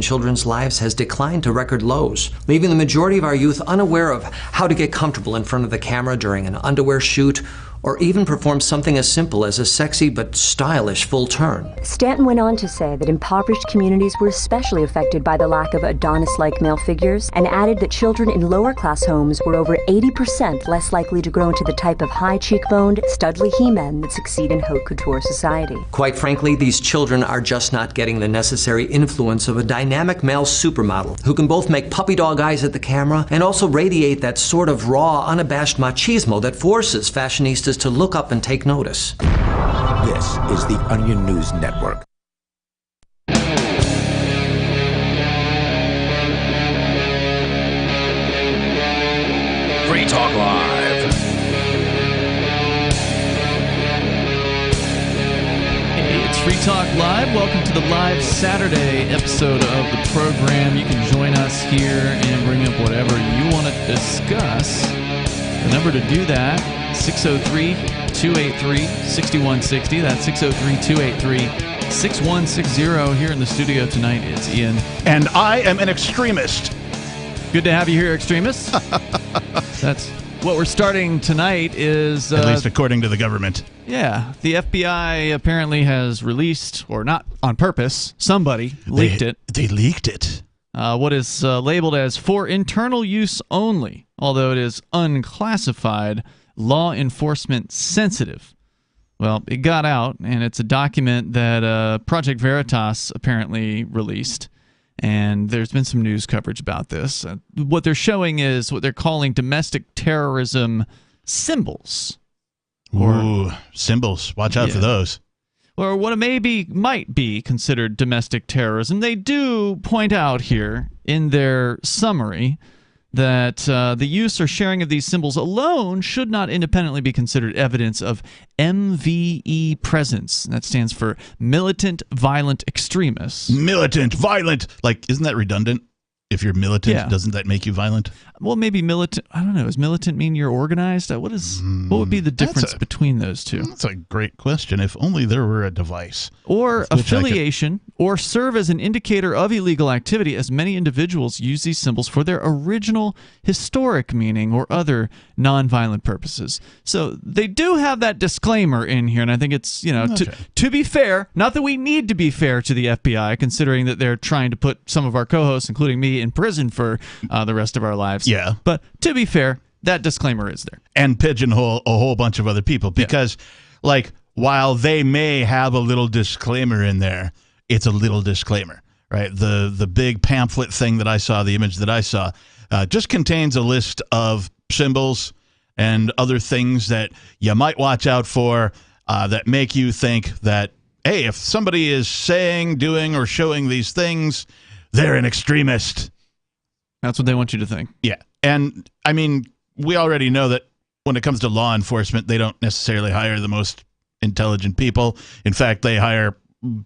children's lives has declined to record lows, leaving the majority of our youth unaware of how to get comfortable in front of the camera during an underwear shoot, or even perform something as simple as a sexy but stylish full turn. Stanton went on to say that impoverished communities were especially affected by the lack of Adonis-like male figures, and added that children in lower-class homes were over 80% less likely to grow into the type of high-cheekboned, studly he-men that succeed in haute couture society. Quite frankly, these children are just not getting the necessary influence of a dynamic male supermodel who can both make puppy dog eyes at the camera and also radiate that sort of raw, unabashed machismo that forces fashionistas to look up and take notice. This is the Onion News Network. Free Talk Live. Hey, it's Free Talk Live. Welcome to the live Saturday episode of the program. You can join us here and bring up whatever you want to discuss. The number to do that, 603-283-6160. That's 603-283-6160. Here in the studio tonight, it's Ian. And I am an extremist. Good to have you here, extremists. That's what we're starting tonight is... At least according to the government. Yeah. The FBI apparently has released, or not on purpose, somebody leaked it. They leaked it. What is labeled as for internal use only, although it is unclassified, law enforcement sensitive. Well, it got out, and it's a document that Project Veritas apparently released, and there's been some news coverage about this. What they're showing is what they're calling domestic terrorism symbols. Ooh, symbols. Watch out for those. Or what might be considered domestic terrorism. They do point out here in their summary that the use or sharing of these symbols alone should not independently be considered evidence of MVE presence. That stands for militant violent extremists. Militant violent. Like, isn't that redundant? If you're militant, doesn't that make you violent? Well, maybe militant. I don't know. Does militant mean you're organized? What would be the difference between those two? That's a great question. If only there were a device. Or affiliation, or serve as an indicator of illegal activity, as many individuals use these symbols for their original historic meaning or other nonviolent purposes. So they do have that disclaimer in here, and I think it's, to be fair, not that we need to be fair to the FBI, considering that they're trying to put some of our co-hosts, including me, in prison for the rest of our lives. Yeah. But to be fair, that disclaimer is there. And pigeonhole a whole bunch of other people because, while they may have a little disclaimer in there, it's a little disclaimer, right? The big pamphlet thing that I saw, the image that I saw, just contains a list of symbols and other things that you might watch out for that make you think that, hey, if somebody is saying, doing, or showing these things, they're an extremist. That's what they want you to think. Yeah. And, I mean, we already know that when it comes to law enforcement, they don't necessarily hire the most intelligent people. In fact, they hire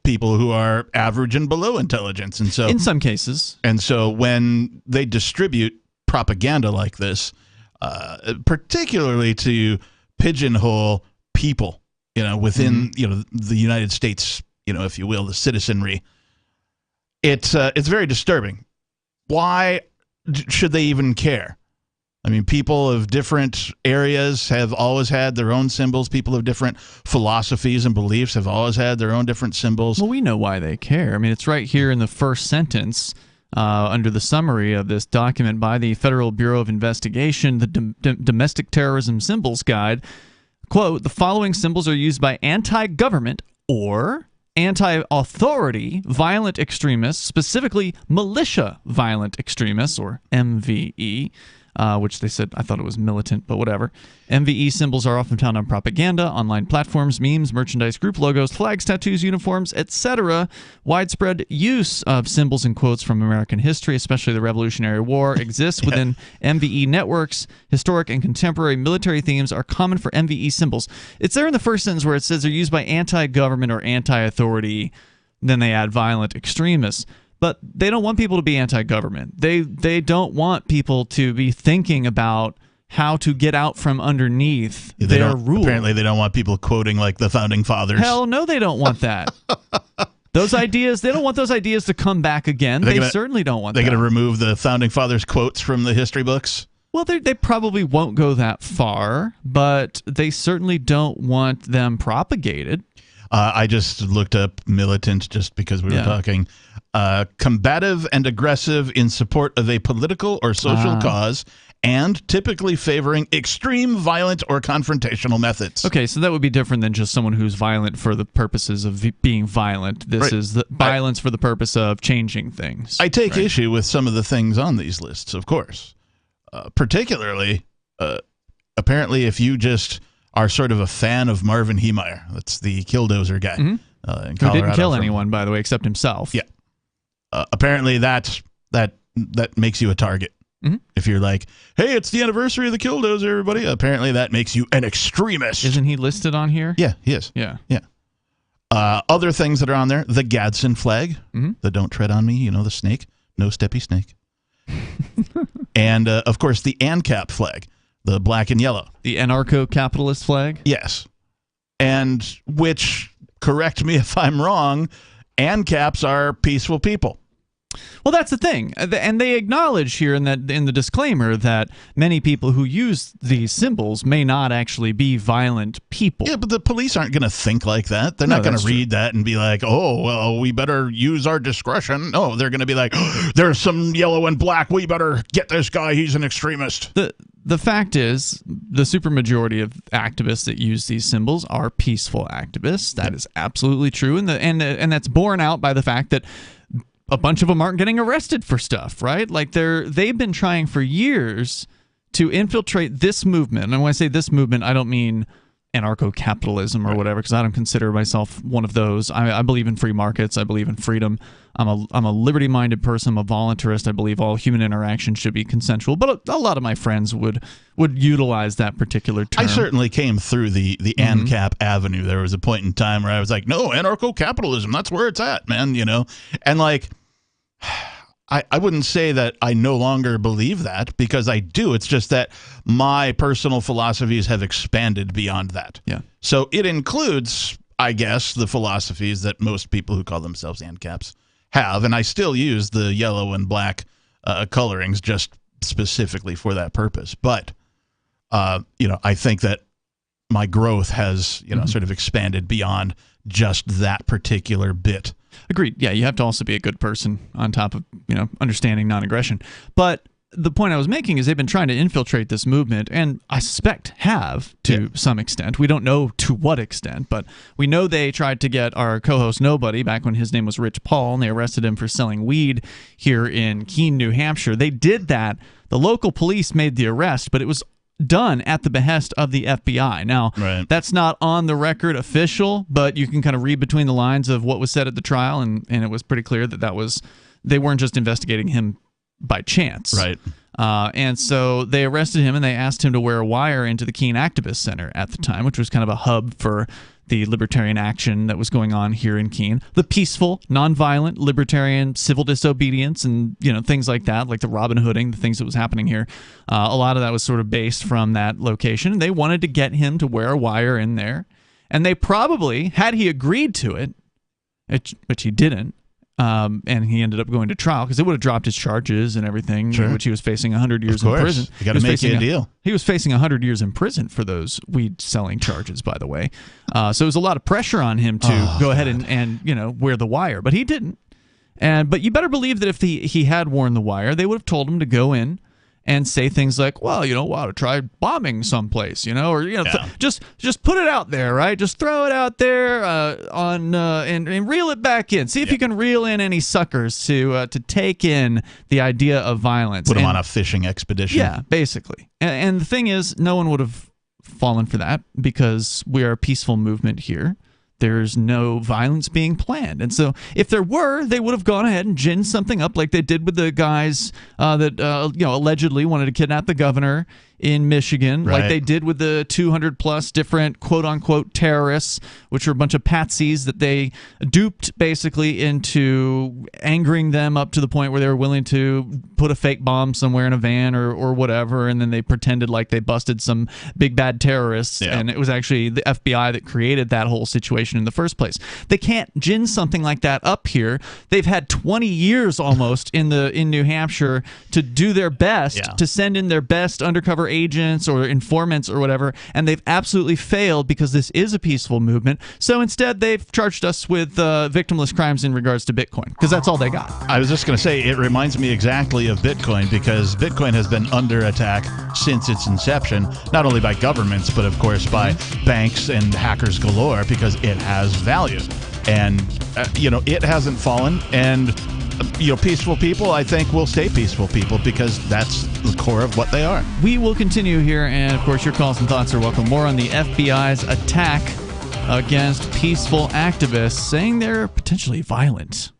people who are average and below intelligence. And so, in some cases. And so when they distribute propaganda like this, particularly to pigeonhole people, within, the United States, if you will, the citizenry, it's very disturbing. Why should they even care? I mean, people of different areas have always had their own symbols. People of different philosophies and beliefs have always had their own different symbols. Well, we know why they care. I mean, it's right here in the first sentence under the summary of this document by the Federal Bureau of Investigation, the Domestic Terrorism Symbols Guide. Quote, the following symbols are used by anti-government or anti-authority violent extremists, specifically militia violent extremists, or MVE, which they said, I thought it was militant, but whatever. MVE symbols are often found on propaganda, online platforms, memes, merchandise, group logos, flags, tattoos, uniforms, etc. Widespread use of symbols and quotes from American history, especially the Revolutionary War, exists within MVE networks. Historic and contemporary military themes are common for MVE symbols. It's there in the first sentence where it says they're used by anti-government or anti-authority. Then they add violent extremists. But they don't want people to be anti-government. They don't want people to be thinking about how to get out from underneath their rule. Apparently they don't want people quoting like the Founding Fathers. Hell no, they don't want that. Those ideas, they don't want those ideas to come back again. They certainly don't want that. They're going to remove the Founding Fathers quotes from the history books? Well, they probably won't go that far, but they certainly don't want them propagated. I just looked up militant just because we were talking. Combative and aggressive in support of a political or social cause, and typically favoring extreme, violent, or confrontational methods. Okay, so that would be different than just someone who's violent for the purposes of being violent. This is the violence for the purpose of changing things. I take issue with some of the things on these lists, of course. Particularly, apparently, if you just are sort of a fan of Marvin Heemeyer, that's the Killdozer guy in Colorado. Who didn't kill anyone, by the way, except himself. Yeah. Apparently, that makes you a target. If you're like, hey, it's the anniversary of the Killdozer, everybody. Apparently, that makes you an extremist. Isn't he listed on here? Yeah, he is. Yeah. Other things that are on there, the Gadsden flag, the Don't Tread on Me, the snake, no steppy snake. And, of course, the ANCAP flag, the black and yellow. The anarcho-capitalist flag? Yes. And which, correct me if I'm wrong, ANCAPs are peaceful people. Well, that's the thing, and they acknowledge here in the disclaimer that many people who use these symbols may not actually be violent people. Yeah, but the police aren't going to think like that. They're not going to read that and be like, oh, well, we better use our discretion. No, they're going to be like, oh, there's some yellow and black. We better get this guy. He's an extremist. The fact is, the supermajority of activists that use these symbols are peaceful activists. That is absolutely true, and that's borne out by the fact that a bunch of them aren't getting arrested for stuff, right? Like they've been trying for years to infiltrate this movement. And when I say this movement, I don't mean anarcho-capitalism or whatever, because I don't consider myself one of those. I believe in free markets. I believe in freedom. I'm a liberty-minded person. I'm a voluntarist. I believe all human interaction should be consensual. But a lot of my friends would utilize that particular term. I certainly came through the ANCAP avenue. There was a point in time where I was like, no, anarcho-capitalism, that's where it's at, man, And like, I wouldn't say that I no longer believe that, because I do. It's just that my personal philosophies have expanded beyond that. Yeah. So it includes, I guess, the philosophies that most people who call themselves ANCAPs have, and I still use the yellow and black colorings just specifically for that purpose. But, I think that my growth has, sort of expanded beyond just that particular bit. Agreed. Yeah, you have to also be a good person on top of, understanding non-aggression. But the point I was making is they've been trying to infiltrate this movement, and I suspect have to some extent. We don't know to what extent, but we know they tried to get our co-host Nobody back when his name was Rich Paul, and they arrested him for selling weed here in Keene, New Hampshire. They did that. The local police made the arrest, but it was done at the behest of the FBI. Now, that's not on the record official, but you can kind of read between the lines of what was said at the trial, and it was pretty clear that they weren't just investigating him by chance. Right. And so they arrested him, and they asked him to wear a wire into the Keene Activist Center at the time, which was kind of a hub for the libertarian action that was going on here in Keene. The peaceful, nonviolent, libertarian civil disobedience and, things like that, like the Robin Hooding, the things that was happening here. A lot of that was sort of based from that location. And they wanted to get him to wear a wire in there. And they probably, had he agreed to it, which he didn't, and he ended up going to trial because it would have dropped his charges and everything, which he was facing 100 years in prison. You got to make you a deal. He was facing 100 years in prison for those weed selling charges, by the way. So it was a lot of pressure on him to go ahead and wear the wire, but he didn't. But you better believe that if he had worn the wire, they would have told him to go in and say things like, well, why to try bombing someplace, or just put it out there, right? Just throw it out there and reel it back in. See if you can reel in any suckers to take in the idea of violence. Put them on a fishing expedition. Yeah, basically. And the thing is, no one would have fallen for that because we are a peaceful movement here. There's no violence being planned. And so if there were, they would have gone ahead and ginned something up like they did with the guys that allegedly wanted to kidnap the governor in Michigan, Right. like they did with the 200-plus different quote-unquote terrorists, which were a bunch of patsies that they duped basically into angering them up to the point where they were willing to put a fake bomb somewhere in a van or whatever, and then they pretended like they busted some big bad terrorists, and it was actually the FBI that created that whole situation in the first place. They can't gin something like that up here. They've had 20 years almost in New Hampshire to do their best to send in their best undercover agents or informants or whatever, and they've absolutely failed because this is a peaceful movement. So instead, they've charged us with victimless crimes in regards to Bitcoin, because that's all they got. I was just going to say, it reminds me exactly of Bitcoin, because Bitcoin has been under attack since its inception, not only by governments, but of course by banks and hackers galore, because it has value. And, it hasn't fallen. And peaceful people, I think, will stay peaceful people, because that's the core of what they are. We will continue here, and of course, your calls and thoughts are welcome. More on the FBI's attack against peaceful activists, saying they're potentially violent.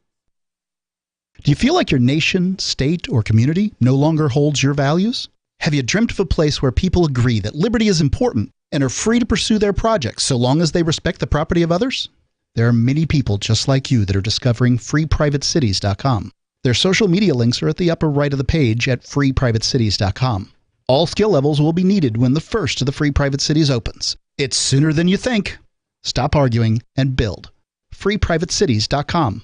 Do you feel like your nation, state, or community no longer holds your values? Have you dreamt of a place where people agree that liberty is important and are free to pursue their projects so long as they respect the property of others? There are many people just like you that are discovering freeprivatecities.com. Their social media links are at the upper right of the page at freeprivatecities.com. All skill levels will be needed when the first of the Free Private Cities opens. It's sooner than you think. Stop arguing and build. freeprivatecities.com.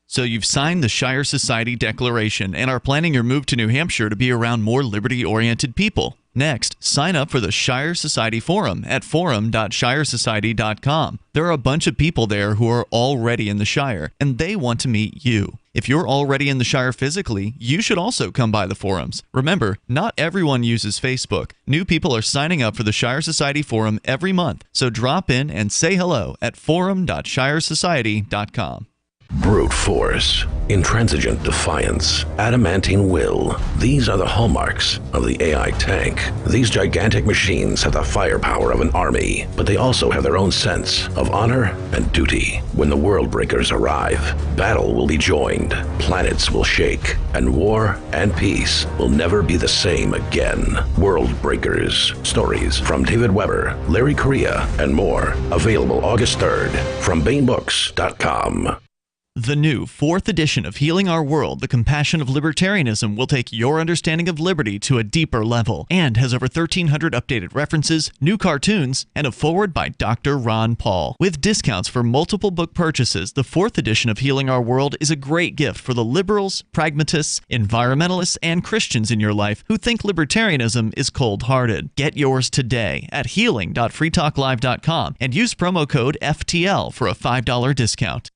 So you've signed the Shire Society Declaration and are planning your move to New Hampshire to be around more liberty-oriented people. Next, sign up for the Shire Society Forum at forum.shiresociety.com. There are a bunch of people there who are already in the Shire, and they want to meet you. If you're already in the Shire physically, you should also come by the forums. Remember, not everyone uses Facebook. New people are signing up for the Shire Society Forum every month, so drop in and say hello at forum.shiresociety.com. Brute force, intransigent defiance, adamantine will. These are the hallmarks of the AI tank. These gigantic machines have the firepower of an army, but they also have their own sense of honor and duty. When the world breakers arrive, battle will be joined, planets will shake, and war and peace will never be the same again. World Breakers. Stories from David Weber, Larry Correia, and more. Available August 3rd from BaneBooks.com. The new 4th edition of Healing Our World, The Compassion of Libertarianism, will take your understanding of liberty to a deeper level and has over 1,300 updated references, new cartoons, and a foreword by Dr. Ron Paul. With discounts for multiple book purchases, the 4th edition of Healing Our World is a great gift for the liberals, pragmatists, environmentalists, and Christians in your life who think libertarianism is cold-hearted. Get yours today at healing.freetalklive.com and use promo code FTL for a $5 discount.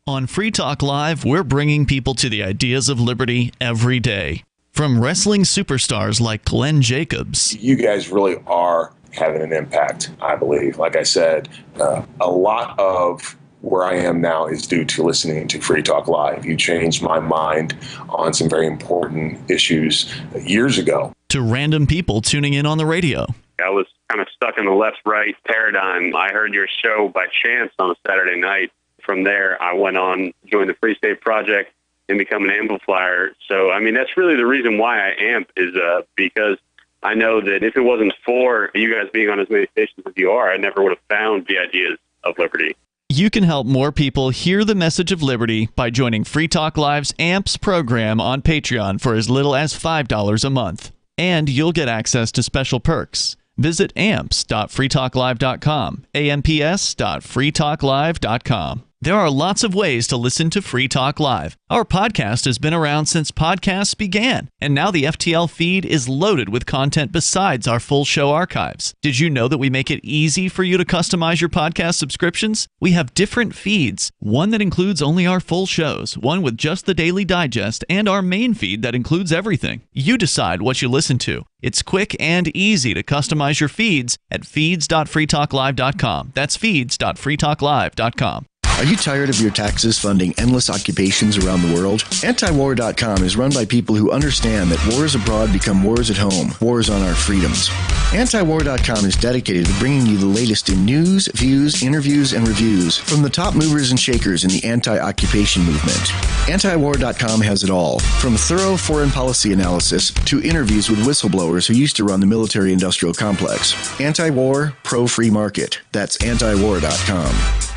On Free Talk Live, we're bringing people to the ideas of liberty every day. From wrestling superstars like Glenn Jacobs. You guys really are having an impact, I believe. Like I said, a lot of where I am now is due to listening to Free Talk Live. You changed my mind on some very important issues years ago. To random people tuning in on the radio. I was kind of stuck in the left-right paradigm. I heard your show by chance on a Saturday night. From there, I went on, joined the Free State Project, and become an amplifier. So, I mean, that's really the reason why I amp is because I know that if it wasn't for you guys being on as many stations as you are, I never would have found the ideas of liberty. You can help more people hear the message of liberty by joining Free Talk Live's AMPS program on Patreon for as little as $5 a month. And you'll get access to special perks. Visit amps.freetalklive.com, amps.freetalklive.com. There are lots of ways to listen to Free Talk Live. Our podcast has been around since podcasts began, and now the FTL feed is loaded with content besides our full show archives. Did you know that we make it easy for you to customize your podcast subscriptions? We have different feeds, one that includes only our full shows, one with just the Daily Digest, and our main feed that includes everything. You decide what you listen to. It's quick and easy to customize your feeds at feeds.freetalklive.com. That's feeds.freetalklive.com. Are you tired of your taxes funding endless occupations around the world? Antiwar.com is run by people who understand that wars abroad become wars at home, wars on our freedoms. Antiwar.com is dedicated to bringing you the latest in news, views, interviews, and reviews from the top movers and shakers in the anti-occupation movement. Antiwar.com has it all, from thorough foreign policy analysis to interviews with whistleblowers who used to run the military-industrial complex. Anti-war, pro-free market. That's antiwar.com.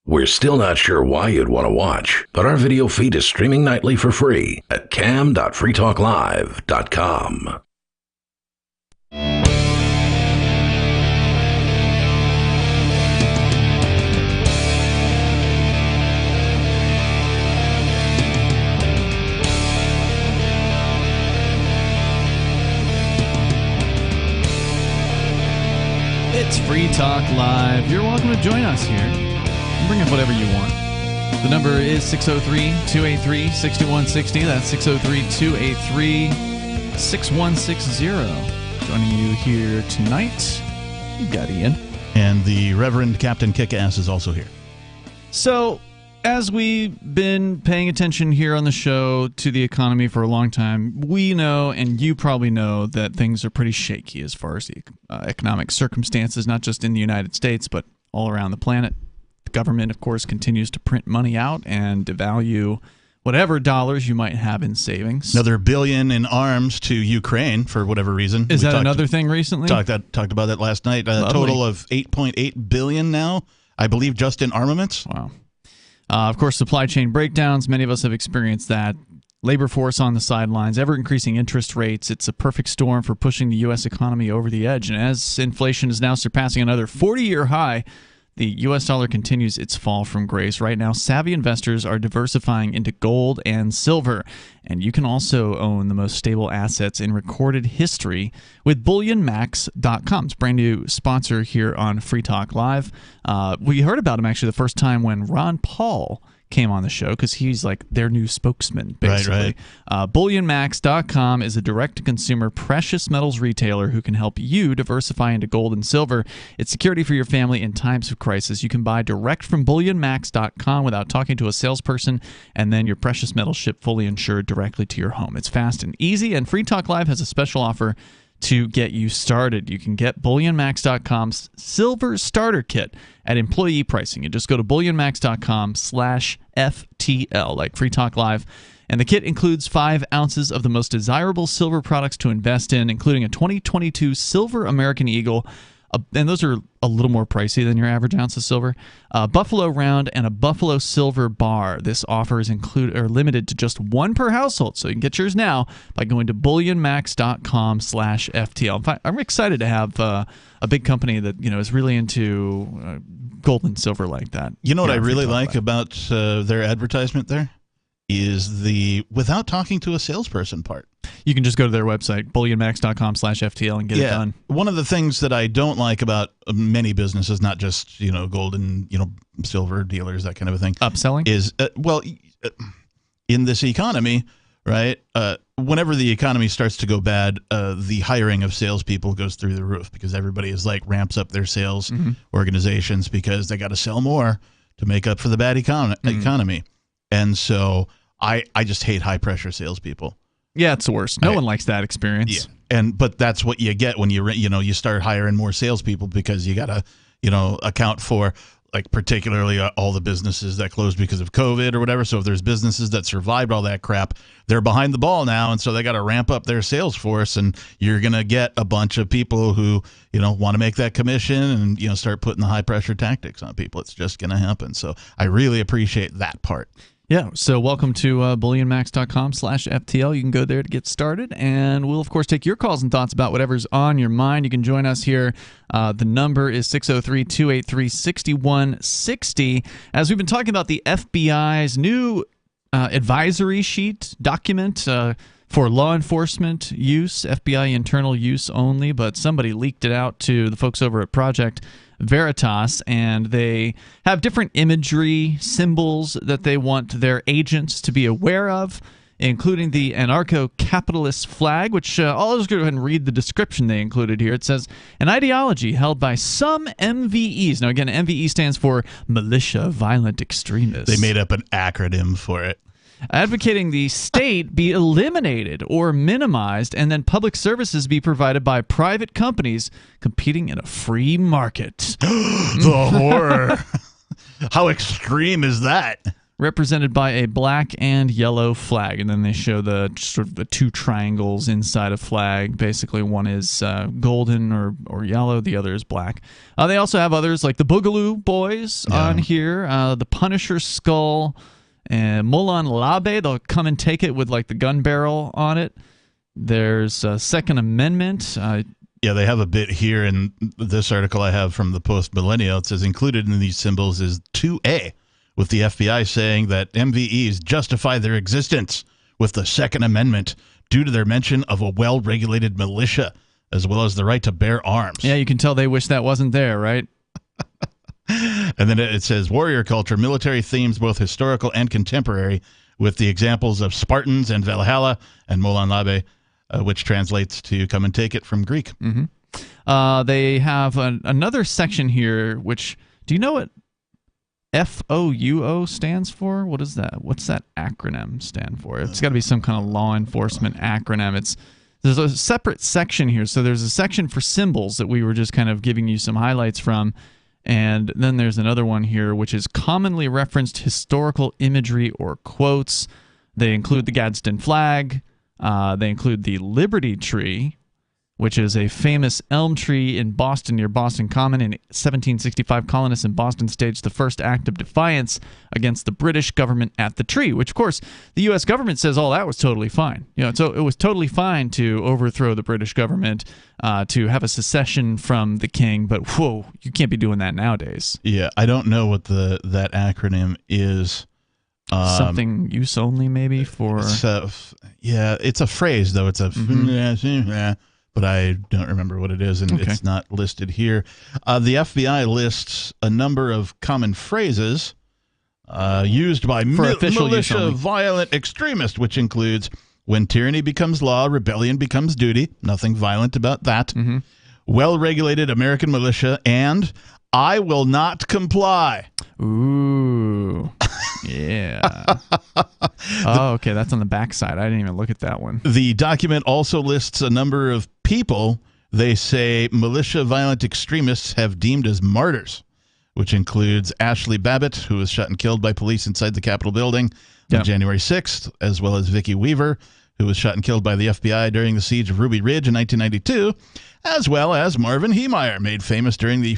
We're still not sure why you'd want to watch, but our video feed is streaming nightly for free at cam.freetalklive.com. It's Free Talk Live. You're welcome to join us here. Bring up whatever you want. The number is 603-283-6160. That's 603-283-6160. Joining you here tonight, you got Ian. And the Reverend Captain Kickass is also here. So, as we've been paying attention here on the show to the economy for a long time, we know, and you probably know, that things are pretty shaky as far as the economic circumstances, not just in the United States, but all around the planet. The government, of course, continues to print money out and devalue whatever dollars you might have in savings. Another $1 billion in arms to Ukraine for whatever reason. Is that another thing recently? Talked about that last night. A total of $8.8 billion now, I believe, just in armaments. Wow. Of course, supply chain breakdowns. Many of us have experienced that. Labor force on the sidelines, ever-increasing interest rates. It's a perfect storm for pushing the U.S. economy over the edge. And as inflation is now surpassing another 40-year high, the U.S. dollar continues its fall from grace. Right now, savvy investors are diversifying into gold and silver. And you can also own the most stable assets in recorded history with BullionMax.com. It's a brand new sponsor here on Free Talk Live. We heard about him actually the first time when Ron Paul came on the show, because he's like their new spokesman, basically. Right. BullionMax.com is a direct-to-consumer precious metals retailer who can help you diversify into gold and silver. It's security for your family in times of crisis. You can buy direct from BullionMax.com without talking to a salesperson, and then your precious metals ship fully insured directly to your home. It's fast and easy, and Free Talk Live has a special offer to get you started. You can get BullionMax.com's Silver Starter Kit at employee pricing. You just go to BullionMax.com/FTL, like Free Talk Live. And the kit includes 5 ounces of the most desirable silver products to invest in, including a 2022 Silver American Eagle, and those are a little more pricey than your average ounce of silver, a Buffalo Round, and a Buffalo Silver Bar. This offer is limited to just 1 per household, so you can get yours now by going to BullionMax.com/FTL. In fact, I'm excited to have a big company that is really into gold and silver like that. You know what I really like about their advertisement there? Is the without talking to a salesperson part. You can just go to their website, BullionMax.com/FTL, and get it done. One of the things that I don't like about many businesses, not just gold and silver dealers, that kind of a thing, upselling, is in this economy, right? Whenever the economy starts to go bad, the hiring of salespeople goes through the roof because everybody is ramps up their sales organizations because they got to sell more to make up for the bad economy. And so I just hate high pressure salespeople. Yeah, it's the worst. No one likes that experience. Yeah. But that's what you get when you start hiring more salespeople, because you got to account for particularly all the businesses that closed because of COVID or whatever. So if there's businesses that survived all that crap, they're behind the ball now, and so they got to ramp up their sales force, and you're gonna get a bunch of people who want to make that commission and start putting the high pressure tactics on people. It's just gonna happen. So I really appreciate that part. Yeah, so welcome to BullionMax.com/FTL. You can go there to get started, and we'll, of course, take your calls and thoughts about whatever's on your mind. You can join us here. The number is 603-283-6160. As we've been talking about the FBI's new advisory sheet document for law enforcement use, FBI internal use only, but somebody leaked it out to the folks over at Project Veritas, and they have different imagery, symbols that they want their agents to be aware of including the anarcho-capitalist flag, which I'll just go ahead and read the description they included here. It says, an ideology held by some MVEs. Now, again, MVE stands for Militia Violent Extremists. They made up an acronym for it. Advocating the state be eliminated or minimized, and then public services be provided by private companies competing in a free market. The horror. How extreme is that? Represented by a black and yellow flag, and then they show the sort of the two triangles inside a flag. Basically, one is golden or yellow, the other is black. They also have others like the Boogaloo Boys on here, the Punisher skull, and Molan Labe. They'll come and take it with like the gun barrel on it. There's Second Amendment. Yeah, they have a bit here in this article I have from the Post Millennial. It says included in these symbols is 2A. With the FBI saying that MVEs justify their existence with the Second Amendment due to their mention of a well-regulated militia, as well as the right to bear arms. Yeah, you can tell they wish that wasn't there, right? And then it says warrior culture, military themes, both historical and contemporary, with the examples of Spartans and Valhalla and Molan Labe, which translates to come and take it from Greek. Mm-hmm. They have another section here, which, do you know what FOUO stands for? What is that? What's that acronym stand for? It's got to be some kind of law enforcement acronym. There's a separate section here. So there's a section for symbols that we were just kind of giving you some highlights from. And then there's another one here, which is commonly referenced historical imagery or quotes. They include the Gadsden flag. They include the Liberty Tree, which is a famous elm tree in Boston near Boston Common. In 1765, colonists in Boston staged the first act of defiance against the British government at the tree, which, of course, the U.S. government says, oh, that was totally fine. So it was totally fine to overthrow the British government, to have a secession from the king, but, whoa, you can't be doing that nowadays. Yeah, I don't know what that acronym is. Something use only, maybe, for... Yeah, it's a phrase, though. It's a... But I don't remember what it is, and it's not listed here. The FBI lists a number of common phrases used by militia violent extremists, which includes when tyranny becomes law, rebellion becomes duty. Nothing violent about that. Mm-hmm. Well-regulated American militia, and I will not comply. Ooh. Yeah. Oh, okay. That's on the backside. I didn't even look at that one. The document also lists a number of people they say militia violent extremists have deemed as martyrs, which includes Ashley Babbitt, who was shot and killed by police inside the Capitol building on January 6th, as well as Vicki Weaver, who was shot and killed by the FBI during the siege of Ruby Ridge in 1992, as well as Marvin Heemeyer, made famous during the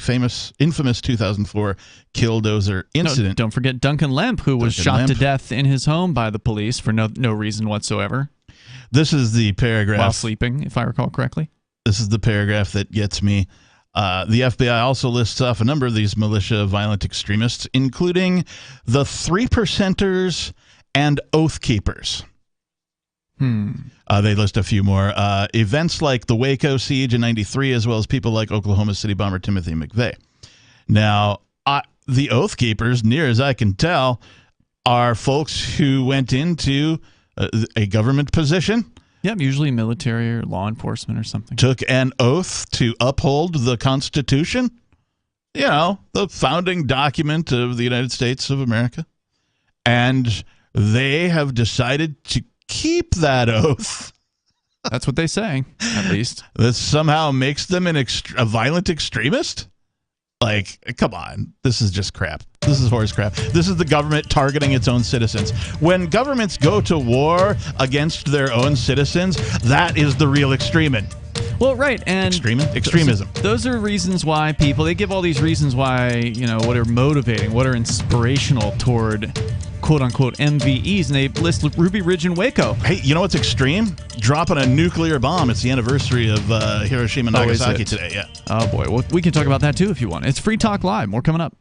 infamous 2004 Killdozer incident. No, don't forget Duncan Lemp, who was shot to death in his home by the police for no reason whatsoever. This is the paragraph. While sleeping, if I recall correctly. This is the paragraph that gets me. The FBI also lists off a number of these militia violent extremists, including the 3%ers and Oath Keepers. They list a few more. Events like the Waco siege in 93, as well as people like Oklahoma City bomber Timothy McVeigh. Now, the Oath Keepers, near as I can tell, are folks who went into a government position. Yep, usually military or law enforcement or something. Took an oath to uphold the Constitution. You know, the founding document of the United States of America. And they have decided to keep that oath. That's what they say, at least. This somehow makes them a violent extremist? Like, come on. This is just crap. This is horse crap. This is the government targeting its own citizens. When governments go to war against their own citizens, that is the real extreming. Well, right, and extremism. Those are reasons why they give all these reasons why, what are motivating, what are inspirational toward quote-unquote MVEs, and they list Ruby Ridge and Waco. Hey, you know what's extreme? Dropping a nuclear bomb. It's the anniversary of Hiroshima and Nagasaki today, yeah. Oh, boy. Well, we can talk about that, too, if you want. It's Free Talk Live. More coming up.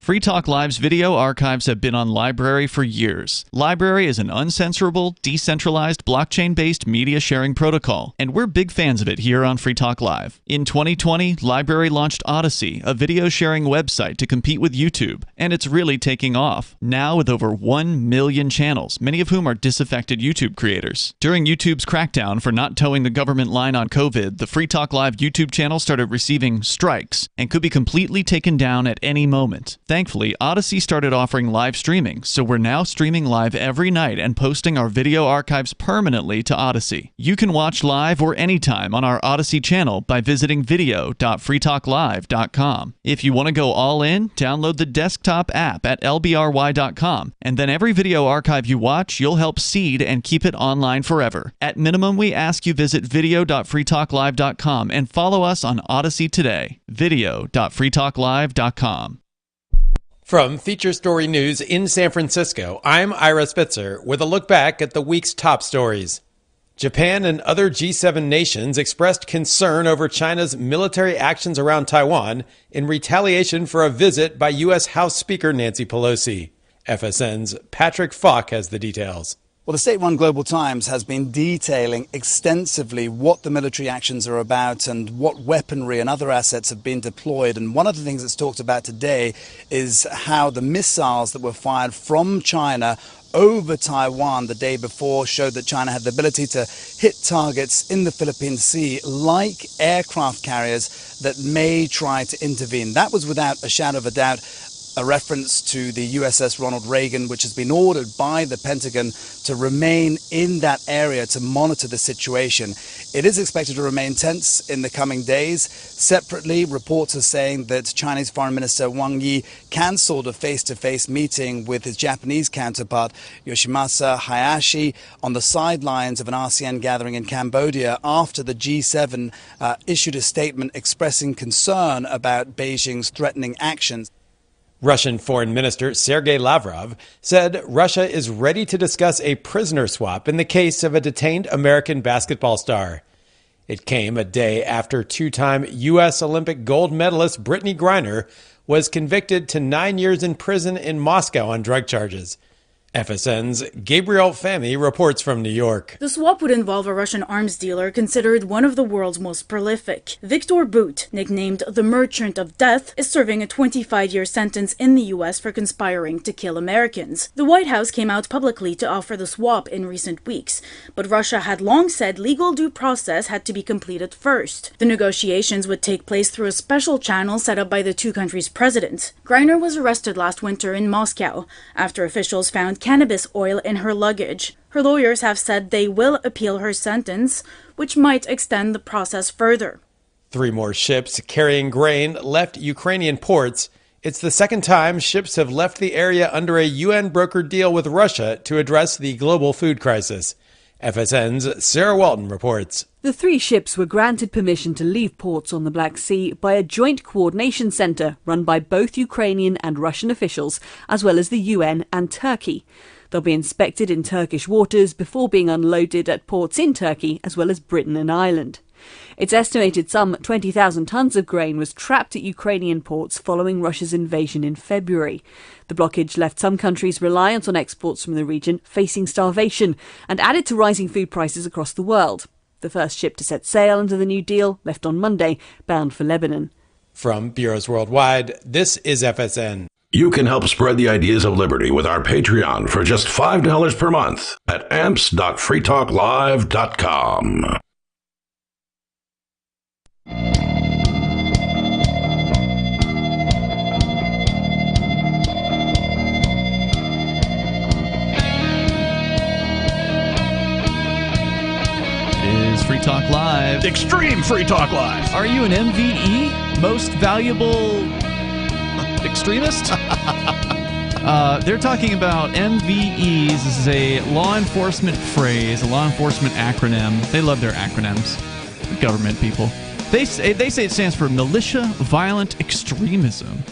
Free Talk Live's video archives have been on LBRY for years. LBRY is an uncensorable, decentralized, blockchain-based media sharing protocol, and we're big fans of it here on Free Talk Live. In 2020, LBRY launched Odyssey, a video sharing website to compete with YouTube, and it's really taking off. Now with over 1 million channels, many of whom are disaffected YouTube creators. During YouTube's crackdown for not towing the government line on COVID, the Free Talk Live YouTube channel started receiving strikes and could be completely taken down at any moment. Thankfully, Odyssey started offering live streaming, so we're now streaming live every night and posting our video archives permanently to Odyssey. You can watch live or anytime on our Odyssey channel by visiting video.freetalklive.com. If you want to go all in, download the desktop app at lbry.com, and then every video archive you watch, you'll help seed and keep it online forever. At minimum, we ask you visit video.freetalklive.com and follow us on Odyssey today. video.freetalklive.com. From Feature Story News in San Francisco, I'm Ira Spitzer with a look back at the week's top stories. Japan and other G7 nations expressed concern over China's military actions around Taiwan in retaliation for a visit by U.S. House Speaker Nancy Pelosi. FSN's Patrick Falk has the details. Well, the state-run Global Times has been detailing extensively what the military actions are about and what weaponry and other assets have been deployed. And one of the things that's talked about today is how the missiles that were fired from China over Taiwan the day before showed that China had the ability to hit targets in the Philippine Sea like aircraft carriers that may try to intervene. That was without a shadow of a doubt a reference to the USS Ronald Reagan, which has been ordered by the Pentagon to remain in that area to monitor the situation. It is expected to remain tense in the coming days. Separately, reports are saying that Chinese Foreign Minister Wang Yi cancelled a face-to-face meeting with his Japanese counterpart, Yoshimasa Hayashi, on the sidelines of an ASEAN gathering in Cambodia after the G7 issued a statement expressing concern about Beijing's threatening actions. Russian Foreign Minister Sergei Lavrov said Russia is ready to discuss a prisoner swap in the case of a detained American basketball star. It came a day after two-time U.S. Olympic gold medalist Brittany Griner was convicted to 9 years in prison in Moscow on drug charges. FSN's Gabriel Fahmy reports from New York. The swap would involve a Russian arms dealer considered one of the world's most prolific. Victor Bout, nicknamed the Merchant of Death, is serving a 25-year sentence in the U.S. for conspiring to kill Americans. The White House came out publicly to offer the swap in recent weeks, but Russia had long said legal due process had to be completed first. The negotiations would take place through a special channel set up by the two countries' presidents. Griner was arrested last winter in Moscow after officials found cannabis oil in her luggage. Her lawyers have said they will appeal her sentence, which might extend the process further. 3 more ships carrying grain left Ukrainian ports. It's the second time ships have left the area under a UN-brokered deal with Russia to address the global food crisis. FSN's Sarah Walton reports. The 3 ships were granted permission to leave ports on the Black Sea by a joint coordination centre run by both Ukrainian and Russian officials, as well as the UN and Turkey. They'll be inspected in Turkish waters before being unloaded at ports in Turkey, as well as Britain and Ireland. It's estimated some 20,000 tons of grain was trapped at Ukrainian ports following Russia's invasion in February. The blockage left some countries reliant on exports from the region facing starvation and added to rising food prices across the world. The first ship to set sail under the new deal left on Monday, bound for Lebanon. From Bureaus Worldwide, this is FSN. You can help spread the ideas of liberty with our Patreon for just $5 per month at amps.freetalklive.com. Free Talk Live. Extreme Free Talk Live. Are you an MVE? Most valuable extremist? They're talking about MVEs. This is a law enforcement phrase, a law enforcement acronym. They love their acronyms, the government people. They say it stands for Militia Violent Extremism.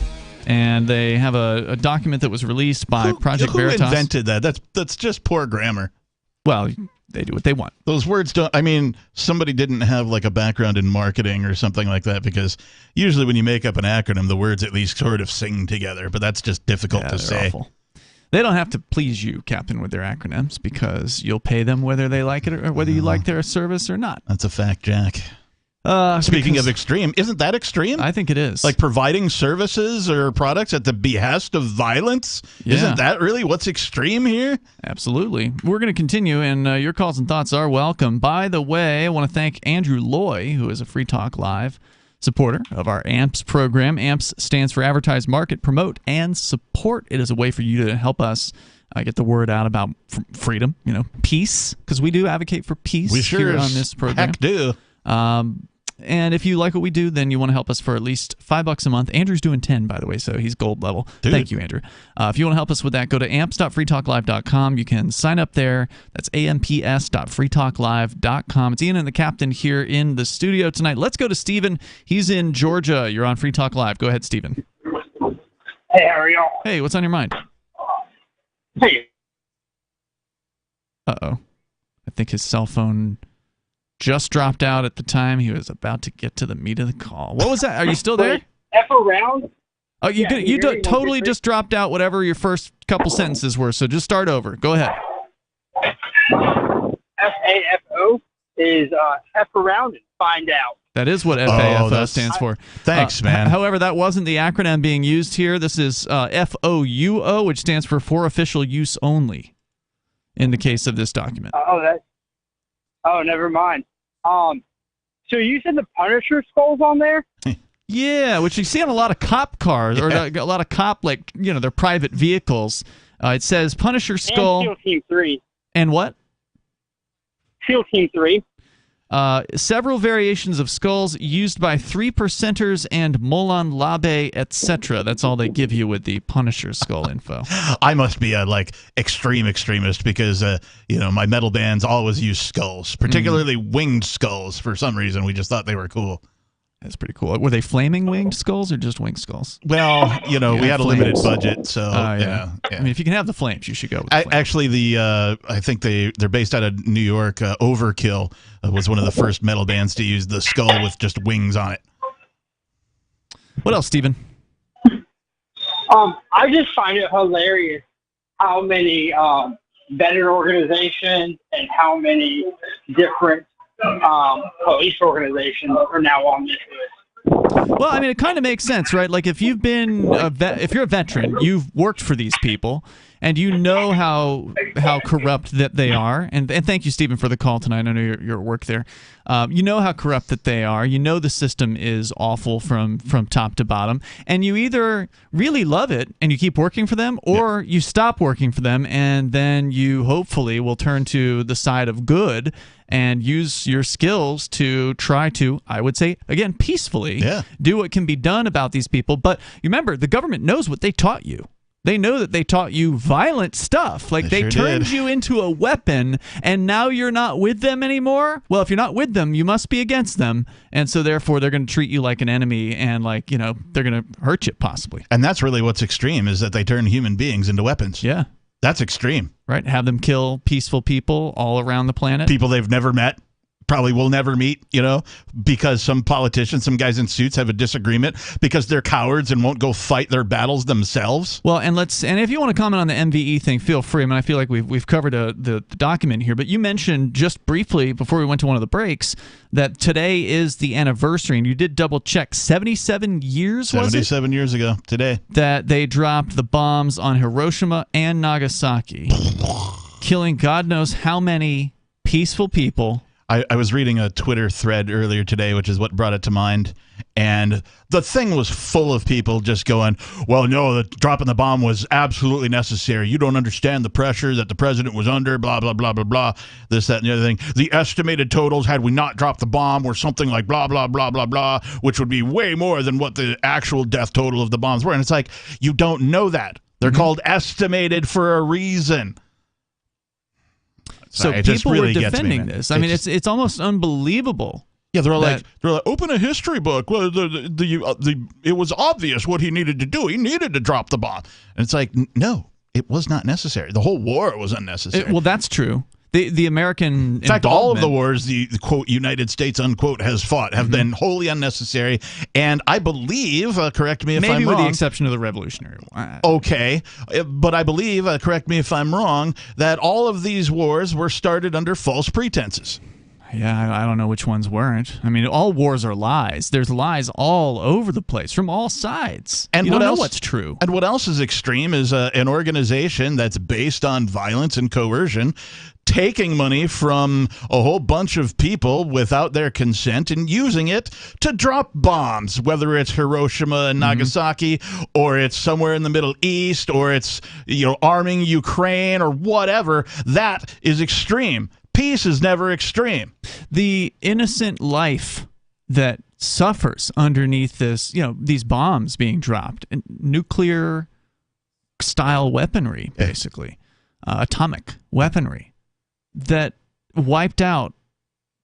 And they have a document that was released by Project Veritas. Who invented that? That's just poor grammar. Well, They do what they want. Those words don't, I mean, somebody didn't have like a background in marketing or something like that, because usually when you make up an acronym, the words at least sort of sing together, but that's just difficult to say. Awful. They don't have to please you, Captain, with their acronyms, because you'll pay them whether they like it or whether you like their service or not. That's a fact, Jack. Speaking of extreme, isn't that extreme? I think it is. Like providing services or products at the behest of violence? Yeah. Isn't that really what's extreme here? Absolutely. We're going to continue, and your calls and thoughts are welcome. By the way, I want to thank Andrew Loy, who is a Free Talk Live supporter of our AMPS program. AMPS stands for Advertise, Market, Promote, and Support. It is a way for you to help us get the word out about freedom, peace, because we do advocate for peace here on this program. Heck do. And if you like what we do, then you want to help us for at least $5 a month. Andrew's doing 10, by the way, so he's gold level. Dude. Thank you, Andrew. If you want to help us with that, go to amps.freetalklive.com. You can sign up there. That's amps.freetalklive.com. It's Ian and the Captain here in the studio tonight. Let's go to Steven. He's in Georgia. You're on Free Talk Live. Go ahead, Steven. Hey, how are y'all? Hey, what's on your mind? Hey. Uh-oh. I think his cell phone just dropped out at the time he was about to get to the meat of the call. What was that? Are you still there? F around? Oh, you totally just dropped out whatever your first couple sentences were, so just start over. Go ahead. FAFO is F around and find out. That is what FAFO stands for. Thanks, man. However, that wasn't the acronym being used here. This is FOUO, which stands for For Official Use Only in the case of this document. Never mind. So you said the Punisher skull's on there? Yeah, which you see on a lot of cop cars, or a lot of cop, their private vehicles. It says Punisher skull. And SEAL Team 3. And what? SEAL Team 3. Several variations of skulls used by 3%ers and Molon Labe, etc. That's all they give you with the Punisher skull info. I must be a extreme extremist because my metal bands always use skulls, particularly winged skulls. For some reason, we just thought they were cool. That's pretty cool. Were they flaming winged skulls or just winged skulls? Well, we had a limited budget, so yeah. I mean, if you can have the flames, you should go with the flames. Actually, I think they're based out of New York. Overkill was one of the first metal bands to use the skull with just wings on it. What else, Steven? I just find it hilarious how many veteran organizations and how many different police organizations are now on this list. Well, I mean, it kind of makes sense, right? Like if you've been if you're a veteran, you've worked for these people, and you know how corrupt that they are. And thank you, Stephen, for the call tonight. I know you're at work there. You know how corrupt that they are. You know the system is awful from top to bottom. And you either really love it and you keep working for them, or you stop working for them, and then you hopefully will turn to the side of good and use your skills to try to, I would say, again, peacefully do what can be done about these people. But remember, the government knows what they taught you. They know that they taught you violent stuff. Like they turned you into a weapon, and now you're not with them anymore. Well, if you're not with them, you must be against them. And so therefore they're going to treat you like an enemy, and they're going to hurt you possibly. And that's really what's extreme, is that they turn human beings into weapons. Yeah. That's extreme. Right? Have them kill peaceful people all around the planet. People they've never met. Probably will never meet, because some politicians, some guys in suits have a disagreement because they're cowards and won't go fight their battles themselves. Well, and if you want to comment on the MVE thing, feel free. I mean, I feel like we've covered the document here, but you mentioned just briefly before we went to one of the breaks that today is the anniversary, and you did double check. 77 years, was it? 77 years ago today. That they dropped the bombs on Hiroshima and Nagasaki, killing God knows how many peaceful people. I was reading a Twitter thread earlier today, which is what brought it to mind, and the thing was full of people just going, well, no, dropping the bomb was absolutely necessary. You don't understand the pressure that the president was under, blah, blah, blah, blah, blah, this, that, and the other thing. The estimated totals, had we not dropped the bomb, were something like blah, blah, blah, blah, blah, which would be way more than what the actual death total of the bombs were. And it's like, you don't know that. They're called estimated for a reason. So people were defending this. I mean, it's almost unbelievable. Yeah, they're like, open a history book. Well, it was obvious what he needed to do. He needed to drop the bomb. And it's like, no, it was not necessary. The whole war was unnecessary. Well, that's true. The American, in fact, all of the wars the quote United States unquote has fought have been wholly unnecessary, and I believe, correct me if I'm wrong, maybe with the exception of the Revolutionary War. Okay, but I believe, correct me if I'm wrong, that all of these wars were started under false pretenses. Yeah, I don't know which ones weren't. I mean, all wars are lies. There's lies all over the place from all sides. And you what don't else, know what's true. And what else is extreme is an organization that's based on violence and coercion, taking money from a whole bunch of people without their consent and using it to drop bombs, whether it's Hiroshima and Nagasaki, or it's somewhere in the Middle East, or it's arming Ukraine or whatever. That is extreme. Peace is never extreme. The innocent life that suffers underneath this, these bombs being dropped, and nuclear style weaponry, basically, atomic weaponry that wiped out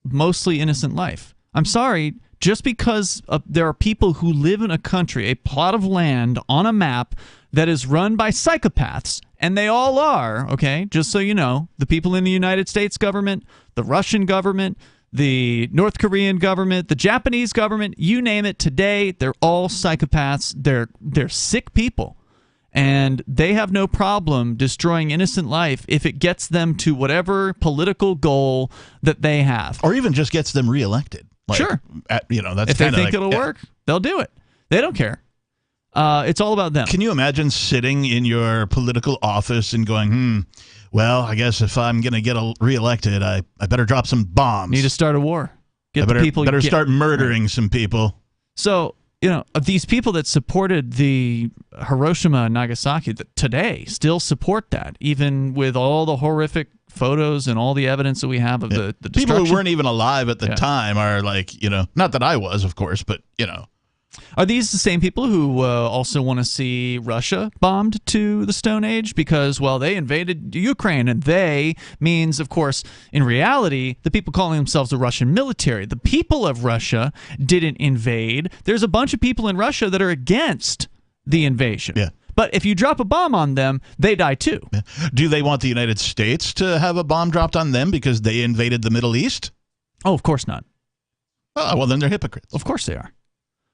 mostly innocent life. I'm sorry, just because there are people who live in a country, a plot of land on a map that is run by psychopaths, and they all are, okay, just so you know, the people in the United States government, the Russian government, the North Korean government, the Japanese government, you name it, today, they're all psychopaths. They're sick people. And they have no problem destroying innocent life if it gets them to whatever political goal that they have. Or even just gets them reelected. Sure. That's if they think it'll work, they'll do it. They don't care. It's all about them. Can you imagine sitting in your political office and going, well, I guess if I'm going to get reelected, I better drop some bombs. Need to start a war. Better start murdering some people. So, these people that supported the Hiroshima and Nagasaki today still support that, even with all the horrific photos and all the evidence that we have of the destruction. People who weren't even alive at the time are like, not that I was, of course, but, Are these the same people who also want to see Russia bombed to the Stone Age? Because, well, they invaded Ukraine, and they means, of course, in reality, the people calling themselves the Russian military. The people of Russia didn't invade. There's a bunch of people in Russia that are against the invasion. Yeah. But if you drop a bomb on them, they die too. Yeah. Do they want the United States to have a bomb dropped on them because they invaded the Middle East? Oh, of course not. Oh, well, then they're hypocrites. Of course they are.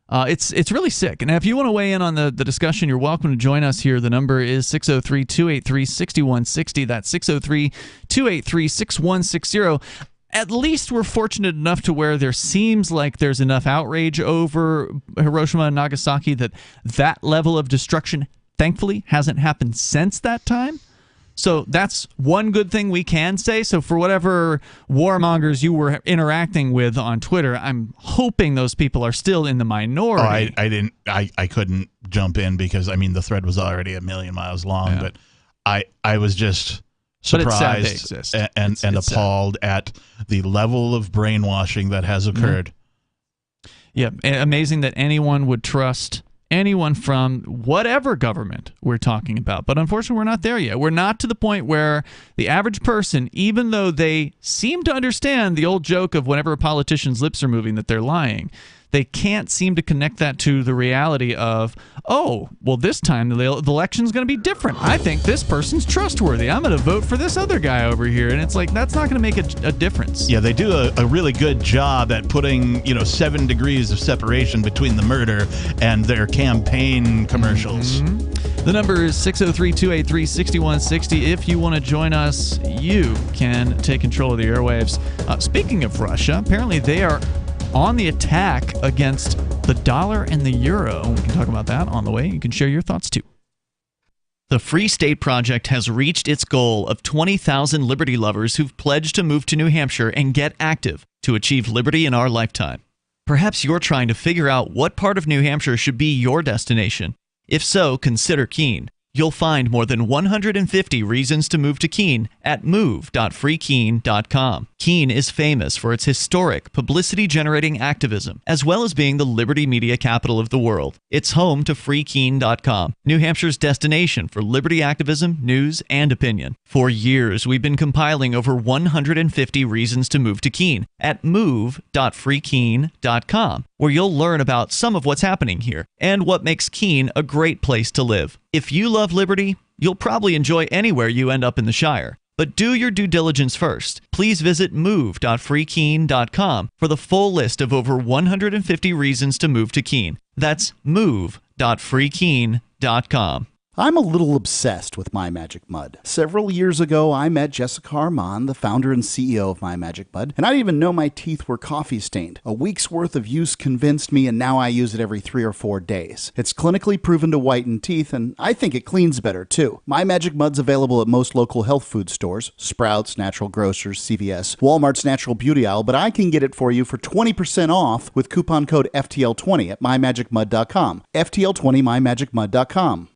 It's really sick. And if you want to weigh in on the discussion, you're welcome to join us here. The number is 603-283-6160. That's 603-283-6160. At least we're fortunate enough to where there seems like there's enough outrage over Hiroshima and Nagasaki that level of destruction, thankfully, hasn't happened since that time. So that's one good thing we can say. So for whatever warmongers you were interacting with on Twitter, I'm hoping those people are still in the minority. Oh, I couldn't jump in because, the thread was already a million miles long. Yeah. But I was just surprised and appalled at the level of brainwashing that has occurred. Yeah, amazing that anyone would trust anyone from whatever government we're talking about. But unfortunately, we're not there yet. We're not to the point where the average person, even though they seem to understand the old joke of whenever a politician's lips are moving that they're lying, they can't seem to connect that to the reality of, oh, well, this time the election's going to be different. I think this person's trustworthy. I'm going to vote for this other guy over here. And it's like, that's not going to make a difference. Yeah, they do a really good job at putting, 7 degrees of separation between the murder and their campaign commercials. Mm-hmm. The number is 603-283-6160. If you want to join us, you can take control of the airwaves. Speaking of Russia, apparently they are on the attack against the dollar and the euro. We can talk about that on the way. You can share your thoughts too. The Free State Project has reached its goal of 20,000 liberty lovers who've pledged to move to New Hampshire and get active to achieve liberty in our lifetime. Perhaps you're trying to figure out what part of New Hampshire should be your destination. If so, consider Keene. You'll find more than 150 reasons to move to Keene at move.freekeene.com. Keene is famous for its historic, publicity-generating activism, as well as being the liberty media capital of the world. It's home to freekeene.com, New Hampshire's destination for liberty activism, news, and opinion. For years, we've been compiling over 150 reasons to move to Keene at move.freekeene.com, where you'll learn about some of what's happening here and what makes Keene a great place to live. If you love liberty, you'll probably enjoy anywhere you end up in the Shire. But do your due diligence first. Please visit move.freekeen.com for the full list of over 150 reasons to move to Keene. That's move.freekeen.com. I'm a little obsessed with My Magic Mud. Several years ago, I met Jessica Armand, the founder and CEO of My Magic Mud, and I didn't even know my teeth were coffee stained. A week's worth of use convinced me, and now I use it every 3 or 4 days. It's clinically proven to whiten teeth, and I think it cleans better, too. My Magic Mud's available at most local health food stores, Sprouts, Natural Grocers, CVS, Walmart's Natural Beauty Aisle, but I can get it for you for 20% off with coupon code FTL20 at mymagicmud.com. FTL20 mymagicmud.com.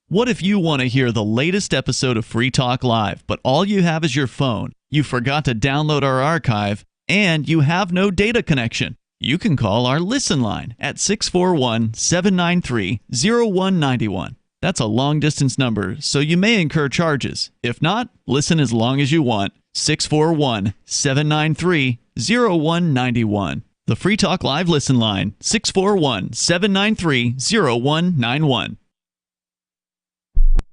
What if you want to hear the latest episode of Free Talk Live, but all you have is your phone, you forgot to download our archive, and you have no data connection? You can call our Listen line at 641-793-0191. That's a long-distance number, so you may incur charges. If not, listen as long as you want. 641-793-0191. The Free Talk Live Listen line, 641-793-0191.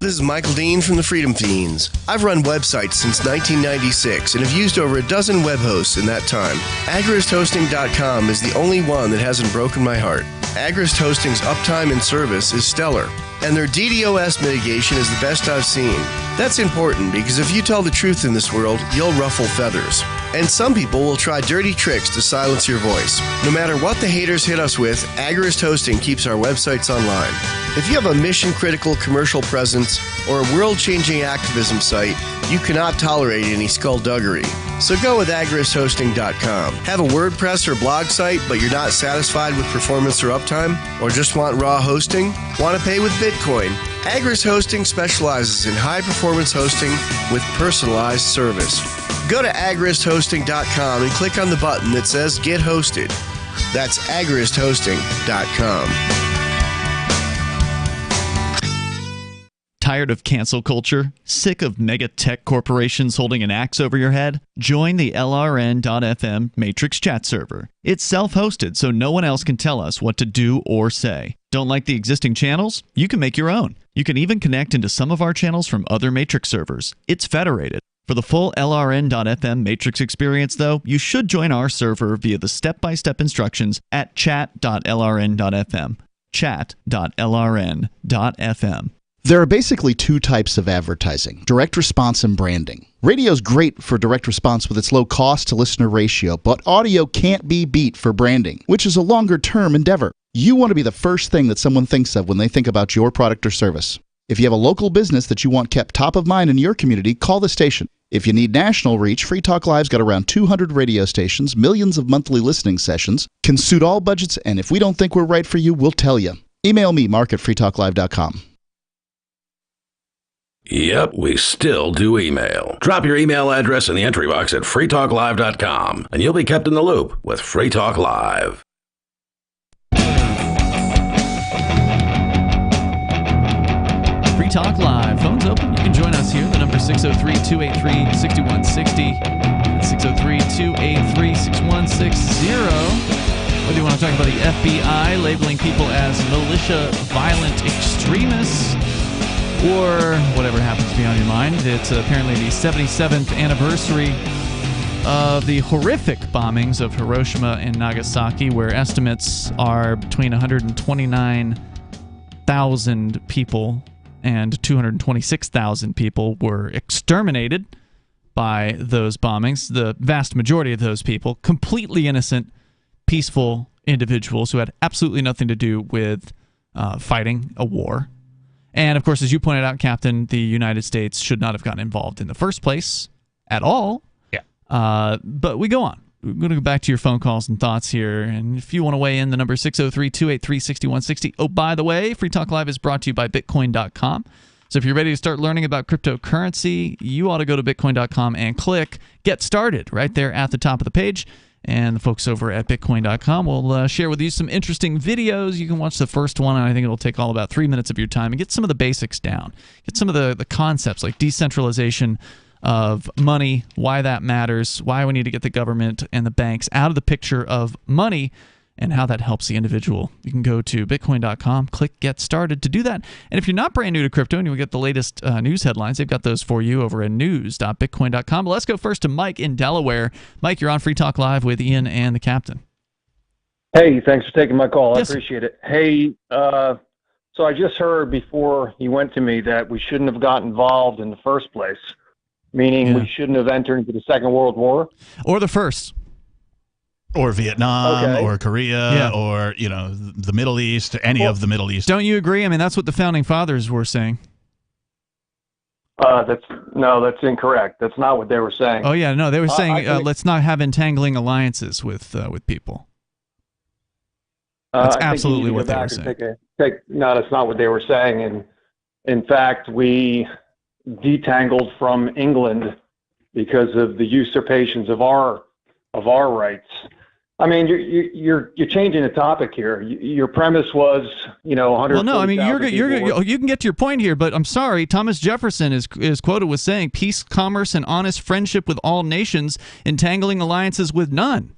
This is Michael Dean from the Freedom Fiends. I've run websites since 1996 and have used over a dozen web hosts in that time. AgristHosting.com is the only one that hasn't broken my heart. Agrist Hosting's uptime and service is stellar, and their DDoS mitigation is the best I've seen. That's important because if you tell the truth in this world, you'll ruffle feathers. And some people will try dirty tricks to silence your voice. No matter what the haters hit us with, Agrist Hosting keeps our websites online. If you have a mission-critical commercial presence or a world-changing activism site, you cannot tolerate any skullduggery. So go with agristhosting.com. Have a WordPress or blog site, but you're not satisfied with performance or uptime? Or just want raw hosting? Want to pay with Bitcoin? Agrist Hosting specializes in high-performance hosting with personalized service. Go to agristhosting.com and click on the button that says Get Hosted. That's agristhosting.com. Tired of cancel culture? Sick of mega tech corporations holding an axe over your head? Join the LRN.FM Matrix chat server. It's self-hosted, so no one else can tell us what to do or say. Don't like the existing channels? You can make your own. You can even connect into some of our channels from other Matrix servers. It's federated. For the full LRN.FM Matrix experience, though, you should join our server via the step-by-step instructions at chat.lrn.fm. Chat.lrn.fm. There are basically 2 types of advertising, direct response and branding. Radio's great for direct response with its low cost to listener ratio, but audio can't be beat for branding, which is a longer-term endeavor. You want to be the first thing that someone thinks of when they think about your product or service. If you have a local business that you want kept top of mind in your community, call the station. If you need national reach, Free Talk Live's got around 200 radio stations, millions of monthly listening sessions, can suit all budgets, and if we don't think we're right for you, we'll tell you. Email me, mark@freetalklive.com. Yep, we still do email. Drop your email address in the entry box at freetalklive.com, and you'll be kept in the loop with Free Talk Live. Free Talk Live. Phones open. You can join us here. The number 603-283-6160. 603-283-6160. Whether you want to talk about the FBI labeling people as militia violent extremists, or whatever happens to be on your mind. It's apparently the 77th anniversary of the horrific bombings of Hiroshima and Nagasaki, where estimates are between 129,000 people and 226,000 people were exterminated by those bombings. The vast majority of those people, completely innocent, peaceful individuals who had absolutely nothing to do with fighting a war. And, of course, as you pointed out, Captain, the United States should not have gotten involved in the first place at all. Yeah. But we go on. We're going to go back to your phone calls and thoughts here. And if you want to weigh in, the number 603-283-6160. Oh, by the way, Free Talk Live is brought to you by Bitcoin.com. So if you're ready to start learning about cryptocurrency, you ought to go to Bitcoin.com and click Get Started right there at the top of the page. And the folks over at Bitcoin.com will share with you some interesting videos. You can watch the first one, and I think it'll take all about 3 minutes of your time and get some of the basics down. Get some of the concepts like decentralization of money, why that matters, why we need to get the government and the banks out of the picture of money, and how that helps the individual. You can go to bitcoin.com, click Get Started to do that. And if you're not brand new to crypto and you will get the latest news headlines, they've got those for you over at news.bitcoin.com. But let's go first to Mike in Delaware. Mike, you're on Free Talk Live with Ian and the Captain. Hey, thanks for taking my call. Yes. I appreciate it. Hey, so I just heard before you went to me that we shouldn't have got involved in the first place, meaning we shouldn't have entered into the Second World War. Or the first. Or Vietnam, or Korea, or, the Middle East, any of the Middle East. Don't you agree? I mean, that's what the Founding Fathers were saying. That's incorrect. That's not what they were saying. Oh, yeah, no, they were saying let's not have entangling alliances with people. That's absolutely what they were saying. No, that's not what they were saying. And in fact, we detangled from England because of the usurpations of our rights. I mean, you're changing the topic here. Your premise was, 100. Well, no, I mean, you can get to your point here, but I'm sorry. Thomas Jefferson is quoted with saying, "Peace, commerce, and honest friendship with all nations, entangling alliances with none."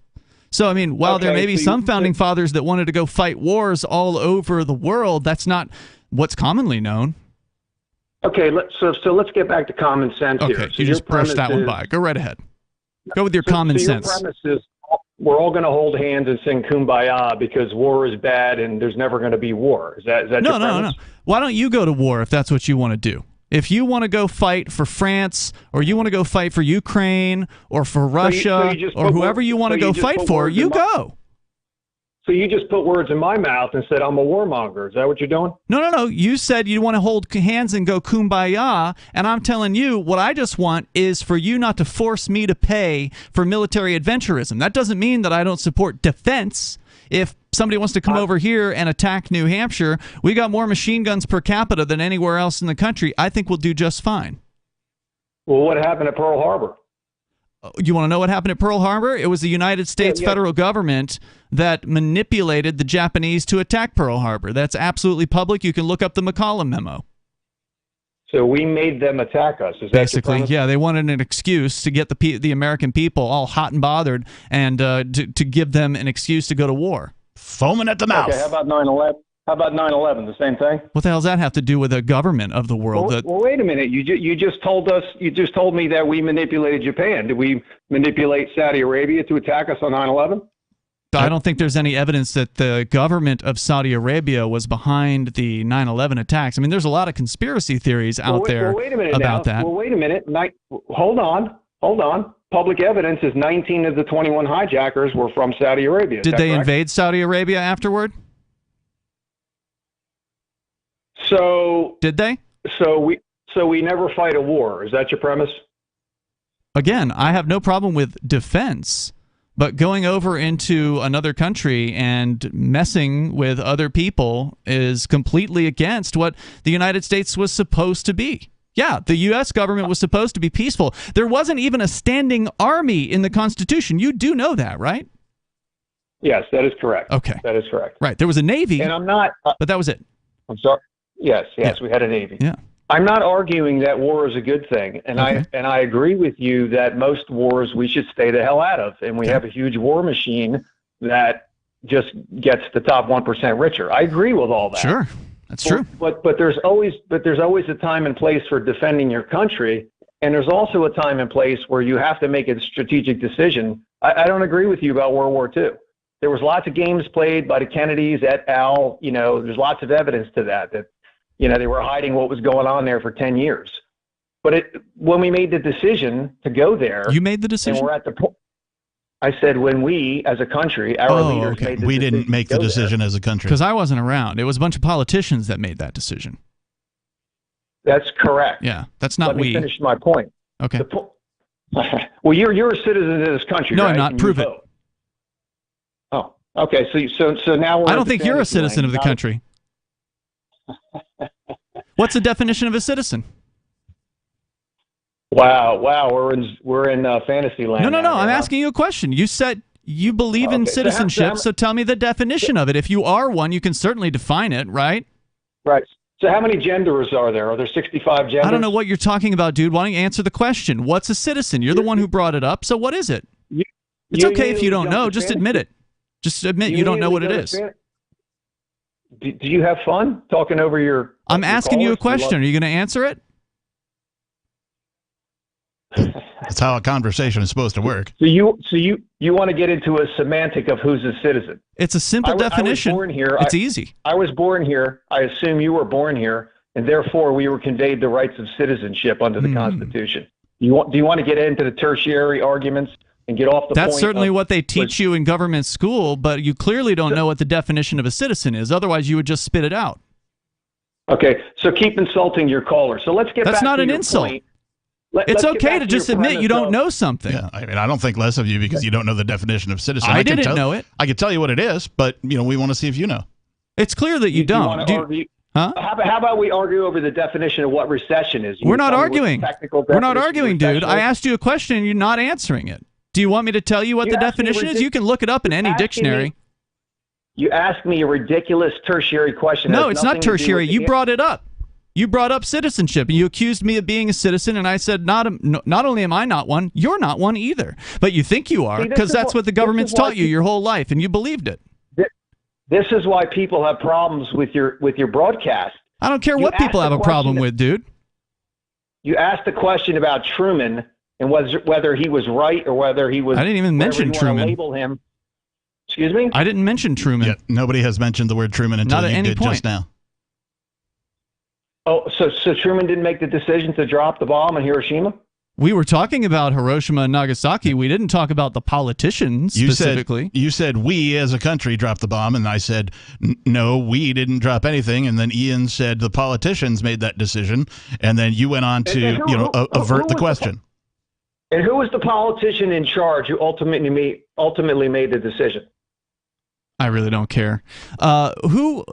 So, I mean, while there may be some founding fathers that wanted to go fight wars all over the world, that's not what's commonly known. Okay, so let's get back to common sense here. Okay, you just brushed that one by. Go right ahead. Go with your common sense. Your premise is we're all going to hold hands and sing Kumbaya because war is bad and there's never going to be war. Is that your premise? No. Why don't you go to war if that's what you want to do? If you want to go fight for France, or you want to go fight for Ukraine, or for Russia, or whoever you want to go fight for, you go. So you just put words in my mouth and said I'm a warmonger. Is that what you're doing? No. You said you want to hold hands and go kumbaya, and I'm telling you what I just want is for you not to force me to pay for military adventurism. That doesn't mean that I don't support defense. If somebody wants to come over here and attack New Hampshire, we got more machine guns per capita than anywhere else in the country. I think we'll do just fine. Well, what happened at Pearl Harbor? You want to know what happened at Pearl Harbor? It was the United States federal government that manipulated the Japanese to attack Pearl Harbor. That's absolutely public. You can look up the McCollum memo. So we made them attack us. Is basically, that yeah, they wanted an excuse to get the American people all hot and bothered, and to give them an excuse to go to war. Foaming at the mouth. Okay, how about 9/11? How about 9/11? The same thing. What the hell does that have to do with the government of the world? Well, wait a minute. You just told me that we manipulated Japan. Did we manipulate Saudi Arabia to attack us on 9/11? I don't think there's any evidence that the government of Saudi Arabia was behind the 9/11 attacks. I mean, there's a lot of conspiracy theories out there about that. Well, wait a minute. Hold on. Public evidence is 19 of the 21 hijackers were from Saudi Arabia. Did they invade Saudi Arabia afterward? So did they? So we never fight a war. Is that your premise? Again, I have no problem with defense, but going over into another country and messing with other people is completely against what the United States was supposed to be. Yeah, the U.S. government was supposed to be peaceful. There wasn't even a standing army in the Constitution. You do know that, right? Yes, that is correct. Okay. That is correct. Right. There was a Navy. And I'm not... but that was it. I'm sorry. Yes, we had a Navy. Yeah. I'm not arguing that war is a good thing, and I agree with you that most wars we should stay the hell out of, and we have a huge war machine that just gets the top 1% richer. I agree with all that. Sure, that's true. But there's always a time and place for defending your country, and there's also a time and place where you have to make a strategic decision. I don't agree with you about World War II. There was lots of games played by the Kennedys et al. There's lots of evidence to that they were hiding what was going on there for 10 years. But when we made the decision to go there... You made the decision? And we're at the point... I said when we, as a country, our leaders made the decision. We didn't make the decision as a country. Because I wasn't around. It was a bunch of politicians that made that decision. That's correct. Yeah, that's not Let me finish my point. Okay. Well, you're a citizen of this country, No, right? I'm not. Prove it. Oh, okay. So now we're... I don't think you're a citizen of the country. What's the definition of a citizen? Wow, we're in fantasy land. No. I'm asking you a question. You said you believe in citizenship, so tell me the definition of it. If you are one, you can certainly define it, right? Right. So how many genders are there? Are there 65 genders? I don't know what you're talking about, dude. Why don't you answer the question? What's a citizen? You're the one who brought it up, so what is it? It's okay if you don't know. Just admit it. Just admit you don't know what it is. Do you have fun talking over your? I'm asking you a question. Are you going to answer it? That's how a conversation is supposed to work. So you want to get into a semantic of who's a citizen? It's a simple definition. I was born here. It's easy. I was born here. I assume you were born here, and therefore we were conveyed the rights of citizenship under the Constitution. Do you want to get into the tertiary arguments and get off the point? That's certainly what they teach you in government school, but you clearly don't know what the definition of a citizen is. Otherwise, you would just spit it out. Okay, so keep insulting your caller. So let's get back to your point. That's not an insult. It's okay to just admit you don't know something. Yeah, I mean, I don't think less of you because you don't know the definition of citizen. I didn't know it. I could tell you what it is, but we want to see if you know. It's clear that you don't. Huh? How about we argue over the definition of what recession is? We're not arguing. We're not arguing, dude. I asked you a question and you're not answering it. Do you want me to tell you what the definition is? You can look it up in any dictionary. You asked me a ridiculous tertiary question. No, it's not tertiary. You brought it up. You brought up citizenship, and you accused me of being a citizen, and I said, not only am I not one, you're not one either. But you think you are, because that's what the government's taught you your whole life, and you believed it. This is why people have problems with your broadcast. I don't care what people have a problem with, dude. You asked a question about Truman and whether he was right or whether he was... I didn't even mention Truman. Label him. Excuse me? I didn't mention Truman. Yeah, nobody has mentioned the word Truman until you did just now. Oh, so Truman didn't make the decision to drop the bomb on Hiroshima? We were talking about Hiroshima and Nagasaki. We didn't talk about the politicians specifically. You said we as a country dropped the bomb, and I said, no, we didn't drop anything. And then Ian said the politicians made that decision, and then you went on to avert the question. And who was the politician in charge who ultimately made the decision? I really don't care. Who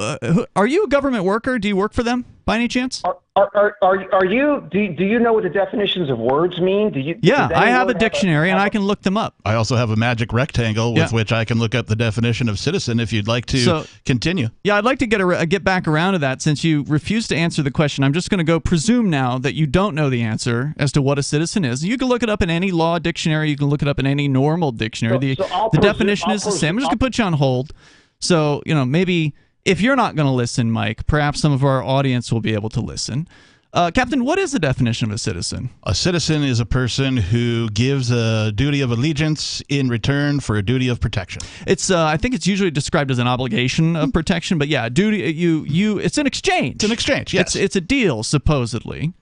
are you a government worker? Do you work for them by any chance? Are you? Do you know what the definitions of words mean? Yeah, I have a dictionary and I can look them up. I also have a magic rectangle with which I can look up the definition of citizen if you'd like to continue. Yeah, I'd like to get back around to that. Since you refused to answer the question, I'm just going to presume now that you don't know the answer as to what a citizen is. You can look it up in any law dictionary. You can look it up in any normal dictionary. The definition is the same. I'm just going to put you on hold. So, maybe if you're not going to listen, Mike, perhaps some of our audience will be able to listen. Captain, what is the definition of a citizen? A citizen is a person who gives a duty of allegiance in return for a duty of protection. It's I think it's usually described as an obligation of protection, but yeah, duty it's an exchange. It's an exchange, yes. It's a deal, supposedly.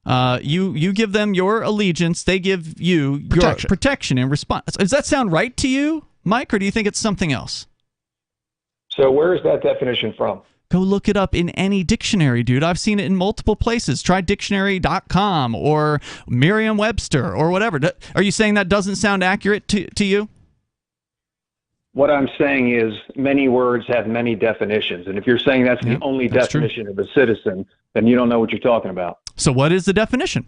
You give them your allegiance, they give you your protection in response. Does that sound right to you, Mike, or do you think it's something else? So where is that definition from? Go look it up in any dictionary, dude. I've seen it in multiple places. Try dictionary.com or Merriam-Webster or whatever. Are you saying that doesn't sound accurate to you? What I'm saying is many words have many definitions. And if you're saying that's the only definition of a citizen, then you don't know what you're talking about. So what is the definition?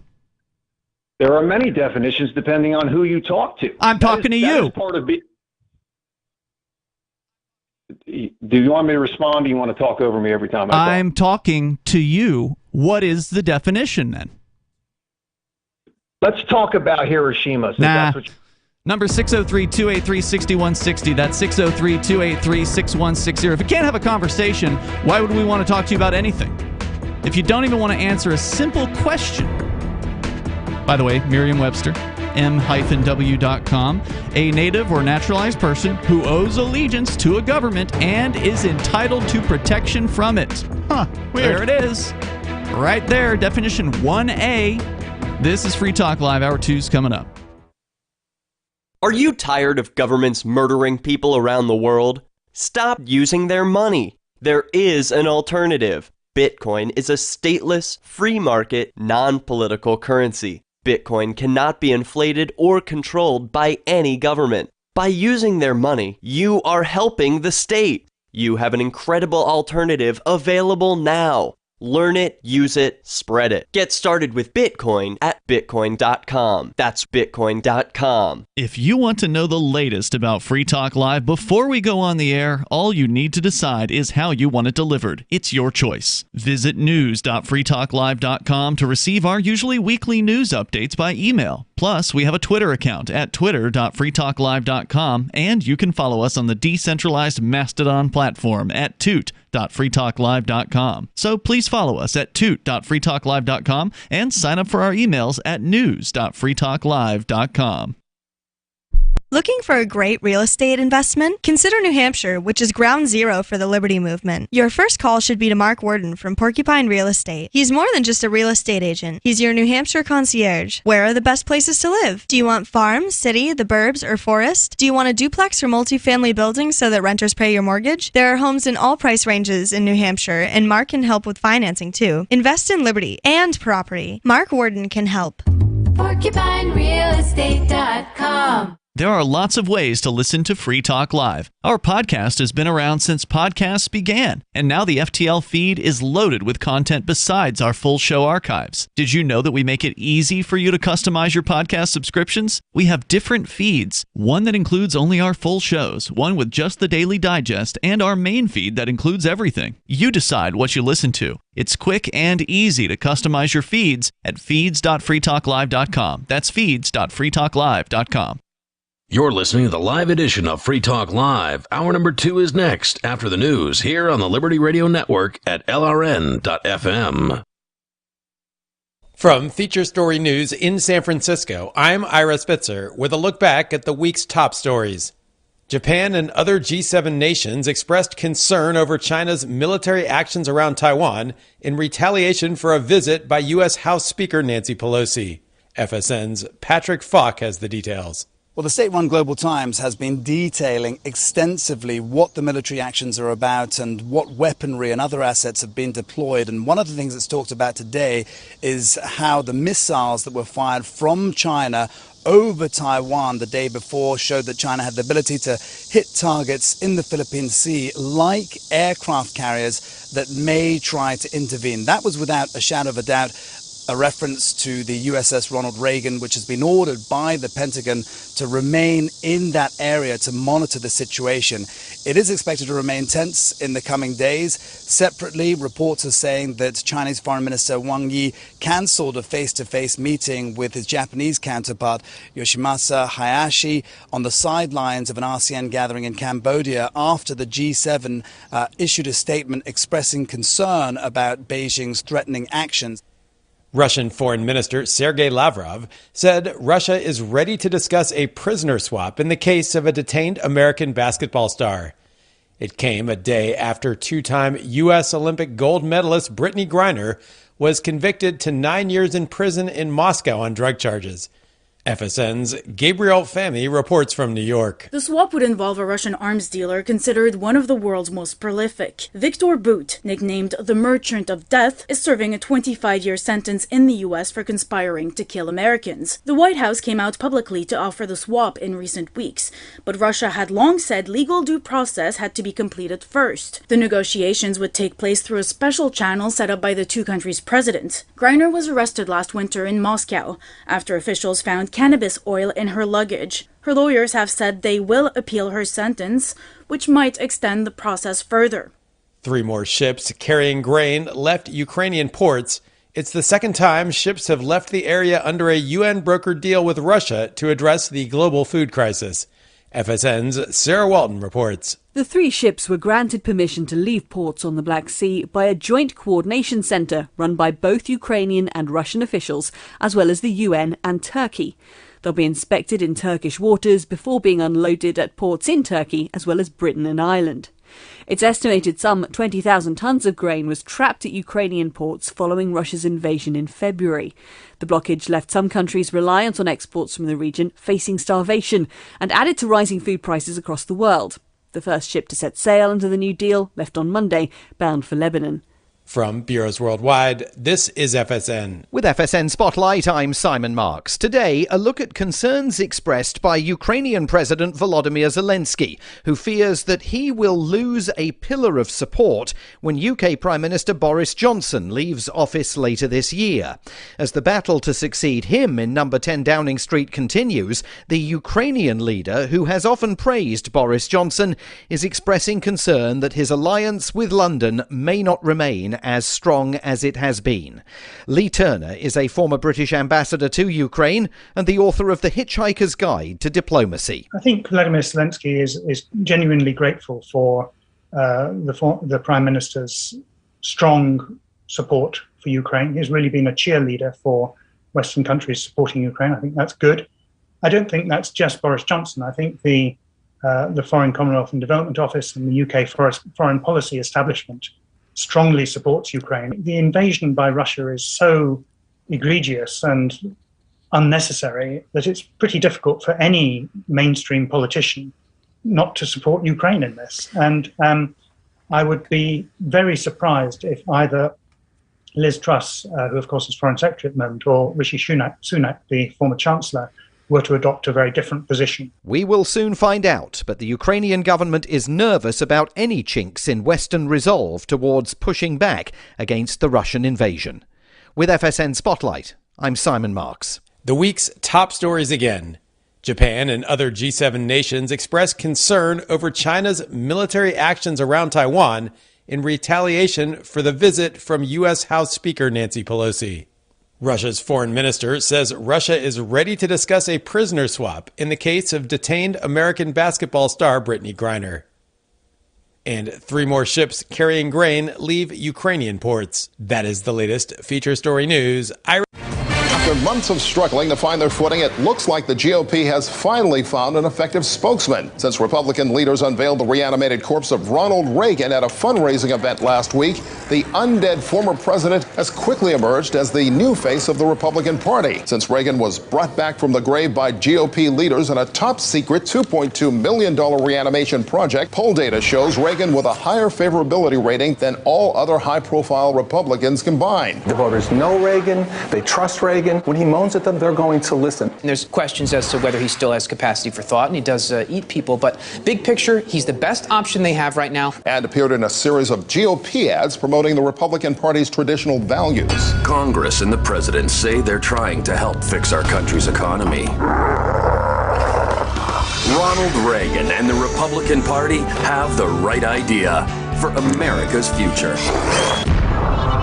There are many definitions depending on who you talk to. I'm talking to you. Do you want me to respond, or do you want to talk over me every time I talk? I'm talking to you. What is the definition, then? Let's talk about Hiroshima. Number 603-283-6160. That's 603-283-6160. If we can't have a conversation, why would we want to talk to you about anything? If you don't even want to answer a simple question. By the way, Merriam-Webster, m-w.com, a native or naturalized person who owes allegiance to a government and is entitled to protection from it. Huh, weird. There it is. Right there, definition 1A. This is Free Talk Live. Hour 2's coming up. Are you tired of governments murdering people around the world? Stop using their money. There is an alternative. Bitcoin is a stateless, free market, non-political currency. Bitcoin cannot be inflated or controlled by any government. By using their money, you are helping the state. You have an incredible alternative available now. Learn it, use it, spread it. Get started with Bitcoin at Bitcoin.com. That's Bitcoin.com. If you want to know the latest about Free Talk Live before we go on the air, all you need to decide is how you want it delivered. It's your choice. Visit news.freetalklive.com to receive our usually weekly news updates by email. Plus, we have a Twitter account at twitter.freetalklive.com, and you can follow us on the decentralized Mastodon platform at toot.freetalklive.com. So please follow us at toot.freetalklive.com and sign up for our emails at news.freetalklive.com. Looking for a great real estate investment? Consider New Hampshire, which is ground zero for the Liberty Movement. Your first call should be to Mark Worden from Porcupine Real Estate. He's more than just a real estate agent. He's your New Hampshire concierge. Where are the best places to live? Do you want farm, city, the burbs, or forest? Do you want a duplex or multifamily building so that renters pay your mortgage? There are homes in all price ranges in New Hampshire, and Mark can help with financing too. Invest in liberty and property. Mark Worden can help. PorcupineRealEstate.com. There are lots of ways to listen to Free Talk Live. Our podcast has been around since podcasts began, and now the FTL feed is loaded with content besides our full show archives. Did you know that we make it easy for you to customize your podcast subscriptions? We have different feeds, one that includes only our full shows, one with just the Daily Digest, and our main feed that includes everything. You decide what you listen to. It's quick and easy to customize your feeds at feeds.freetalklive.com. That's feeds.freetalklive.com. You're listening to the live edition of Free Talk Live. Hour number 2 is next after the news here on the Liberty Radio Network at LRN.FM. From Feature Story News in San Francisco, I'm Ira Spitzer with a look back at the week's top stories. Japan and other G7 nations expressed concern over China's military actions around Taiwan in retaliation for a visit by U.S. House Speaker Nancy Pelosi. FSN's Patrick Falk has the details. Well, the state-run Global Times has been detailing extensively what the military actions are about and what weaponry and other assets have been deployed. And one of the things that's talked about today is how the missiles that were fired from China over Taiwan the day before showed that China had the ability to hit targets in the Philippine Sea like aircraft carriers that may try to intervene. That was without a shadow of a doubt a reference to the USS Ronald Reagan, which has been ordered by the Pentagon to remain in that area to monitor the situation. It is expected to remain tense in the coming days. Separately, reports are saying that Chinese Foreign Minister Wang Yi cancelled a face-to-face meeting with his Japanese counterpart Yoshimasa Hayashi on the sidelines of an ASEAN gathering in Cambodia after the G7 issued a statement expressing concern about Beijing's threatening actions. Russian Foreign Minister Sergei Lavrov said Russia is ready to discuss a prisoner swap in the case of a detained American basketball star. It came a day after two-time U.S. Olympic gold medalist Brittany Griner was convicted to 9 years in prison in Moscow on drug charges. FSN's Gabriel Fahmy reports from New York. The swap would involve a Russian arms dealer considered one of the world's most prolific. Victor Bout, nicknamed the Merchant of Death, is serving a 25-year sentence in the U.S. for conspiring to kill Americans. The White House came out publicly to offer the swap in recent weeks, but Russia had long said legal due process had to be completed first. The negotiations would take place through a special channel set up by the two countries' presidents. Griner was arrested last winter in Moscow after officials found cannabis oil in her luggage. Her lawyers have said they will appeal her sentence, which might extend the process further. 3 more ships carrying grain left Ukrainian ports. It's the second time ships have left the area under a UN-brokered deal with Russia to address the global food crisis. FSN's Sarah Walton reports. The 3 ships were granted permission to leave ports on the Black Sea by a joint coordination centre run by both Ukrainian and Russian officials, as well as the UN and Turkey. They'll be inspected in Turkish waters before being unloaded at ports in Turkey, as well as Britain and Ireland. It's estimated some 20,000 tons of grain was trapped at Ukrainian ports following Russia's invasion in February. The blockage left some countries reliant on exports from the region facing starvation and added to rising food prices across the world. The first ship to set sail under the new deal left on Monday, bound for Lebanon. From Bureaus Worldwide, this is FSN. With FSN Spotlight, I'm Simon Marks. Today, a look at concerns expressed by Ukrainian President Volodymyr Zelensky, who fears that he will lose a pillar of support when UK Prime Minister Boris Johnson leaves office later this year. As the battle to succeed him in number 10 Downing Street continues, the Ukrainian leader, who has often praised Boris Johnson, is expressing concern that his alliance with London may not remain as strong as it has been. Lee Turner is a former British ambassador to Ukraine and the author of The Hitchhiker's Guide to Diplomacy. I think Vladimir Zelensky is genuinely grateful for the Prime Minister's strong support for Ukraine. He's really been a cheerleader for Western countries supporting Ukraine. I think that's good. I don't think that's just Boris Johnson. I think the Foreign Commonwealth and Development Office and the UK foreign policy establishment strongly supports Ukraine. The invasion by Russia is so egregious and unnecessary that it's pretty difficult for any mainstream politician not to support Ukraine in this. And I would be very surprised if either Liz Truss, who of course is Foreign Secretary at the moment, or Rishi Sunak, the former Chancellor, were to adopt a very different position. We will soon find out, but the Ukrainian government is nervous about any chinks in Western resolve towards pushing back against the Russian invasion. With FSN Spotlight, I'm Simon Marks. The week's top stories again. Japan and other G7 nations express concern over China's military actions around Taiwan in retaliation for the visit from U.S. House Speaker Nancy Pelosi. Russia's foreign minister says Russia is ready to discuss a prisoner swap in the case of detained American basketball star Brittany Griner. And 3 more ships carrying grain leave Ukrainian ports. That is the latest feature story news. After months of struggling to find their footing, it looks like the GOP has finally found an effective spokesman. Since Republican leaders unveiled the reanimated corpse of Ronald Reagan at a fundraising event last week, the undead former president has quickly emerged as the new face of the Republican Party. Since Reagan was brought back from the grave by GOP leaders in a top-secret $2.2 million reanimation project, poll data shows Reagan with a higher favorability rating than all other high-profile Republicans combined. The voters know Reagan. They trust Reagan. When he moans at them, they're going to listen. There's questions as to whether he still has capacity for thought, and he does eat people, but big picture, he's the best option they have right now. And appeared in a series of GOP ads promoting the Republican Party's traditional values. Congress and the president say they're trying to help fix our country's economy. Ronald Reagan and the Republican Party have the right idea for America's future.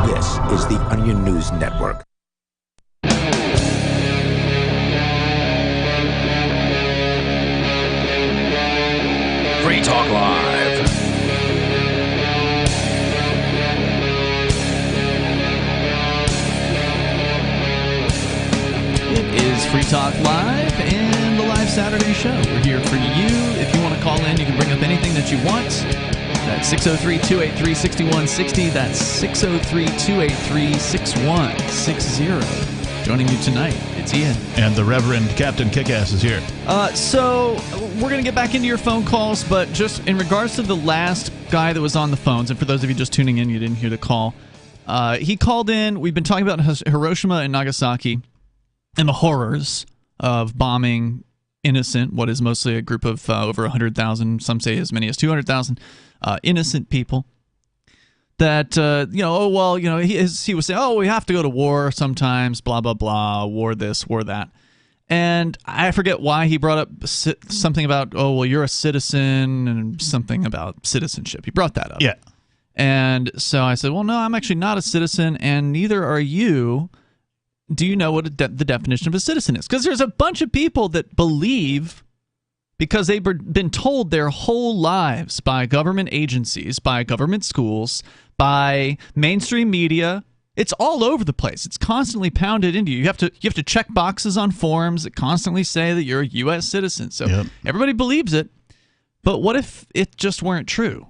This is the Onion News Network. Free Talk Live. It is Free Talk Live and the live Saturday show. We're here for you. If you want to call in, you can bring up anything that you want. That's 603-283-6160. That's 603-283-6160. Joining you tonight, it's Ian. And the Reverend Captain Kickass is here. So we're going to get back into your phone calls, but just in regards to the last guy that was on the phones, and for those of you just tuning in, you didn't hear the call, he called in. We've been talking about Hiroshima and Nagasaki and the horrors of bombing innocent, what is mostly a group of over 100,000, some say as many as 200,000 innocent people. That, he was saying, we have to go to war sometimes, blah, blah, blah, war this, war that. And I forget why he brought up something about, you're a citizen and something about citizenship. He brought that up. Yeah. And so I said, well, no, I'm actually not a citizen, and neither are you. Do you know what the definition of a citizen is? Because there's a bunch of people that believe, because they've been told their whole lives by government agencies, by government schools, by mainstream media. It's all over the place. It's constantly pounded into you. You have to check boxes on forms that constantly say that you're a U.S. citizen. So Everybody believes it. But what if it just weren't true?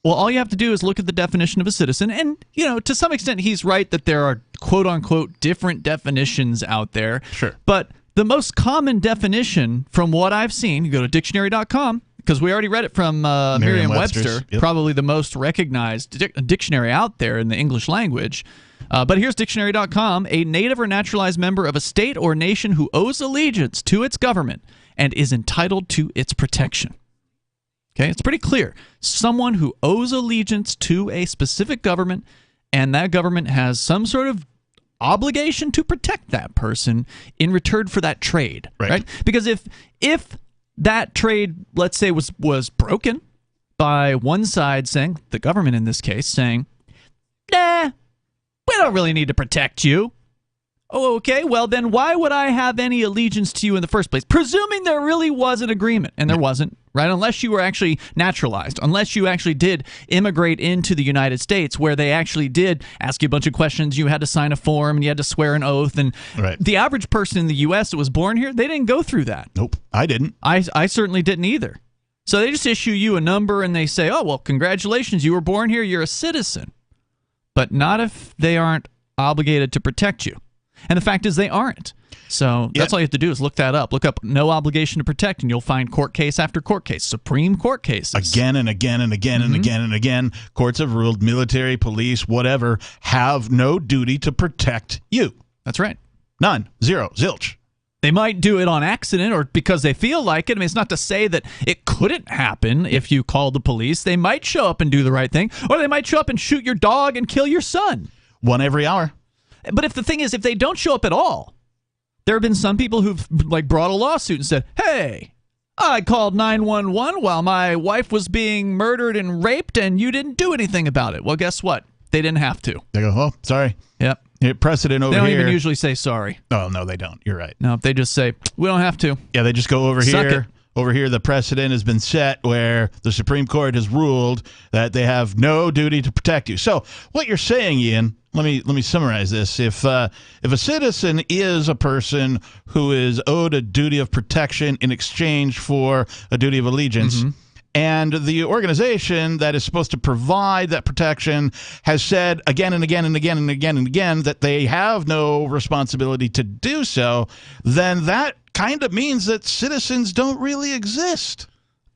Well, all you have to do is look at the definition of a citizen. And, to some extent, he's right that there are quote-unquote different definitions out there. Sure. But the most common definition from what I've seen, you go to dictionary.com, because we already read it from Merriam-Webster, Yep. probably the most recognized dictionary out there in the English language. But here's dictionary.com. A native or naturalized member of a state or nation who owes allegiance to its government and is entitled to its protection. Okay, it's pretty clear. Someone who owes allegiance to a specific government, and that government has some sort of obligation to protect that person in return for that trade, right? Because if that trade, let's say, was broken by one side saying, the government in this case saying, nah, we don't really need to protect you. Oh, okay, well then why would I have any allegiance to you in the first place? Presuming there really was an agreement, and there wasn't, right? Unless you were actually naturalized, unless you actually did immigrate into the United States, where they actually did ask you a bunch of questions, you had to sign a form, and you had to swear an oath, and the average person in the U.S. that was born here, they didn't go through that. Nope, I didn't. I certainly didn't either. So they just issue you a number, and they say, oh, well, congratulations, you were born here, you're a citizen. But not if they aren't obligated to protect you. And the fact is they aren't. So that's all you have to do is look that up. Look up no obligation to protect, and you'll find court case after court case, Supreme Court cases. Again and again and again and again and again, courts have ruled military, police, whatever, have no duty to protect you. That's right. None. Zero. Zilch. They might do it on accident or because they feel like it. I mean, it's not to say that it couldn't happen if you called the police. They might show up and do the right thing, or they might show up and shoot your dog and kill your son. One every hour. But if the thing is, if they don't show up at all, there have been some people who've brought a lawsuit and said, hey, I called 911 while my wife was being murdered and raped, and you didn't do anything about it. Well, guess what? They didn't have to. They go, oh, sorry. Yep. Precedent over here. They here. don't even usually say sorry. Oh, no, they don't. You're right. No, they just say, we don't have to. Yeah, they just go over Suck here. it. Over here, the precedent has been set where the Supreme Court has ruled that they have no duty to protect you. So what you're saying, Ian, let me summarize this. If a citizen is a person who is owed a duty of protection in exchange for a duty of allegiance, and the organization that is supposed to provide that protection has said again and again and again and again and again that they have no responsibility to do so, then that kind of means that citizens don't really exist.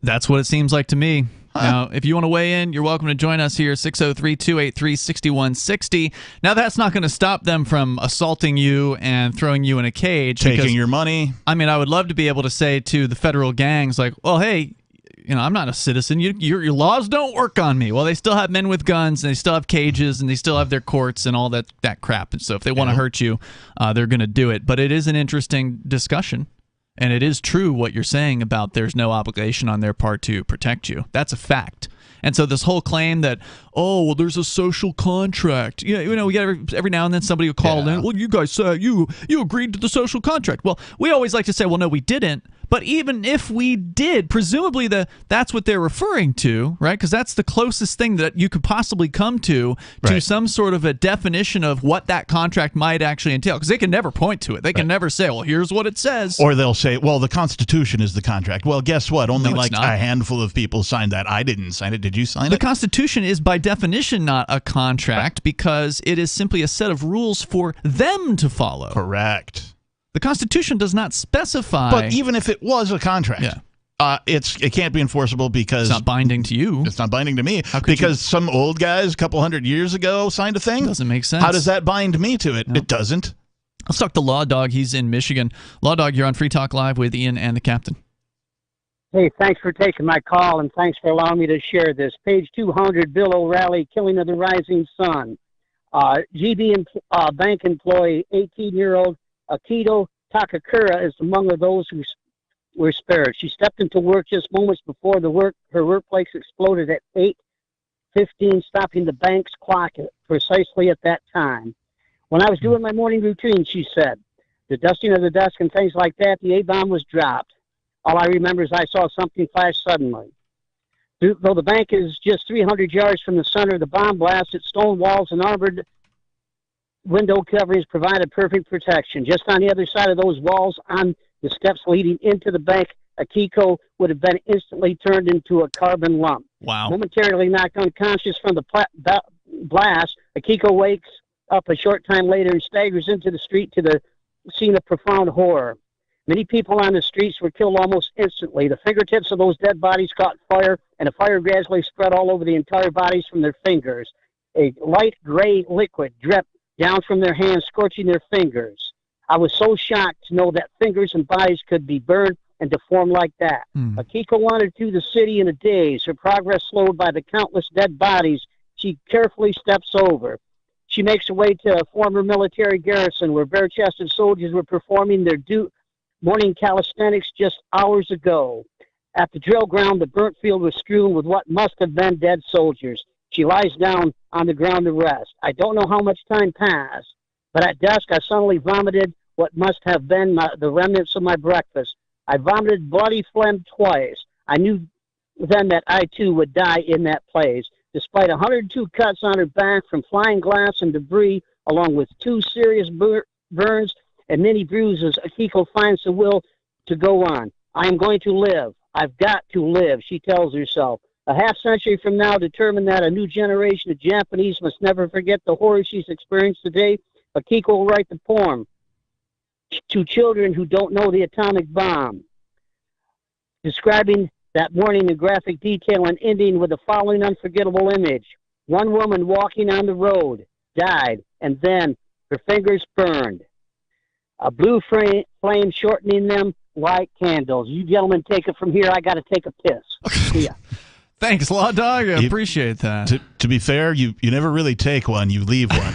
That's what it seems like to me. Now, if you want to weigh in, you're welcome to join us here, 603-283-6160. Now, that's not going to stop them from assaulting you and throwing you in a cage. Taking your money. I mean, I would love to be able to say to the federal gangs, like, well, hey, I'm not a citizen. Your laws don't work on me. Well, they still have men with guns, and they still have cages, and they still have their courts and all that crap. And so if they want to hurt you, they're going to do it. But it is an interesting discussion, and it is true what you're saying about there's no obligation on their part to protect you. That's a fact. And so this whole claim that, oh, well, there's a social contract. We get every now and then somebody will call in. Well, you guys said you agreed to the social contract. Well, we always like to say, well, no, we didn't. But even if we did, presumably that's what they're referring to, right? Because that's the closest thing that you could possibly come to some sort of a definition of what that contract might actually entail. Because they can never point to it. They can never say, well, here's what it says. Or they'll say, well, the Constitution is the contract. Well, guess what? Only a handful of people signed that. I didn't sign it. Did you sign it? The Constitution is by definition not a contract because it is simply a set of rules for them to follow. Correct. The Constitution does not specify. But even if it was a contract, it can't be enforceable because it's not binding to you. It's not binding to me because some old guys a couple hundred years ago signed a thing. Doesn't make sense. How does that bind me to it? No. It doesn't. Let's talk to Law Dog. He's in Michigan. Law Dog, you're on Free Talk Live with Ian and the Captain. Hey, thanks for taking my call, and thanks for allowing me to share this. Page 200, Bill O'Reilly, Killing of the Rising Sun. GB bank employee, 18-year-old Akito Takakura is among those who were spared. She stepped into work just moments before her workplace exploded at 8:15, stopping the bank's clock precisely at that time. When I was doing my morning routine, she said, the dusting of the desk and things like that, the A-bomb was dropped. All I remember is I saw something flash suddenly. Though the bank is just 300 yards from the center of the bomb blast, its stone walls and armored window coverings provided perfect protection. Just on the other side of those walls, on the steps leading into the bank, Akiko would have been instantly turned into a carbon lump. Wow. Momentarily knocked unconscious from the blast, Akiko wakes up a short time later and staggers into the street to the scene of profound horror. Many people on the streets were killed almost instantly. The fingertips of those dead bodies caught fire, and the fire gradually spread all over the entire bodies from their fingers. A light gray liquid dripped down from their hands, scorching their fingers. I was so shocked to know that fingers and bodies could be burned and deformed like that. Akiko wandered through the city in a daze, her progress slowed by the countless dead bodies she carefully steps over. She makes her way to a former military garrison where bare-chested soldiers were performing their morning calisthenics just hours ago. At the drill ground, the burnt field was strewn with what must have been dead soldiers. She lies down on the ground to rest. I don't know how much time passed, but at dusk I suddenly vomited what must have been the remnants of my breakfast. I vomited bloody phlegm twice. I knew then that I too would die in that place. Despite 102 cuts on her back from flying glass and debris, along with 2 serious burns and many bruises, Akiko finds the will to go on. I am going to live. I've got to live, she tells herself. A half-century from now, determined that a new generation of Japanese must never forget the horror she's experienced today, Akiko will write the poem to children who don't know the atomic bomb, describing that morning in graphic detail and ending with the following unforgettable image. One woman walking on the road died, and then her fingers burned. A blue flame shortening them like candles. You gentlemen take it from here. I got to take a piss. See ya. Thanks a lot, Doug. I appreciate that. To be fair, you never really take one. You leave one.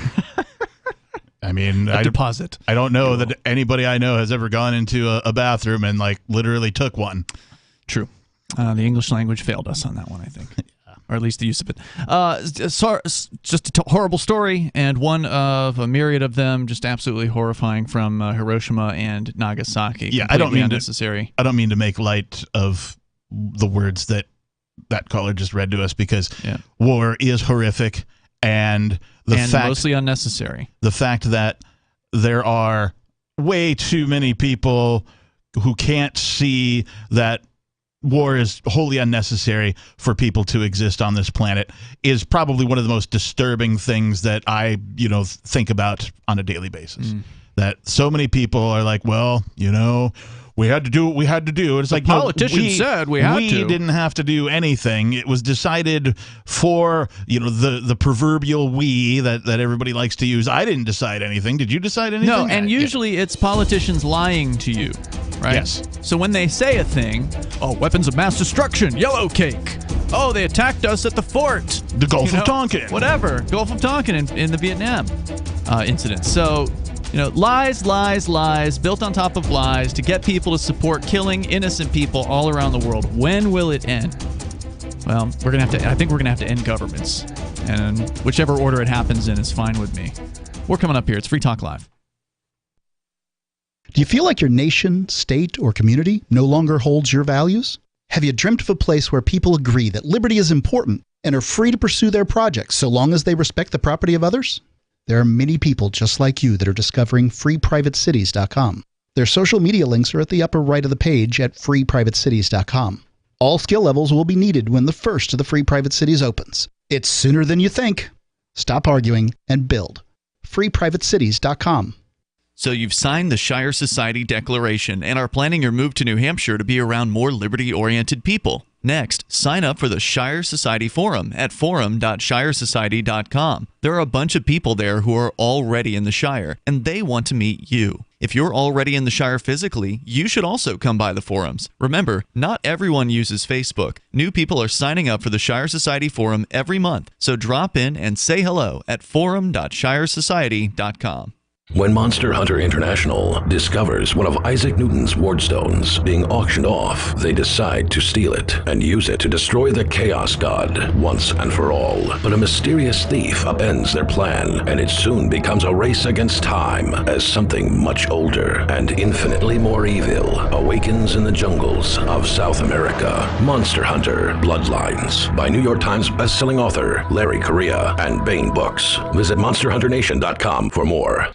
I mean, a deposit. I don't know that anybody I know has ever gone into a bathroom and literally took one. True. The English language failed us on that one, I think. Or at least the use of it. Just a horrible story, and one of a myriad of them, just absolutely horrifying from Hiroshima and Nagasaki. Yeah, I don't mean unnecessary. I don't mean to make light of the words that caller just read to us, because war is horrific, and mostly unnecessary. The fact that there are way too many people who can't see that war is wholly unnecessary for people to exist on this planet is probably one of the most disturbing things that I, think about on a daily basis. That so many people are like, well, we had to do what we had to do. It's like politicians said we had to. We didn't have to do anything. It was decided for the proverbial we that everybody likes to use. I didn't decide anything. Did you decide anything? No, and usually it's politicians lying to you, right? Yes. So when they say a thing, weapons of mass destruction, yellow cake. Oh, they attacked us at the fort. The Gulf of Tonkin. Whatever. Gulf of Tonkin in the Vietnam incident. So, lies, built on top of lies to get people to support killing innocent people all around the world. When will it end? Well, I think we're going to have to end governments. And whichever order it happens in is fine with me. We're coming up here. It's Free Talk Live. Do you feel like your nation, state, or community no longer holds your values? Have you dreamt of a place where people agree that liberty is important and are free to pursue their projects so long as they respect the property of others? There are many people just like you that are discovering freeprivatecities.com. Their social media links are at the upper right of the page at freeprivatecities.com. All skill levels will be needed when the first of the Free Private Cities opens. It's sooner than you think. Stop arguing and build. freeprivatecities.com. So you've signed the Shire Society Declaration and are planning your move to New Hampshire to be around more liberty-oriented people. Next, sign up for the Shire Society Forum at forum.shiresociety.com. There are a bunch of people there who are already in the Shire, and they want to meet you. If you're already in the Shire physically, you should also come by the forums. Remember, not everyone uses Facebook. New people are signing up for the Shire Society Forum every month, so drop in and say hello at forum.shiresociety.com. When Monster Hunter International discovers one of Isaac Newton's wardstones being auctioned off, they decide to steal it and use it to destroy the Chaos God once and for all. But a mysterious thief upends their plan, and it soon becomes a race against time as something much older and infinitely more evil awakens in the jungles of South America. Monster Hunter Bloodlines by New York Times bestselling author Larry Correia and Baen Books. Visit monsterhunternation.com for more.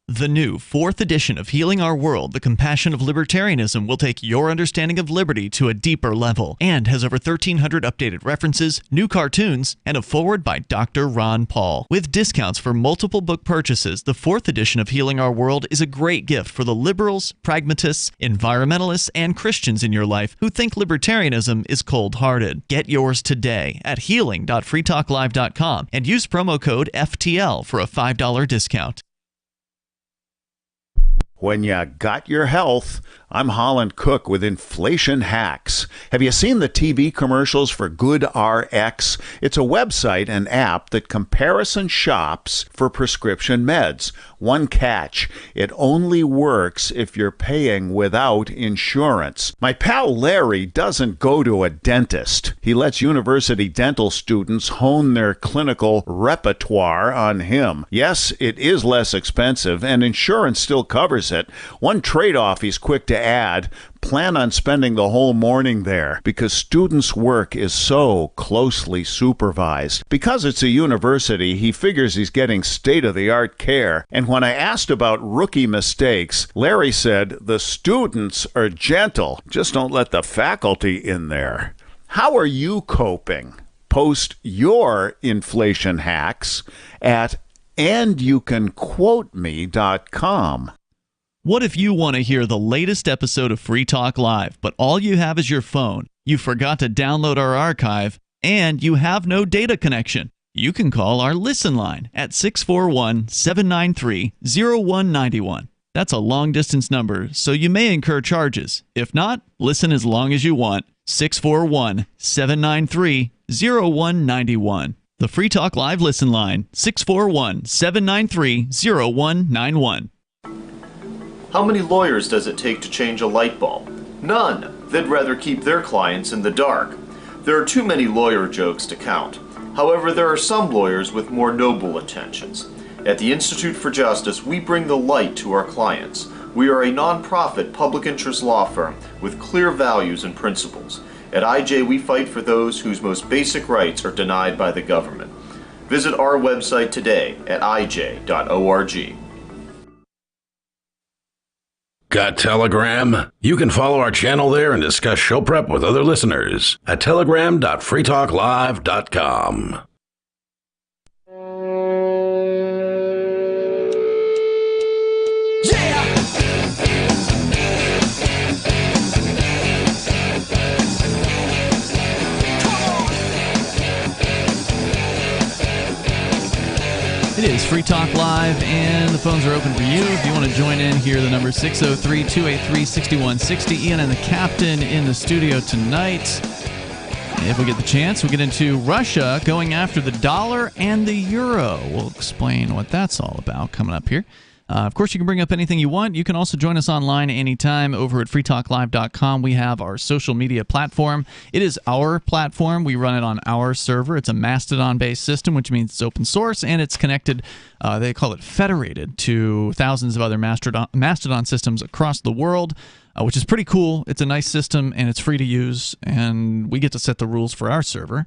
The new 4th edition of Healing Our World, The Compassion of Libertarianism, will take your understanding of liberty to a deeper level and has over 1,300 updated references, new cartoons, and a foreword by Dr. Ron Paul. With discounts for multiple book purchases, the 4th edition of Healing Our World is a great gift for the liberals, pragmatists, environmentalists, and Christians in your life who think libertarianism is cold-hearted. Get yours today at healing.freetalklive.com and use promo code FTL for a $5 discount. When you got your health, I'm Holland Cook with Inflation Hacks. Have you seen the TV commercials for GoodRx? It's a website and app that comparison shops for prescription meds. One catch, it only works if you're paying without insurance. My pal Larry doesn't go to a dentist. He lets university dental students hone their clinical repertoire on him. Yes, it is less expensive, and insurance still covers it. One trade-off he's quick to add: plan on spending the whole morning there because students' work is so closely supervised. Because it's a university, he figures he's getting state-of-the-art care. And when I asked about rookie mistakes, Larry said the students are gentle. Just don't let the faculty in there. How are you coping? Post your inflation hacks at andyoucanquoteme.com. What if you want to hear the latest episode of Free Talk Live, but all you have is your phone, you forgot to download our archive, and you have no data connection? You can call our Listen line at 641-793-0191. That's a long-distance number, so you may incur charges. If not, listen as long as you want. 641-793-0191. The Free Talk Live Listen line, 641-793-0191. How many lawyers does it take to change a light bulb? None. They'd rather keep their clients in the dark. There are too many lawyer jokes to count. However, there are some lawyers with more noble intentions. At the Institute for Justice, we bring the light to our clients. We are a non-profit public interest law firm with clear values and principles. At IJ, we fight for those whose most basic rights are denied by the government. Visit our website today at ij.org. Got Telegram? You can follow our channel there and discuss show prep with other listeners at telegram.freetalklive.com. It is Free Talk Live, and the phones are open for you. If you want to join in, here the number 603-283-6160. Ian and the captain in the studio tonight. If we get the chance, we'll get into Russia going after the dollar and the euro. We'll explain what that's all about coming up here. Of course, you can bring up anything you want. You can also join us online anytime over at freetalklive.com. We have our social media platform. It is our platform. We run it on our server. It's a Mastodon-based system, which means it's open source, and it's connected, they call it federated, to thousands of other Mastodon systems across the world, which is pretty cool. It's a nice system, and it's free to use, and we get to set the rules for our server.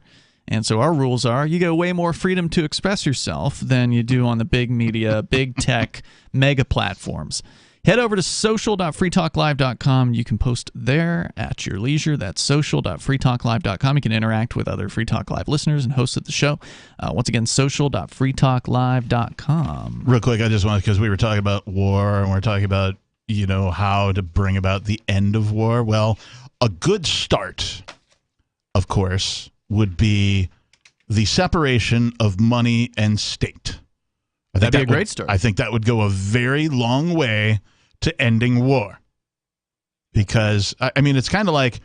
And so our rules are you get way more freedom to express yourself than you do on the big media, big tech, mega platforms. Head over to social.freetalklive.com. You can post there at your leisure. That's social.freetalklive.com. You can interact with other Free Talk Live listeners and hosts of the show. Once again, social.freetalklive.com. Real quick, I just want, because we were talking about war and we're talking about, how to bring about the end of war. Well, a good start, of course, would be the separation of money and state. That'd be a great start. I think that would go a very long way to ending war. Because, it's kind of like,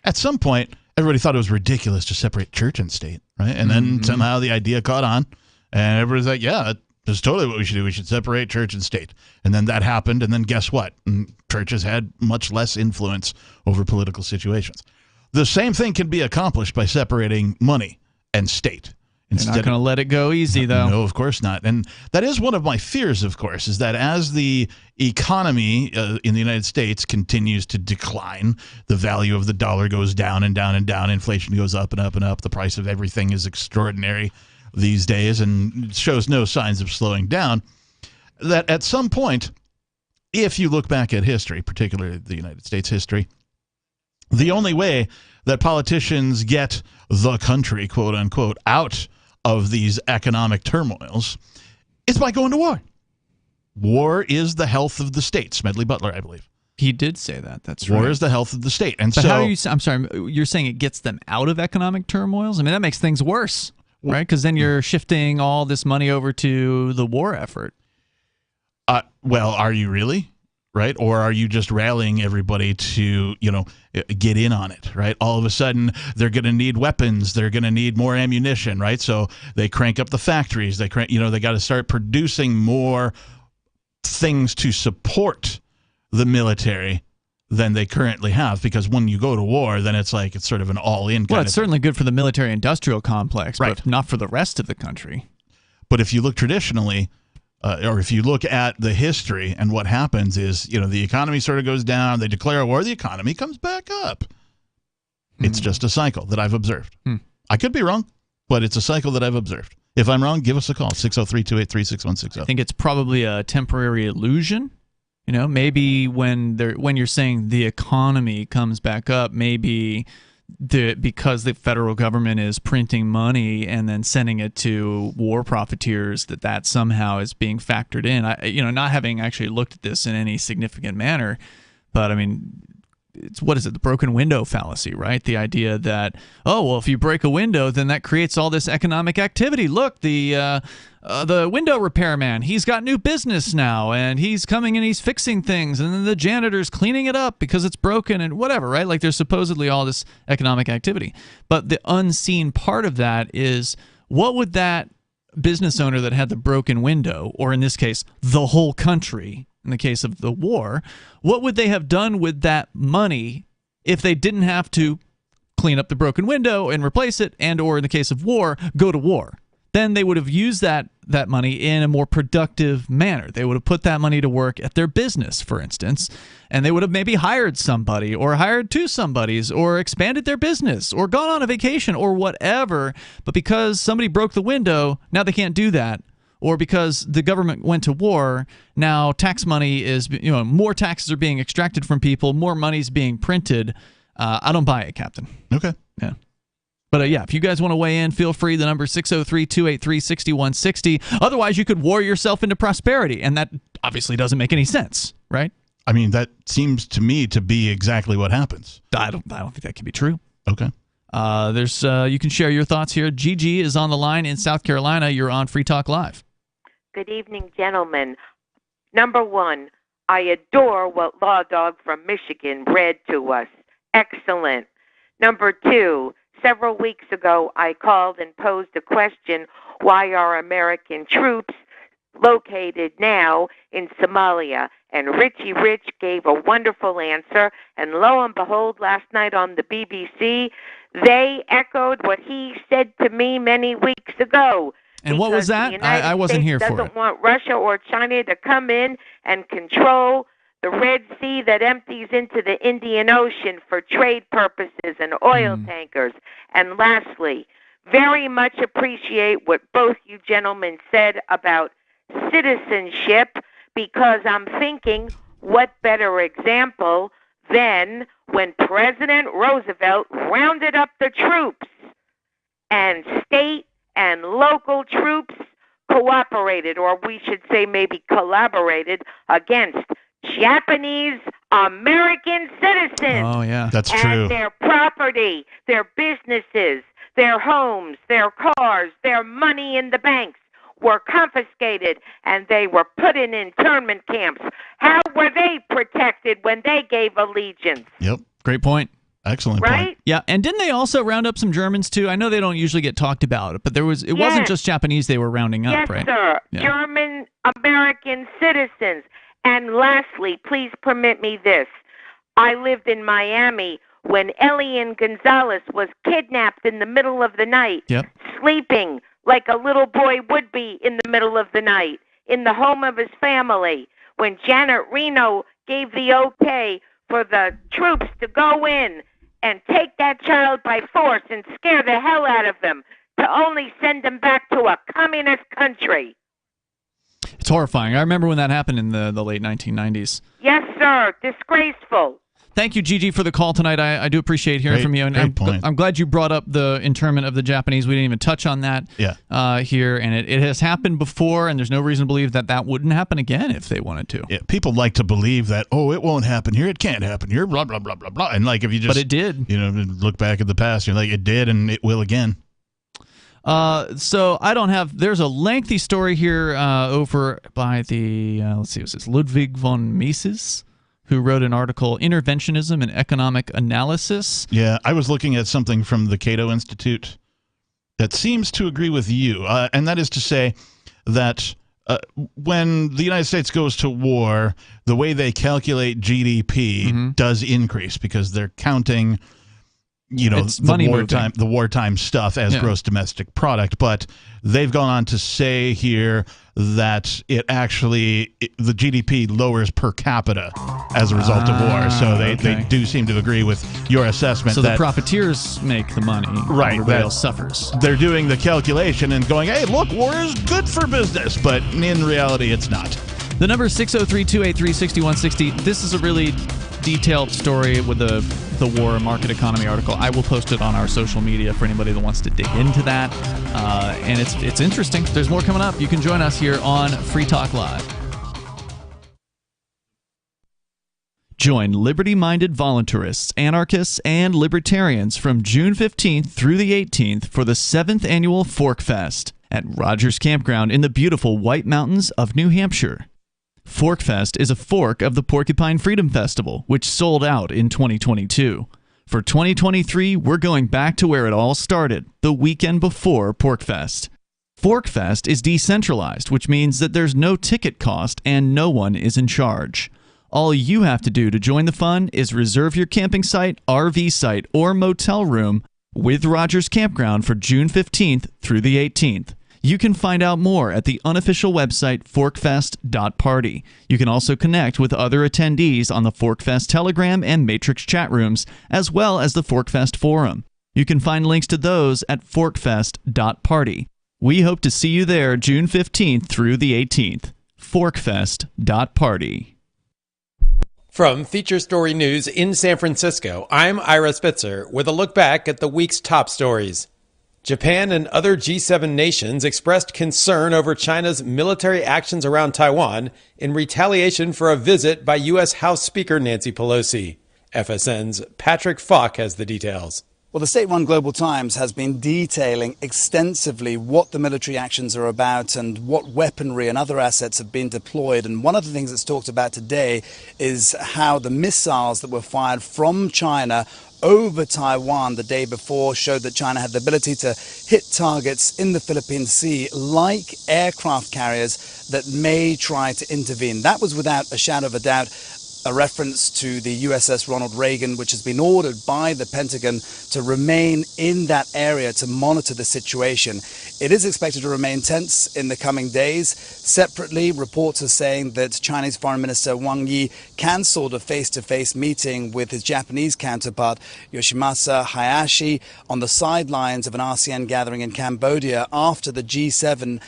at some point, everybody thought it was ridiculous to separate church and state, right? And then somehow the idea caught on, and everybody's like, yeah, that's totally what we should do. We should separate church and state. And then that happened, and then guess what? Churches had much less influence over political situations. The same thing can be accomplished by separating money and state. You're not going to let it go easy, though. No, of course not. And that is one of my fears, of course, is that as the economy in the United States continues to decline, the value of the dollar goes down and down and down, inflation goes up and up and up, the price of everything is extraordinary these days and shows no signs of slowing down. that at some point, if you look back at history, particularly the United States history, the only way that politicians get the country, quote unquote, out of these economic turmoils is by going to war. War is the health of the state. Smedley Butler, I believe. He did say that. That's War right. is the health of the state. And but so, how do you? I'm sorry. You're saying it gets them out of economic turmoils? I mean, that makes things worse, right? Because then you're shifting all this money over to the war effort. well, are you really? Right? Or are you just rallying everybody to, get in on it, right? All of a sudden, they're going to need weapons. They're going to need more ammunition, right? So they crank up the factories. They got to start producing more things to support the military than they currently have, because when you go to war, then it's sort of an all-in kind Well, of it's certainly good for the military-industrial complex, right, but not for the rest of the country. But if you look traditionally, or if you look at the history, and what happens is, the economy sort of goes down, they declare a war, the economy comes back up. It's just a cycle that I've observed. I could be wrong, but it's a cycle that I've observed. If I'm wrong, give us a call, 603-283-6160. I think it's probably a temporary illusion. Maybe when you're saying the economy comes back up, maybe because the federal government is printing money and then sending it to war profiteers, that somehow is being factored in. Not having actually looked at this in any significant manner, but I mean, it's the broken window fallacy, right? The idea that, if you break a window, then that creates all this economic activity. Look, the window repairman, he's got new business now, and he's coming and he's fixing things, and then the janitor's cleaning it up because it's broken and whatever, right? Like, there's supposedly all this economic activity. But the unseen part of that is, what would that business owner that had the broken window, or in this case, the whole country, in the case of the war, what would they have done with that money if they didn't have to clean up the broken window and replace it, and or in the case of war, go to war? Then they would have used that money in a more productive manner. They would have put that money to work at their business, for instance, and they would have maybe hired somebody, or hired two somebodies, or expanded their business, or gone on a vacation, or whatever. But because somebody broke the window, now they can't do that. Or because the government went to war, now tax money is, more taxes are being extracted from people, more money's being printed. I don't buy it, Captain. Okay. Yeah. But if you guys want to weigh in, feel free. The number is 603-283-6160. Otherwise, you could war yourself into prosperity, and that obviously doesn't make any sense, right? I mean, that seems to me to be exactly what happens. I don't think that can be true. Okay. You can share your thoughts here. Gigi is on the line in South Carolina. You're on Free Talk Live. Good evening, gentlemen. Number one, I adore what Law Dog from Michigan read to us. Excellent. Number two, several weeks ago, I called and posed a question, why are American troops located now in Somalia? And Richie Rich gave a wonderful answer. And lo and behold, last night on the BBC, they echoed what he said to me many weeks ago. And what was that? I wasn't here for it. Doesn't want Russia or China to come in and control the Red Sea that empties into the Indian Ocean for trade purposes and oil tankers. And lastly, very much appreciate what both you gentlemen said about citizenship, because I'm thinking, what better example than when President Roosevelt rounded up the troops, and state and local troops cooperated, or we should say maybe collaborated, against Japanese American citizens. Oh, yeah. That's and true. Their property, their businesses, their homes, their cars, their money in the banks were confiscated, and they were put in internment camps. How were they protected when they gave allegiance? Yep. Great point. Excellent right? point. Yeah, and didn't they also round up some Germans too? I know they don't usually get talked about, but it wasn't just Japanese they were rounding up, yes, right? Yes, sir. Yeah. German American citizens. And lastly, please permit me this. I lived in Miami when Elian Gonzalez was kidnapped in the middle of the night, sleeping like a little boy would be in the middle of the night in the home of his family. When Janet Reno gave the okay for the troops to go in and take that child by force and scare the hell out of them, to only send them back to a communist country. It's horrifying. I remember when that happened in the late 1990s. Yes, sir. Disgraceful. Thank you, Gigi, for the call tonight. I do appreciate hearing from you. And I'm glad you brought up the internment of the Japanese. We didn't even touch on that here. And it has happened before, and there's no reason to believe that wouldn't happen again if they wanted to. Yeah, people like to believe that, it won't happen here. It can't happen here, blah, blah, blah, blah, blah. And like if you just... But it did. Look back at the past, you're like, it did and it will again. So I don't have... There's a lengthy story here over by the... let's see, was this Ludwig von Mises, who wrote an article, Interventionism and Economic Analysis. Yeah, I was looking at something from the Cato Institute that seems to agree with you, and that is to say that when the United States goes to war, the way they calculate GDP does increase because they're counting, the wartime stuff as gross domestic product. But they've gone on to say here that the GDP lowers per capita as a result of war. So they do seem to agree with your assessment. So the profiteers make the money. Right. Everybody else suffers. They're doing the calculation and going, hey, look, war is good for business. But in reality, it's not. The number is 603-283-6160. This is a really detailed story with the War and Market Economy article. I will post it on our social media for anybody that wants to dig into that. And it's interesting. There's more coming up. You can join us here on Free Talk Live. Join liberty-minded voluntarists, anarchists, and libertarians from June 15th through the 18th for the 7th annual Fork Fest at Rogers Campground in the beautiful White Mountains of New Hampshire. Fork Fest is a fork of the Porcupine Freedom Festival, which sold out in 2022. For 2023, we're going back to where it all started, the weekend before PorcFest. ForkFest is decentralized, which means that there's no ticket cost and no one is in charge. All you have to do to join the fun is reserve your camping site, RV site, or motel room with Rogers Campground for June 15th through the 18th. You can find out more at the unofficial website forkfest.party. You can also connect with other attendees on the ForkFest Telegram and Matrix chat rooms, as well as the ForkFest forum. You can find links to those at forkfest.party. We hope to see you there June 15th through the 18th. forkfest.party. From Feature Story News in San Francisco, I'm Ira Spitzer with a look back at the week's top stories. Japan and other G7 nations expressed concern over China's military actions around Taiwan in retaliation for a visit by U.S. House Speaker Nancy Pelosi. FSN's Patrick Falk has the details. Well, the state-run Global Times has been detailing extensively what the military actions are about and what weaponry and other assets have been deployed. And one of the things that's talked about today is how the missiles that were fired from China over Taiwan the day before showed that China had the ability to hit targets in the Philippine Sea like aircraft carriers that may try to intervene. That was without a shadow of a doubt a reference to the USS Ronald Reagan, which has been ordered by the Pentagon to remain in that area to monitor the situation. It is expected to remain tense in the coming days. Separately, reports are saying that Chinese Foreign Minister Wang Yi cancelled a face-to-face meeting with his Japanese counterpart, Yoshimasa Hayashi, on the sidelines of an ASEAN gathering in Cambodia after the G7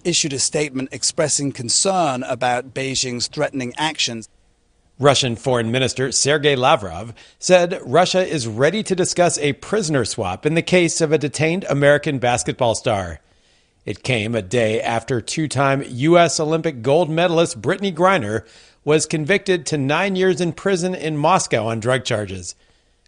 issued a statement expressing concern about Beijing's threatening actions. Russian Foreign Minister Sergei Lavrov said Russia is ready to discuss a prisoner swap in the case of a detained American basketball star. It came a day after two-time U.S. Olympic gold medalist Brittany Griner was convicted to 9 years in prison in Moscow on drug charges.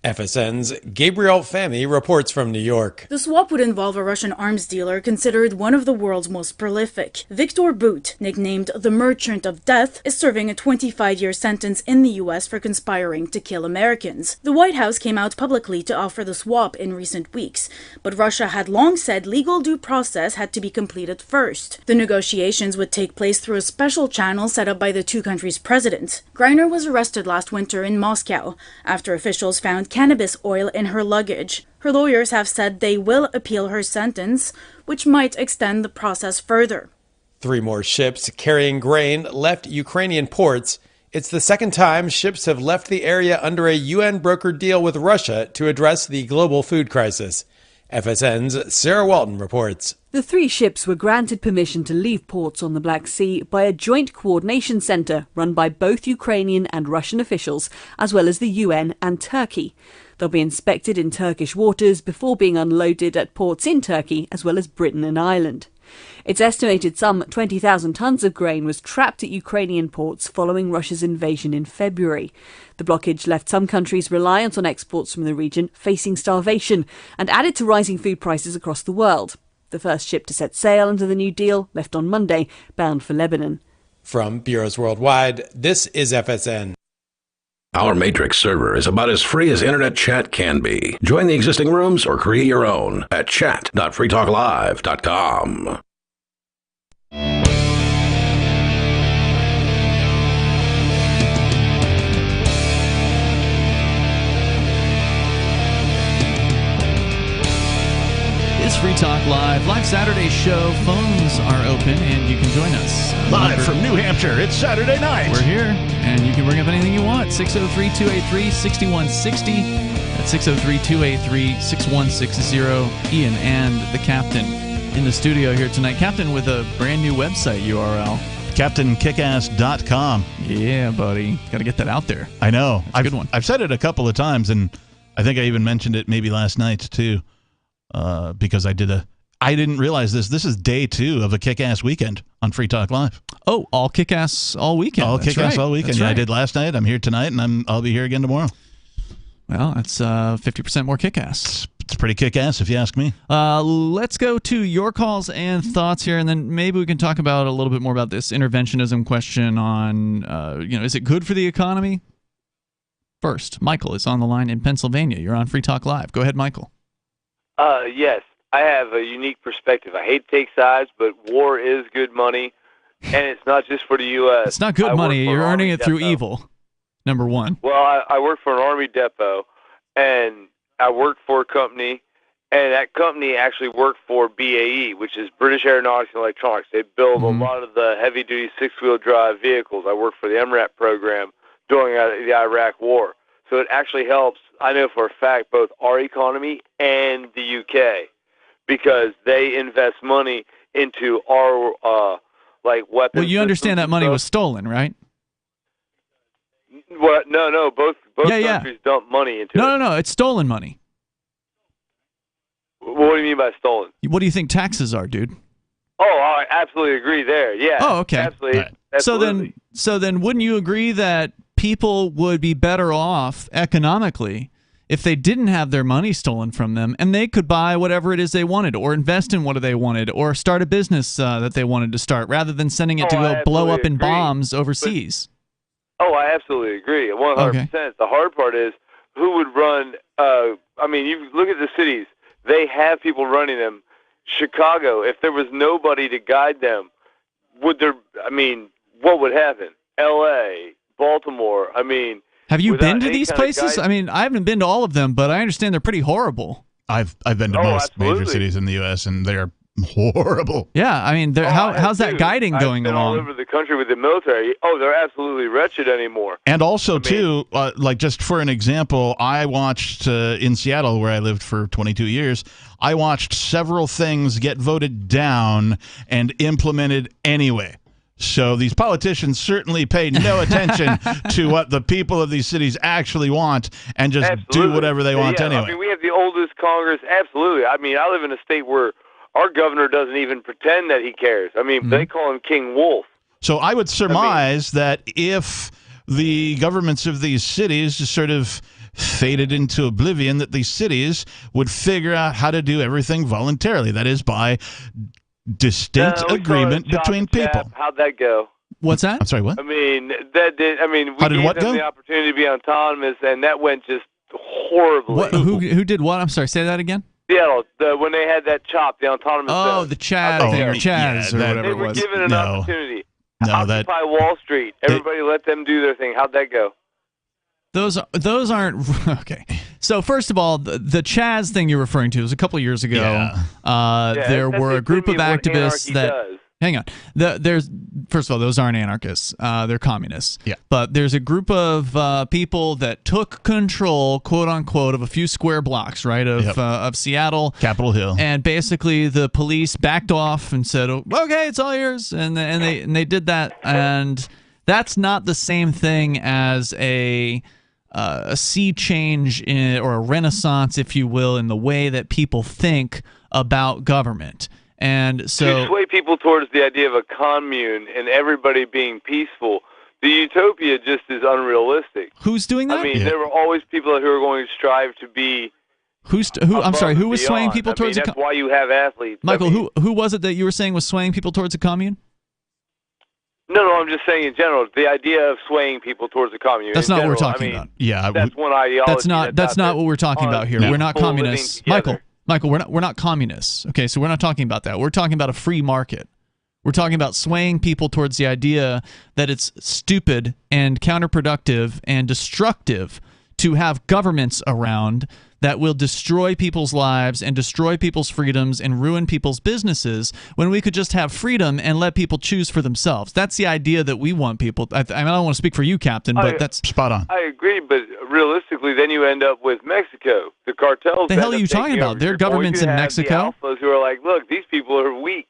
FSN's Gabriel Fahmy reports from New York. The swap would involve a Russian arms dealer considered one of the world's most prolific. Victor Bout, nicknamed the Merchant of Death, is serving a 25-year sentence in the U.S. for conspiring to kill Americans. The White House came out publicly to offer the swap in recent weeks, but Russia had long said legal due process had to be completed first. The negotiations would take place through a special channel set up by the two countries' presidents. Griner was arrested last winter in Moscow after officials found cannabis oil in her luggage. Her lawyers have said they will appeal her sentence, which might extend the process further. 3 more ships carrying grain left Ukrainian ports. It's the second time ships have left the area under a UN-brokered deal with Russia to address the global food crisis. FSN's Sarah Walton reports. The 3 ships were granted permission to leave ports on the Black Sea by a joint coordination centre run by both Ukrainian and Russian officials, as well as the UN and Turkey. They'll be inspected in Turkish waters before being unloaded at ports in Turkey, as well as Britain and Ireland. It's estimated some 20,000 tons of grain was trapped at Ukrainian ports following Russia's invasion in February. The blockage left some countries reliant on exports from the region facing starvation and added to rising food prices across the world. The first ship to set sail under the new deal left on Monday, bound for Lebanon. From Bureaus Worldwide, this is FSN. Our Matrix server is about as free as internet chat can be. Join the existing rooms or create your own at chat.freetalklive.com. It's Free Talk Live Saturday show. Phones are open, and you can join us. Live from New Hampshire, it's Saturday night. We're here, and you can bring up anything you want. 603-283-6160. That's 603-283-6160. Ian and the Captain in the studio here tonight. Captain with a brand new website URL. CaptainKickass.com. Yeah, buddy. Got to get that out there. I know. It's a good one. I've said it a couple of times, and I think I even mentioned it maybe last night, too. Because I didn't realize this. This is day 2 of a kick-ass weekend on Free Talk Live. Oh, all kick-ass all weekend. All That's kick-ass right. all weekend. That's Yeah, right. I did last night. I'm here tonight, and I'll be here again tomorrow. Well, that's 50% more kick-ass. It's pretty kick-ass, if you ask me. Let's go to your calls and thoughts here, and then maybe we can talk about a little bit more about this interventionism question on, is it good for the economy? First, Michael is on the line in Pennsylvania. You're on Free Talk Live. Go ahead, Michael. Yes, I have a unique perspective. I hate to take sides, but war is good money, and it's not just for the U.S. It's not good money. You're earning it through evil, number one. Well, I work for an Army depot, and I work for a company, and that company actually worked for BAE, which is British Aeronautics and Electronics. They build a lot of the heavy-duty six-wheel drive vehicles. I work for the MRAP program during the Iraq War. So it actually helps, I know for a fact, both our economy and the UK, because they invest money into our weapons. Well, you understand that money was stolen, right? Well, no, both countries dump money into it. No, it's stolen money. What do you mean by stolen? What do you think taxes are, dude? Oh, I absolutely agree there. Yeah. Oh, okay. Absolutely. Right. Absolutely. So then, wouldn't you agree that people would be better off economically if they didn't have their money stolen from them and they could buy whatever it is they wanted, or invest in what they wanted, or start a business that they wanted to start, rather than sending it to go blow up in bombs overseas? I absolutely agree. 100%. Okay. The hard part is who would run. You look at the cities; they have people running them. Chicago, if there was nobody to guide them, what would happen? L.A., Baltimore. Have you been to these places? I haven't been to all of them, but I understand they're pretty horrible. I've been to most major cities in the U.S., and they're horrible. Yeah, how's that guiding going along? I've been all over the country with the military. Oh, they're absolutely wretched anymore. And also, just for an example, I watched in Seattle, where I lived for 22 years, I watched several things get voted down and implemented anyway. So these politicians certainly pay no attention to what the people of these cities actually want and just do whatever they want anyway. We have the oldest Congress. Absolutely. I live in a state where our governor doesn't even pretend that he cares. They call him King Wolf. So I would surmise that if the governments of these cities just sort of faded into oblivion, that these cities would figure out how to do everything voluntarily. That is, by distinct agreement between people. How'd that go? What's that? I'm sorry, what? We gave them the opportunity to be autonomous, and that went just horribly. Who did what? I'm sorry, say that again? Seattle, when they had that CHOP, the autonomous zone. The Chad thing, or Chaz, or whatever it was. They were given an opportunity. Occupy Wall Street. Everybody let them do their thing. How'd that go? Those aren't okay. So first of all, the Chaz thing you're referring to was a couple of years ago. There were a group of activists that Hang on. There's first of all, those aren't anarchists. They're communists. Yeah. But there's a group of people that took control, quote unquote, of a few square blocks, right, of Seattle, Capitol Hill, and basically the police backed off and said, "Okay, it's all yours," and they did that, and that's not the same thing as a sea change or a renaissance, if you will, in the way that people think about government. And so to sway people towards the idea of a commune and everybody being peaceful, the utopia just is unrealistic. Who's doing that? I mean, there were always people who are going to strive to be. I'm sorry. Who was swaying people towards that's why you have athletes. Michael, who was it that you were saying was swaying people towards a commune? No, I'm just saying in general, the idea of swaying people towards a commune. That's not what we're talking about. Yeah, that's one ideology. That's not what we're talking about here. No. We're not communists, Michael, we're not communists. Okay, so we're not talking about that. We're talking about a free market. We're talking about swaying people towards the idea that it's stupid and counterproductive and destructive to have governments around that will destroy people's lives and destroy people's freedoms and ruin people's businesses when we could just have freedom and let people choose for themselves. That's the idea that we want people. I don't want to speak for you, Captain, but that's spot on. I agree, but realistically, then you end up with Mexico. The cartels. The hell are you talking about? There are governments in Mexico. The alphas who are like, look, these people are weak.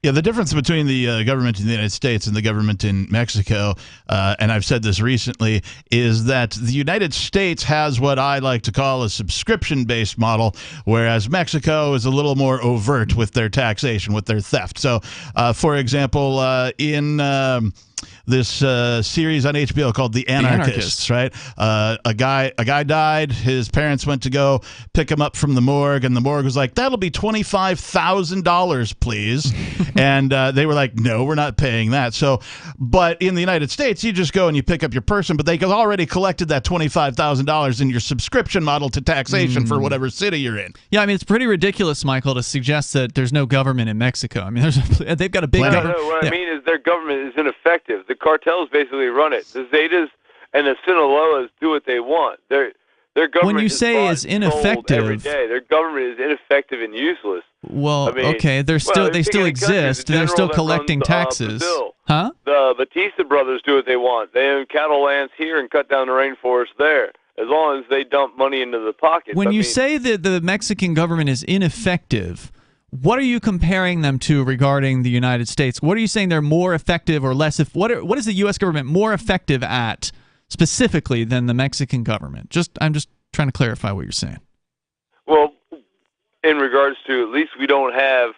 Yeah, the difference between the government in the United States and the government in Mexico, and I've said this recently, is that the United States has what I like to call a subscription-based model, whereas Mexico is a little more overt with their taxation, with their theft. So, for example, in this series on HBO called The Anarchists, right? A guy died. His parents went to go pick him up from the morgue, and the morgue was like, "That'll be $25,000, please." And they were like, "No, we're not paying that." So, but in the United States, you just go and you pick up your person, but they already collected that $25,000 in your subscription model to taxation for whatever city you're in. Yeah, I mean, it's pretty ridiculous, Michael, to suggest that there's no government in Mexico. I mean, they've got a big government. No, what I mean is their government is ineffective. The cartels basically run it. The Zetas and the Sinaloas do what they want. Their government. When you say is ineffective, every day, their government is ineffective and useless. Well, I mean, okay, they still exist. They're still collecting taxes. Huh? The Batista brothers do what they want. They own cattle lands here and cut down the rainforest there. As long as they dump money into the pockets. When you say that the Mexican government is ineffective, what are you comparing them to regarding the United States? What are you saying they're more effective or less? What is the U.S. government more effective at specifically than the Mexican government? I'm just trying to clarify what you're saying. Well, in regards to at least we don't have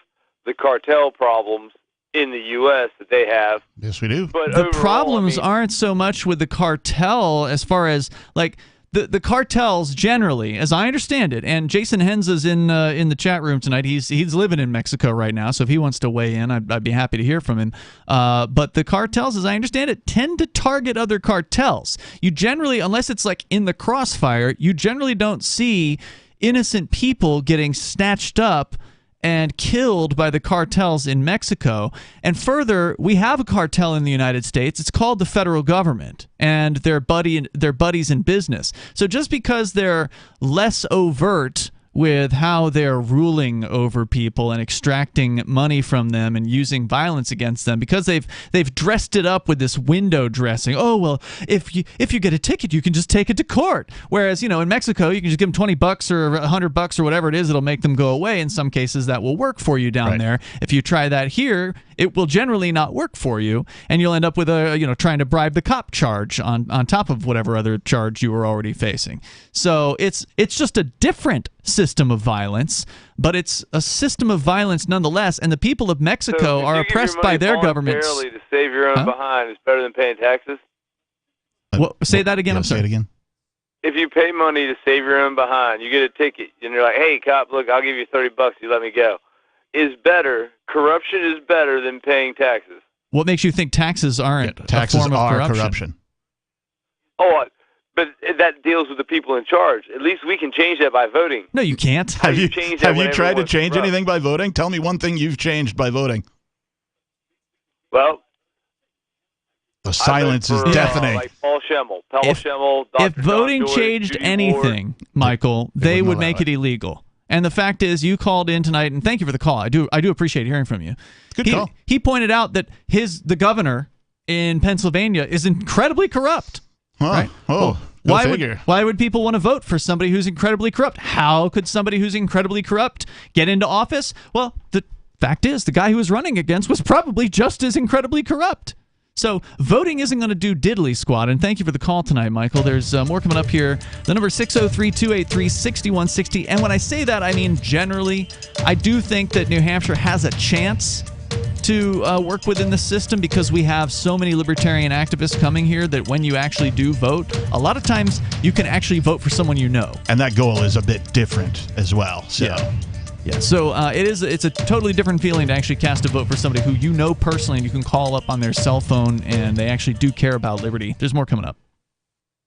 the cartel problems in the U.S. that they have. Yes, we do. But the problems aren't so much with the cartel as far as like. The cartels generally, as I understand it, and Jason Henza's in the chat room tonight. He's living in Mexico right now, so if he wants to weigh in, I'd be happy to hear from him. But the cartels, as I understand it, tend to target other cartels. You generally, unless it's like in the crossfire, you generally don't see innocent people getting snatched up and killed by the cartels in Mexico. And further, we have a cartel in the United States. It's called the federal government, and they're buddies in business. So just because they're less overt with how they're ruling over people and extracting money from them and using violence against them, because they've dressed it up with this window dressing. Oh, well, if you get a ticket, you can just take it to court. Whereas, in Mexico, you can just give them $20 or $100 or whatever it is, it'll make them go away. In some cases, that will work for you down there. If you try that here, it will generally not work for you, and you'll end up with trying to bribe the cop charge on top of whatever other charge you were already facing. So it's just a different system of violence, but it's a system of violence nonetheless, and the people of Mexico are oppressed by their governments. To save your own behind is better than paying taxes? Say that again. I'm sorry. Say it again. If you pay money to save your own behind, you get a ticket, and you're like, "Hey, cop, look, I'll give you $30. You let me go." Corruption is better than paying taxes. What makes you think taxes aren't a form of corruption? Oh, but that deals with the people in charge. At least we can change that by voting. No, you can't. Have you tried to change anything by voting? Tell me one thing you've changed by voting. Well, the silence is deafening. Like Paul Schemmel. If voting changed anything, Michael, they would make it illegal. And the fact is, you called in tonight, and thank you for the call. I do appreciate hearing from you. Good call. He pointed out that the governor in Pennsylvania is incredibly corrupt. Huh. Right? Oh, why would people want to vote for somebody who's incredibly corrupt? How could somebody who's incredibly corrupt get into office? Well, the fact is, the guy he was running against was probably just as incredibly corrupt. So voting isn't going to do diddly squat. And thank you for the call tonight, Michael. There's more coming up here. The number is 603-283-6160. And when I say that, I mean generally. I do think that New Hampshire has a chance to work within the system because we have so many libertarian activists coming here that when you actually do vote, a lot of times you can actually vote for someone you know. And that goal is a bit different as well. So. Yeah, so it's a totally different feeling to actually cast a vote for somebody who you know personally and you can call up on their cell phone and they actually do care about liberty. There's more coming up.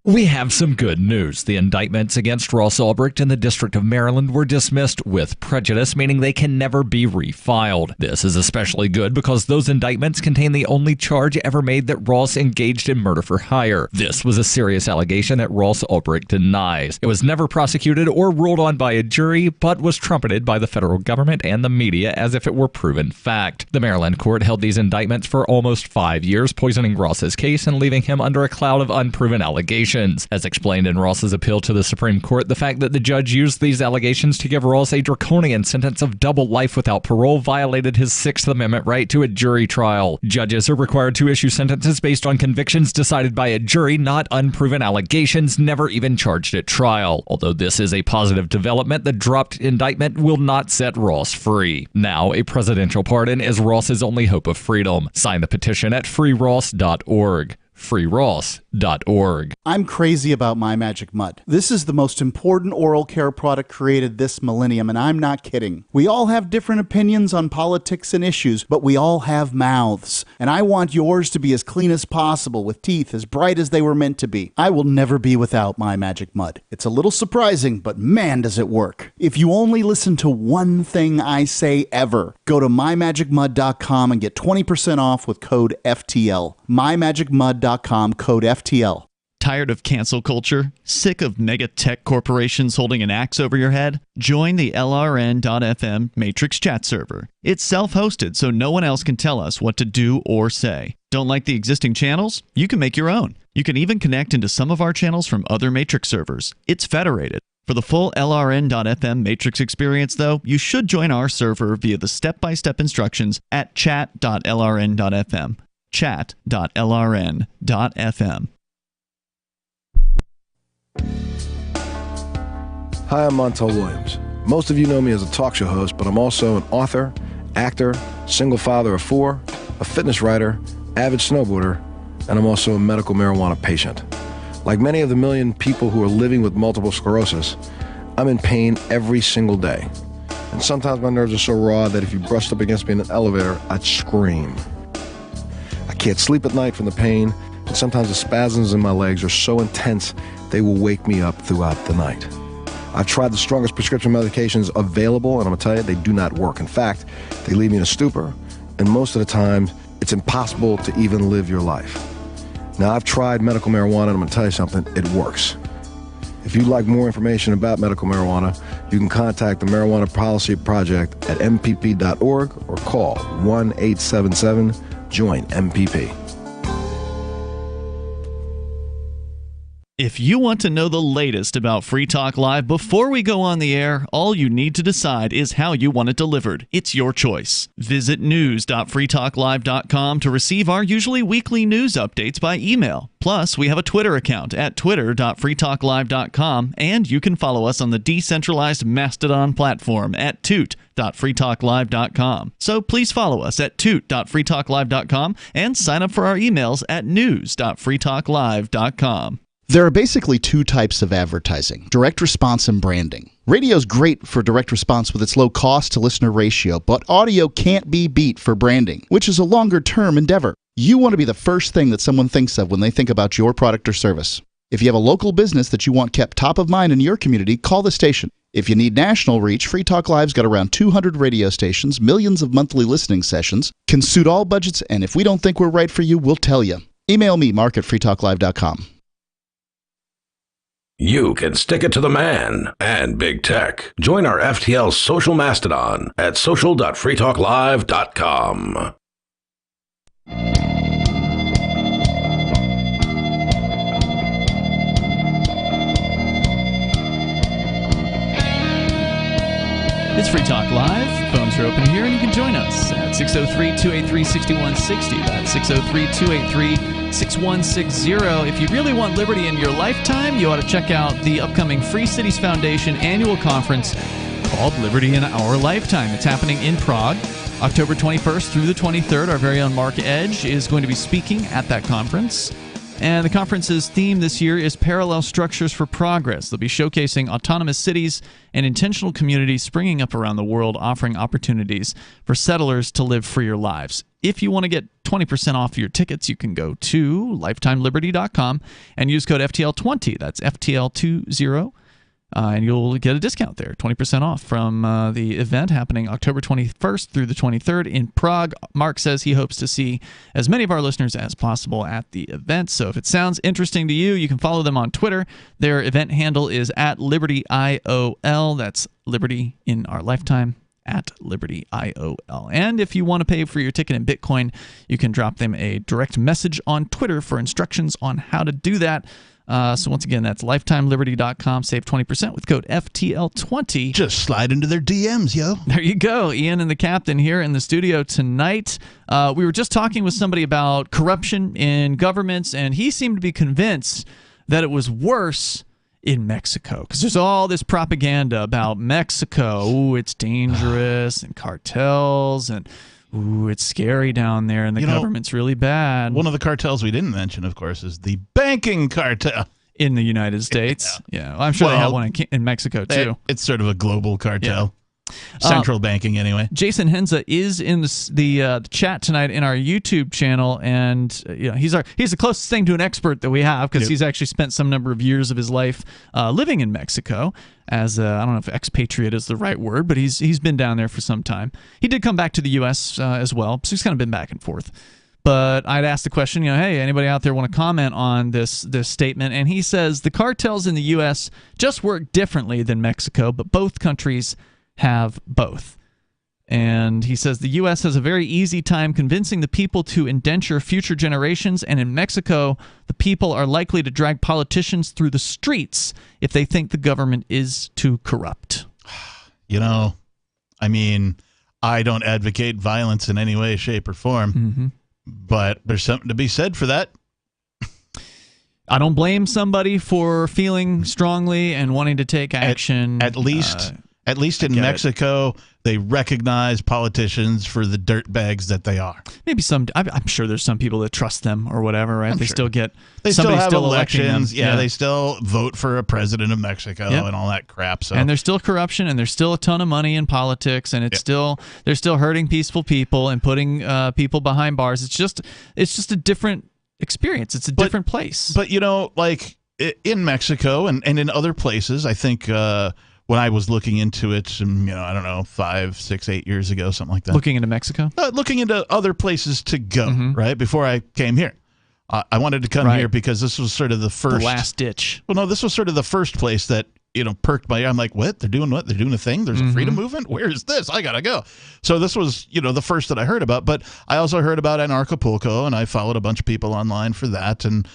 We have some good news. The indictments against Ross Ulbricht in the District of Maryland were dismissed with prejudice, meaning they can never be refiled. This is especially good because those indictments contain the only charge ever made that Ross engaged in murder for hire. This was a serious allegation that Ross Ulbricht denies. It was never prosecuted or ruled on by a jury, but was trumpeted by the federal government and the media as if it were proven fact. The Maryland court held these indictments for almost 5 years, poisoning Ross's case and leaving him under a cloud of unproven allegations. As explained in Ross's appeal to the Supreme Court, the fact that the judge used these allegations to give Ross a draconian sentence of double life without parole violated his Sixth Amendment right to a jury trial. Judges are required to issue sentences based on convictions decided by a jury, not unproven allegations never even charged at trial. Although this is a positive development, the dropped indictment will not set Ross free. Now, a presidential pardon is Ross's only hope of freedom. Sign the petition at freeross.org. freeross.org. I'm crazy about My Magic Mud. This is the most important oral care product created this millennium, and I'm not kidding. We all have different opinions on politics and issues, but we all have mouths, and I want yours to be as clean as possible with teeth as bright as they were meant to be. I will never be without My Magic Mud. It's a little surprising, but man, does it work. If you only listen to one thing I say ever, go to mymagicmud.com and get 20% off with code FTL. mymagicmud.com, code FTL. Tired of cancel culture? Sick of mega tech corporations holding an axe over your head? Join the LRN.FM Matrix chat server. It's self-hosted, so no one else can tell us what to do or say. Don't like the existing channels? You can make your own. You can even connect into some of our channels from other Matrix servers. It's federated. For the full LRN.FM Matrix experience, though, you should join our server via the step-by-step instructions at chat.lrn.fm. chat.lrn.fm. Hi, I'm Montel Williams. Most of you know me as a talk show host, but I'm also an author, actor, single father of 4, a fitness writer, avid snowboarder, and I'm also a medical marijuana patient. Like many of the million people who are living with multiple sclerosis, I'm in pain every single day. And sometimes my nerves are so raw that if you brushed up against me in an elevator, I'd scream. I can't sleep at night from the pain, and sometimes the spasms in my legs are so intense they will wake me up throughout the night. I've tried the strongest prescription medications available, and I'm going to tell you, they do not work. In fact, they leave me in a stupor, and most of the time, it's impossible to even live your life. Now, I've tried medical marijuana, and I'm going to tell you something, it works. If you'd like more information about medical marijuana, you can contact the Marijuana Policy Project at mpp.org or call 1-877-JOIN-MPP. If you want to know the latest about Free Talk Live before we go on the air, all you need to decide is how you want it delivered. It's your choice. Visit news.freetalklive.com to receive our usually weekly news updates by email. Plus, we have a Twitter account at twitter.freetalklive.com, and you can follow us on the decentralized Mastodon platform at toot.freetalklive.com. So please follow us at toot.freetalklive.com and sign up for our emails at news.freetalklive.com. There are basically 2 types of advertising, direct response and branding. Radio's great for direct response with its low cost to listener ratio, but audio can't be beat for branding, which is a longer-term endeavor. You want to be the first thing that someone thinks of when they think about your product or service. If you have a local business that you want kept top of mind in your community, call the station. If you need national reach, Free Talk Live's got around 200 radio stations, millions of monthly listening sessions, can suit all budgets, and if we don't think we're right for you, we'll tell you. Email me, mark@freetalklive.com. You can stick it to the man and big tech. Join our FTL social mastodon at social.freetalklive.com. It's Free Talk Live. Phones are open here, and you can join us at 603-283-6160. That's 603-283-6160. If you really want liberty in your lifetime, you ought to check out the upcoming Free Cities Foundation annual conference called Liberty in Our Lifetime. It's happening in Prague, October 21st through the 23rd. Our very own Mark Edge is going to be speaking at that conference. And the conference's theme this year is Parallel Structures for Progress. They'll be showcasing autonomous cities and intentional communities springing up around the world, offering opportunities for settlers to live freer lives. If you want to get 20% off your tickets, you can go to lifetimeliberty.com and use code FTL20. That's FTL20. And you'll get a discount there, 20% off from the event happening October 21st through the 23rd in Prague. Mark says he hopes to see as many of our listeners as possible at the event. So if it sounds interesting to you, you can follow them on Twitter. Their event handle is at LibertyIOL. That's Liberty in Our Lifetime, at LibertyIOL. And if you want to pay for your ticket in Bitcoin, you can drop them a direct message on Twitter for instructions on how to do that. So once again, that's lifetimeliberty.com. Save 20% with code FTL20. Just slide into their DMs, yo. There you go. Ian and the captain here in the studio tonight. We were just talking with somebody about corruption in governments, and he seemed to be convinced that it was worse in Mexico, because there's all this propaganda about Mexico. Ooh, it's dangerous, and cartels, and ooh, it's scary down there, and the government's really bad. One of the cartels we didn't mention, of course, is the banking cartel. In the United States. Yeah. Well, I'm sure they have one in Mexico, too. It's sort of a global cartel. Central banking, anyway. Jason Henza is in the chat tonight in our YouTube channel, and he's the closest thing to an expert that we have, because he's actually spent some number of years of his life living in Mexico as I don't know if expatriate is the right word, but he's been down there for some time. He did come back to the U.S. As well, so he's kind of been back and forth. But I'd asked the question, hey, anybody out there want to comment on this statement? And he says the cartels in the U.S. just work differently than Mexico, but both countries have both. And he says the U.S. has a very easy time convincing the people to indenture future generations, and in Mexico, the people are likely to drag politicians through the streets if they think the government is too corrupt. I don't advocate violence in any way, shape, or form, but there's something to be said for that. I don't blame somebody for feeling strongly and wanting to take action. At least in Mexico, they recognize politicians for the dirtbags that they are. Maybe I'm sure there's some people that trust them or whatever, right? They still have elections. Yeah, they still vote for a president of Mexico and all that crap. So. And there's still corruption, and there's still a ton of money in politics, and they're still hurting peaceful people and putting people behind bars. It's just a different experience. It's a different place. But in Mexico and in other places, I think. When I was looking into it, I don't know, 5, 6, 8 years ago, something like that. Looking into Mexico? Looking into other places to go, right, before I came here. I wanted to come here because this was sort of the first. The last ditch. Well, no, this was sort of the first place that, perked my ear. I'm like, what? They're doing what? They're doing a thing? There's a freedom movement? Where is this? I got to go. So this was, the first that I heard about. But I also heard about Anarchapulco, and I followed a bunch of people online for that. And,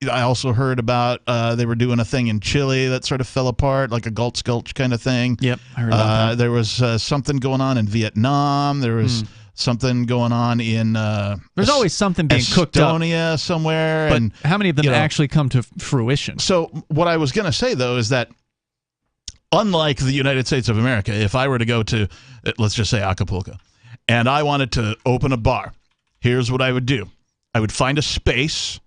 I also heard about they were doing a thing in Chile that sort of fell apart, like a Gulch kind of thing. Yep, I heard about that. There was something going on in Vietnam. There was something going on in there's always something being cooked up. Estonia somewhere. But how many of them actually come to fruition? So what I was going to say, though, is that unlike the United States of America, if I were to go to, let's just say Acapulco, and I wanted to open a bar, here's what I would do. I would find a space,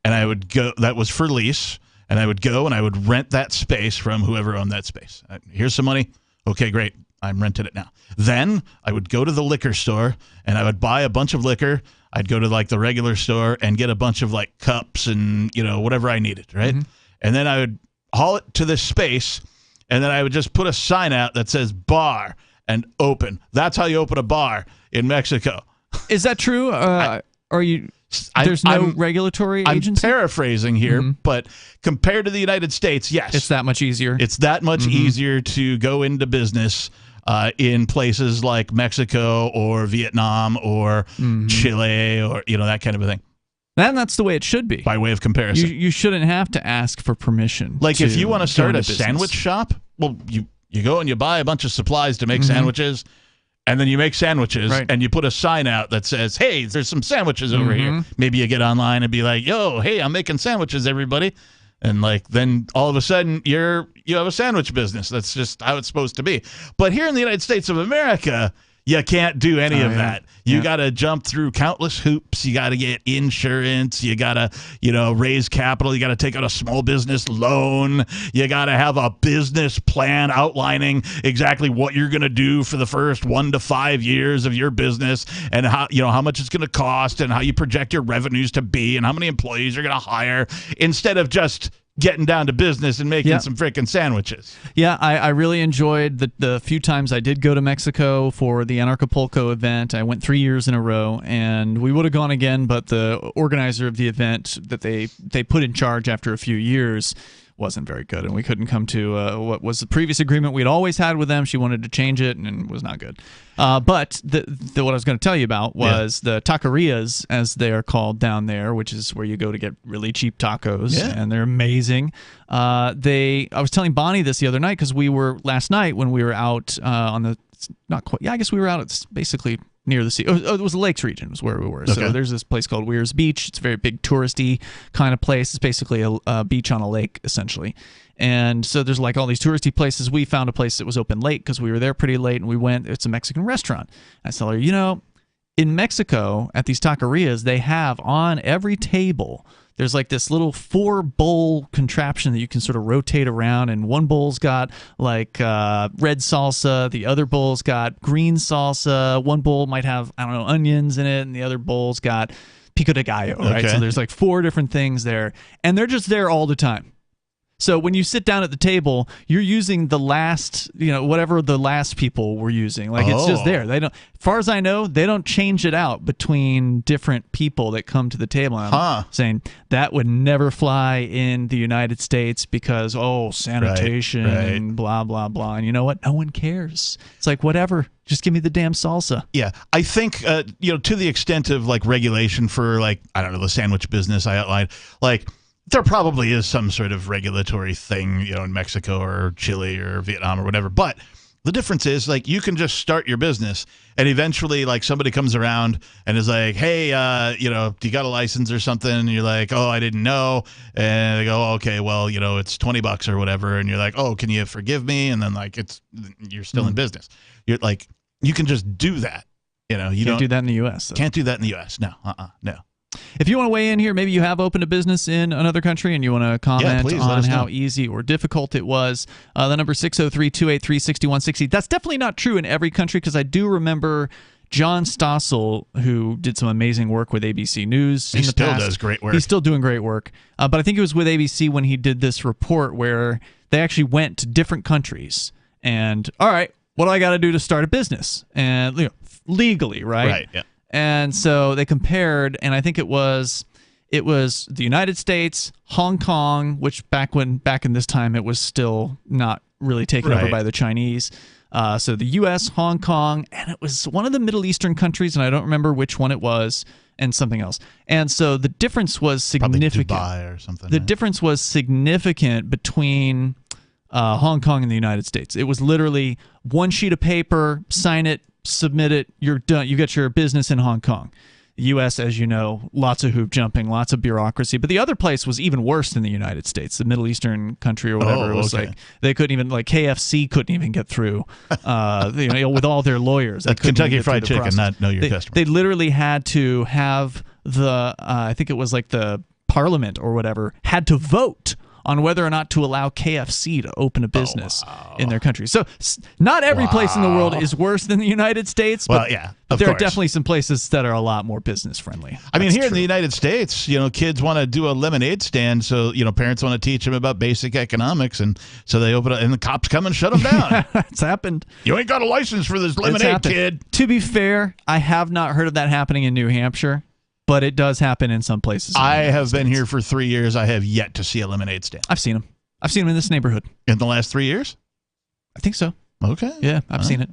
and I would go, that was for lease, and I would go and I would rent that space from whoever owned that space. Here's some money. Okay, great. I'm rented it now. Then I would go to the liquor store and I would buy a bunch of liquor. I'd go to the regular store and get a bunch of cups and, whatever I needed, right? And then I would haul it to this space, and then I would just put a sign out that says bar and open. That's how you open a bar in Mexico. Is that true? Are you? There's no regulatory agency? I'm paraphrasing here, but compared to the United States, yes. It's that much easier. It's that much easier to go into business in places like Mexico or Vietnam or Chile or, that kind of a thing. And that's the way it should be. By way of comparison. You shouldn't have to ask for permission. Like if you want to start a sandwich shop, well, you go and you buy a bunch of supplies to make sandwiches. And then you make sandwiches, and you put a sign out that says, hey, there's some sandwiches over here. Maybe you get online and be like, yo, hey, I'm making sandwiches, everybody. And then all of a sudden, you have a sandwich business. That's just how it's supposed to be. But here in the United States of America, you can't do any of that. You got to jump through countless hoops. You got to get insurance. You got to, raise capital. You got to take out a small business loan. You got to have a business plan outlining exactly what you're going to do for the first 1 to 5 years of your business and how much it's going to cost and how you project your revenues to be and how many employees you're going to hire instead of just getting down to business and making some freaking sandwiches. Yeah, I really enjoyed the few times I did go to Mexico for the Anarchapulco event. I went 3 years in a row, and we would have gone again, but the organizer of the event that they put in charge after a few years wasn't very good, and we couldn't come to what was the previous agreement we'd always had with them. She wanted to change it, and it was not good. But what I was going to tell you about was the taquerias, as they are called down there, which is where you go to get really cheap tacos, and they're amazing. I was telling Bonnie this the other night because last night when we were out on the not quite. Yeah, I guess we were out at basically near the sea. It was the Lakes region was where we were. So there's this place called Weir's Beach. It's a very big touristy kind of place. It's basically a beach on a lake, essentially. And so there's all these touristy places. We found a place that was open late because we were there pretty late, and we went. It's a Mexican restaurant. I tell her, in Mexico at these taquerias, they have on every table, there's this little 4-bowl contraption that you can sort of rotate around, and one bowl's got red salsa, the other bowl's got green salsa, one bowl might have, onions in it, and the other bowl's got pico de gallo, right? So there's 4 different things there, and they're just there all the time. So when you sit down at the table, you're using the last, whatever the last people were using. It's just there. They don't, as far as I know, they don't change it out between different people that come to the table. And I'm saying that would never fly in the United States because, sanitation and blah, blah, blah. And you know what? No one cares. It's whatever. Just give me the damn salsa. Yeah. I think, to the extent of regulation for the sandwich business I outlined, there probably is some sort of regulatory thing, in Mexico or Chile or Vietnam or whatever. But the difference is, you can just start your business, and eventually, somebody comes around and is like, "Hey, do you got a license or something?" And you're like, "Oh, I didn't know." And they go, oh, "Okay, well, it's $20 or whatever." And you're like, "Oh, can you forgive me?" And then you're still in business. You're you can just do that. You can't do that in the U.S. Can't do that in the U.S. No, no. If you want to weigh in here, maybe you have opened a business in another country and you want to comment on how easy or difficult it was. The number 603-283-6160. That's definitely not true in every country because I do remember John Stossel, who did some amazing work with ABC News in the past. He still does great work. He's still doing great work. But I think it was with ABC when he did this report where they actually went to different countries and, all right, what do I got to do to start a business? And legally, right? Right, yeah. And so they compared, and I think it was the United States, Hong Kong, which back in this time it was still not really taken over by the Chinese. So the U.S., Hong Kong, and it was one of the Middle Eastern countries, and I don't remember which one it was, and something else. And so the difference was significant. Probably Dubai or something. The difference was significant between Hong Kong and the United States. It was literally one sheet of paper, sign it, submit it, you're done. You get your business in Hong Kong. The U.S., as you know, lots of hoop jumping, lots of bureaucracy. But the other place was even worse than the United States, the Middle Eastern country or whatever. It was they couldn't even, KFC couldn't even get through, with all their lawyers. Kentucky Fried Chicken, not know your customer. They literally had to have I think it was the parliament or whatever, had to vote on whether or not to allow KFC to open a business in their country. So not every place in the world is worse than the United States, but, but there are definitely some places that are a lot more business friendly. I mean, here in the United States, kids want to do a lemonade stand, so parents want to teach them about basic economics, and so they open it, and the cops come and shut them down. It's happened. You ain't got a license for this lemonade, kid. To be fair, I have not heard of that happening in New Hampshire. but it does happen in some places. I have been here for 3 years. I have yet to see a lemonade stand. I've seen them. I've seen them in this neighborhood. In the last 3 years? I think so. Okay. Yeah, I've seen it.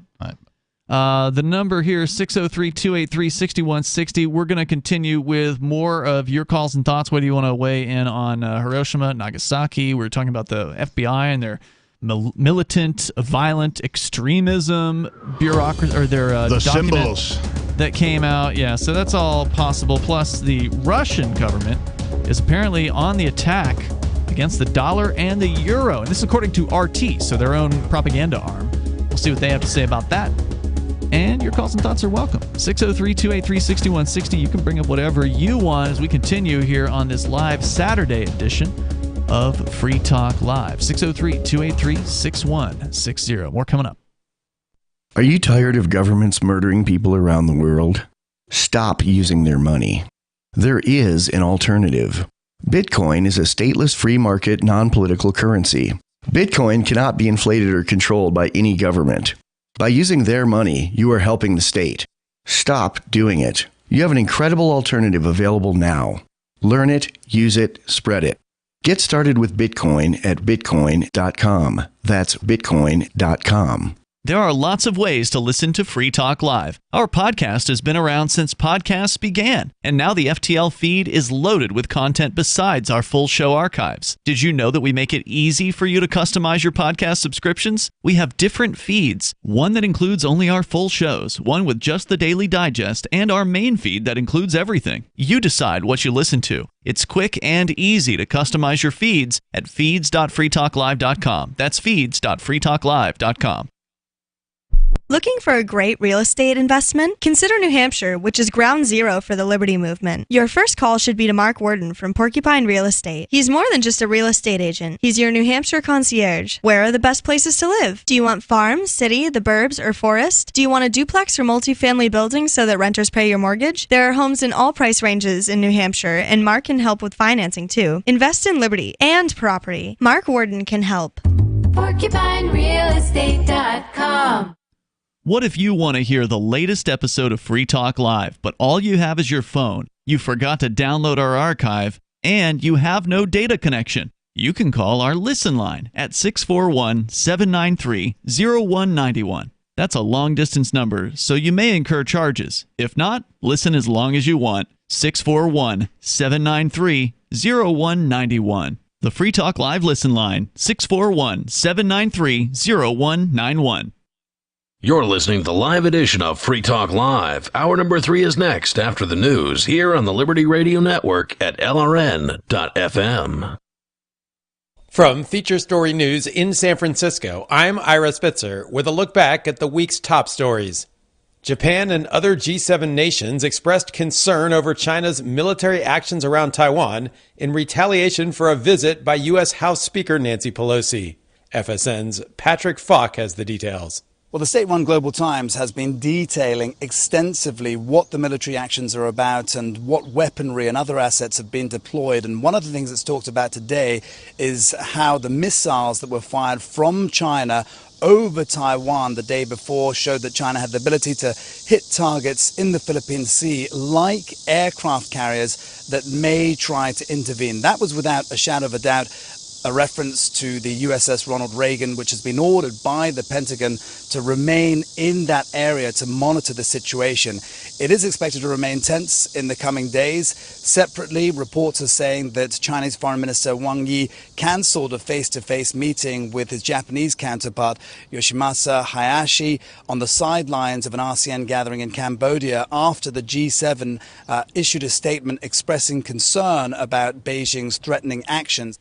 The number here is 603-283-6160. We're going to continue with more of your calls and thoughts, whether you want to weigh in on Hiroshima, Nagasaki. We're talking about the FBI and their militant, violent extremism bureaucracy, or their the document symbols that came out. Yeah, so that's all possible. Plus, the Russian government is apparently on the attack against the dollar and the euro. And this is according to RT, so their own propaganda arm. We'll see what they have to say about that. And your calls and thoughts are welcome. 603-283-6160. You can bring up whatever you want as we continue here on this live Saturday edition of Free Talk Live. 603-283-6160. More coming up. Are you tired of governments murdering people around the world? Stop using their money. There is an alternative. Bitcoin is a stateless free market non-political currency. Bitcoin cannot be inflated or controlled by any government. By using their money, you are helping the state. Stop doing it. You have an incredible alternative available now. Learn it, use it, spread it. Get started with Bitcoin at bitcoin.com. That's bitcoin.com. There are lots of ways to listen to Free Talk Live. Our podcast has been around since podcasts began, and now the FTL feed is loaded with content besides our full show archives. Did you know that we make it easy for you to customize your podcast subscriptions? We have different feeds, one that includes only our full shows, one with just the Daily Digest, and our main feed that includes everything. You decide what you listen to. It's quick and easy to customize your feeds at feeds.freetalklive.com. That's feeds.freetalklive.com. Looking for a great real estate investment? Consider New Hampshire, which is ground zero for the Liberty Movement. Your first call should be to Mark Worden from Porcupine Real Estate. He's more than just a real estate agent. He's your New Hampshire concierge. Where are the best places to live? Do you want farm, city, the burbs, or forest? Do you want a duplex or multifamily building so that renters pay your mortgage? There are homes in all price ranges in New Hampshire, and Mark can help with financing too. Invest in Liberty and property. Mark Worden can help. PorcupineRealEstate.com. What if you want to hear the latest episode of Free Talk Live, but all you have is your phone, you forgot to download our archive, and you have no data connection? You can call our Listen line at 641-793-0191. That's a long-distance number, so you may incur charges. If not, listen as long as you want. 641-793-0191. The Free Talk Live Listen line, 641-793-0191. You're listening to the live edition of Free Talk Live. Hour number 3 is next after the news here on the Liberty Radio Network at LRN.FM. From Feature Story News in San Francisco, I'm Ira Spitzer with a look back at the week's top stories. Japan and other G7 nations expressed concern over China's military actions around Taiwan in retaliation for a visit by U.S. House Speaker Nancy Pelosi. FSN's Patrick Falk has the details. Well, the state-run Global Times has been detailing extensively what the military actions are about and what weaponry and other assets have been deployed. And one of the things that's talked about today is how the missiles that were fired from China over Taiwan the day before showed that China had the ability to hit targets in the Philippine Sea like aircraft carriers that may try to intervene. That was without a shadow of a doubt a reference to the USS Ronald Reagan, which has been ordered by the Pentagon to remain in that area to monitor the situation. It is expected to remain tense in the coming days. Separately, reports are saying that Chinese Foreign Minister Wang Yi cancelled a face-to-face meeting with his Japanese counterpart, Yoshimasa Hayashi, on the sidelines of an ASEAN gathering in Cambodia after the G7 issued a statement expressing concern about Beijing's threatening actions.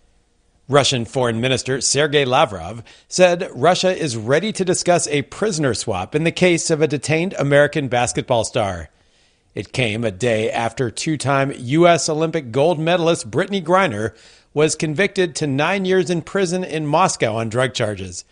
Russian Foreign Minister Sergei Lavrov said Russia is ready to discuss a prisoner swap in the case of a detained American basketball star. It came a day after two-time U.S. Olympic gold medalist Brittany Griner was convicted to 9 years in prison in Moscow on drug charges.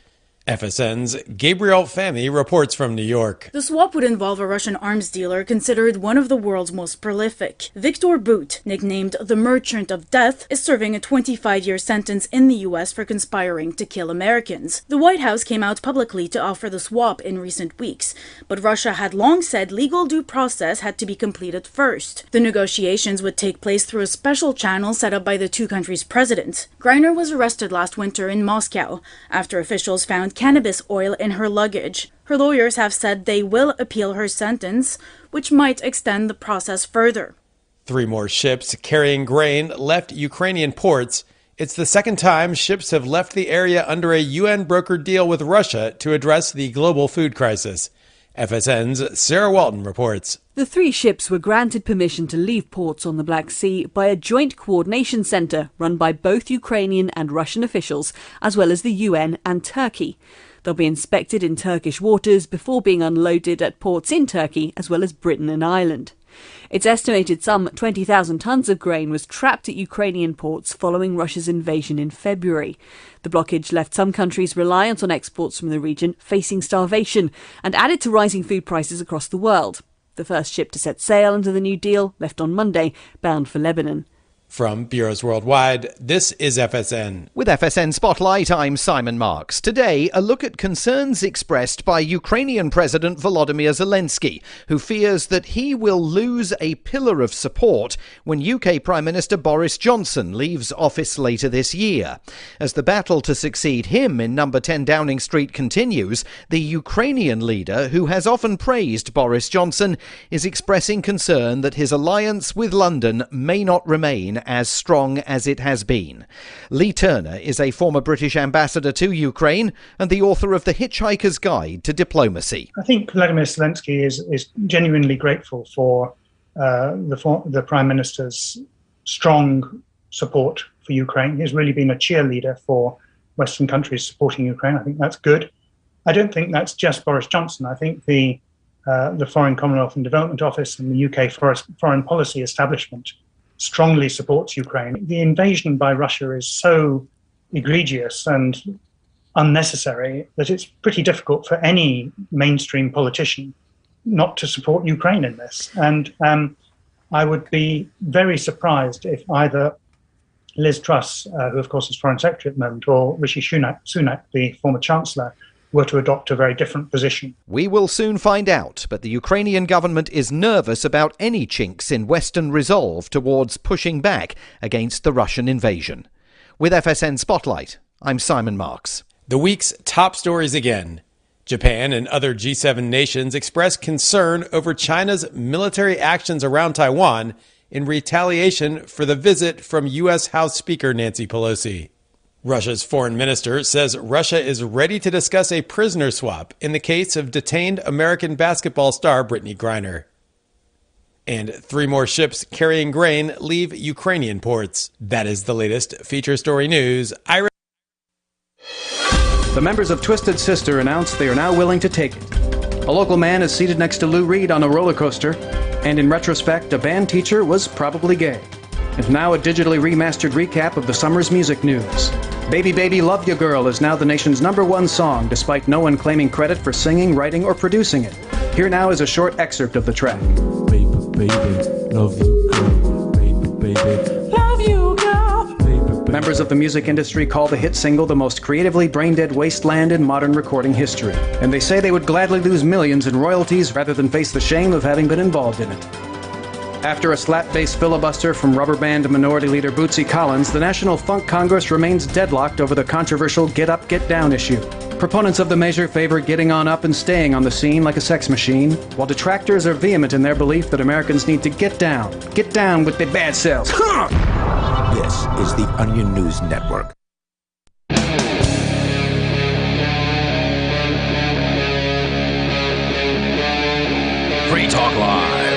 FSN's Gabriel Fahmy reports from New York. The swap would involve a Russian arms dealer considered one of the world's most prolific. Victor Bout, nicknamed the Merchant of Death, is serving a 25-year sentence in the U.S. for conspiring to kill Americans. The White House came out publicly to offer the swap in recent weeks, but Russia had long said legal due process had to be completed first. The negotiations would take place through a special channel set up by the two countries' presidents. Greiner was arrested last winter in Moscow after officials found cannabis oil in her luggage. Her lawyers have said they will appeal her sentence, which might extend the process further. 3 more ships carrying grain left Ukrainian ports. It's the second time ships have left the area under a UN-brokered deal with Russia to address the global food crisis. FSN's Sarah Walton reports. The 3 ships were granted permission to leave ports on the Black Sea by a joint coordination centre run by both Ukrainian and Russian officials, as well as the UN and Turkey. They'll be inspected in Turkish waters before being unloaded at ports in Turkey, as well as Britain and Ireland. It's estimated some 20,000 tons of grain was trapped at Ukrainian ports following Russia's invasion in February. The blockage left some countries reliant on exports from the region facing starvation and added to rising food prices across the world. The first ship to set sail under the new deal left on Monday, bound for Lebanon. From Bureaus Worldwide, this is FSN. With FSN Spotlight, I'm Simon Marks. Today, a look at concerns expressed by Ukrainian President Volodymyr Zelensky, who fears that he will lose a pillar of support when UK Prime Minister Boris Johnson leaves office later this year. As the battle to succeed him in number 10 Downing Street continues, the Ukrainian leader, who has often praised Boris Johnson, is expressing concern that his alliance with London may not remain as strong as it has been. Lee Turner is a former British ambassador to Ukraine and the author of The Hitchhiker's Guide to Diplomacy. I think Vladimir Zelensky is genuinely grateful for the Prime Minister's strong support for Ukraine. He's really been a cheerleader for Western countries supporting Ukraine. I think that's good. I don't think that's just Boris Johnson. I think the Foreign Commonwealth and Development Office and the UK foreign policy establishment strongly supports Ukraine. The invasion by Russia is so egregious and unnecessary that it's pretty difficult for any mainstream politician not to support Ukraine in this. And I would be very surprised if either Liz Truss, who of course is Foreign Secretary at the moment, or Rishi Sunak, the former Chancellor, were to adopt a very different position. We will soon find out, but the Ukrainian government is nervous about any chinks in Western resolve towards pushing back against the Russian invasion. With FSN Spotlight, I'm Simon Marks. The week's top stories again. Japan and other G7 nations express concern over China's military actions around Taiwan in retaliation for the visit from U.S. House Speaker Nancy Pelosi. Russia's foreign minister says Russia is ready to discuss a prisoner swap in the case of detained American basketball star Brittany Griner. And 3 more ships carrying grain leave Ukrainian ports. That is the latest feature story news. The members of Twisted Sister announced they are now willing to take it. A local man is seated next to Lou Reed on a roller coaster, and in retrospect, a band teacher was probably gay. And now a digitally remastered recap of the summer's music news. Baby Baby Love Ya Girl is now the nation's #1 song, despite no one claiming credit for singing, writing, or producing it. Here now is a short excerpt of the track. Baby, baby, love you, girl. Baby, baby, love you, girl. Baby, Members of the music industry call the hit single the most creatively brain-dead wasteland in modern recording history. And they say they would gladly lose millions in royalties rather than face the shame of having been involved in it. After a slap-based filibuster from rubber band minority leader Bootsy Collins, the National Funk Congress remains deadlocked over the controversial Get Up, Get Down issue. Proponents of the measure favor getting on up and staying on the scene like a sex machine, while detractors are vehement in their belief that Americans need to get down with their bad selves. This is the Onion News Network. Free Talk Live.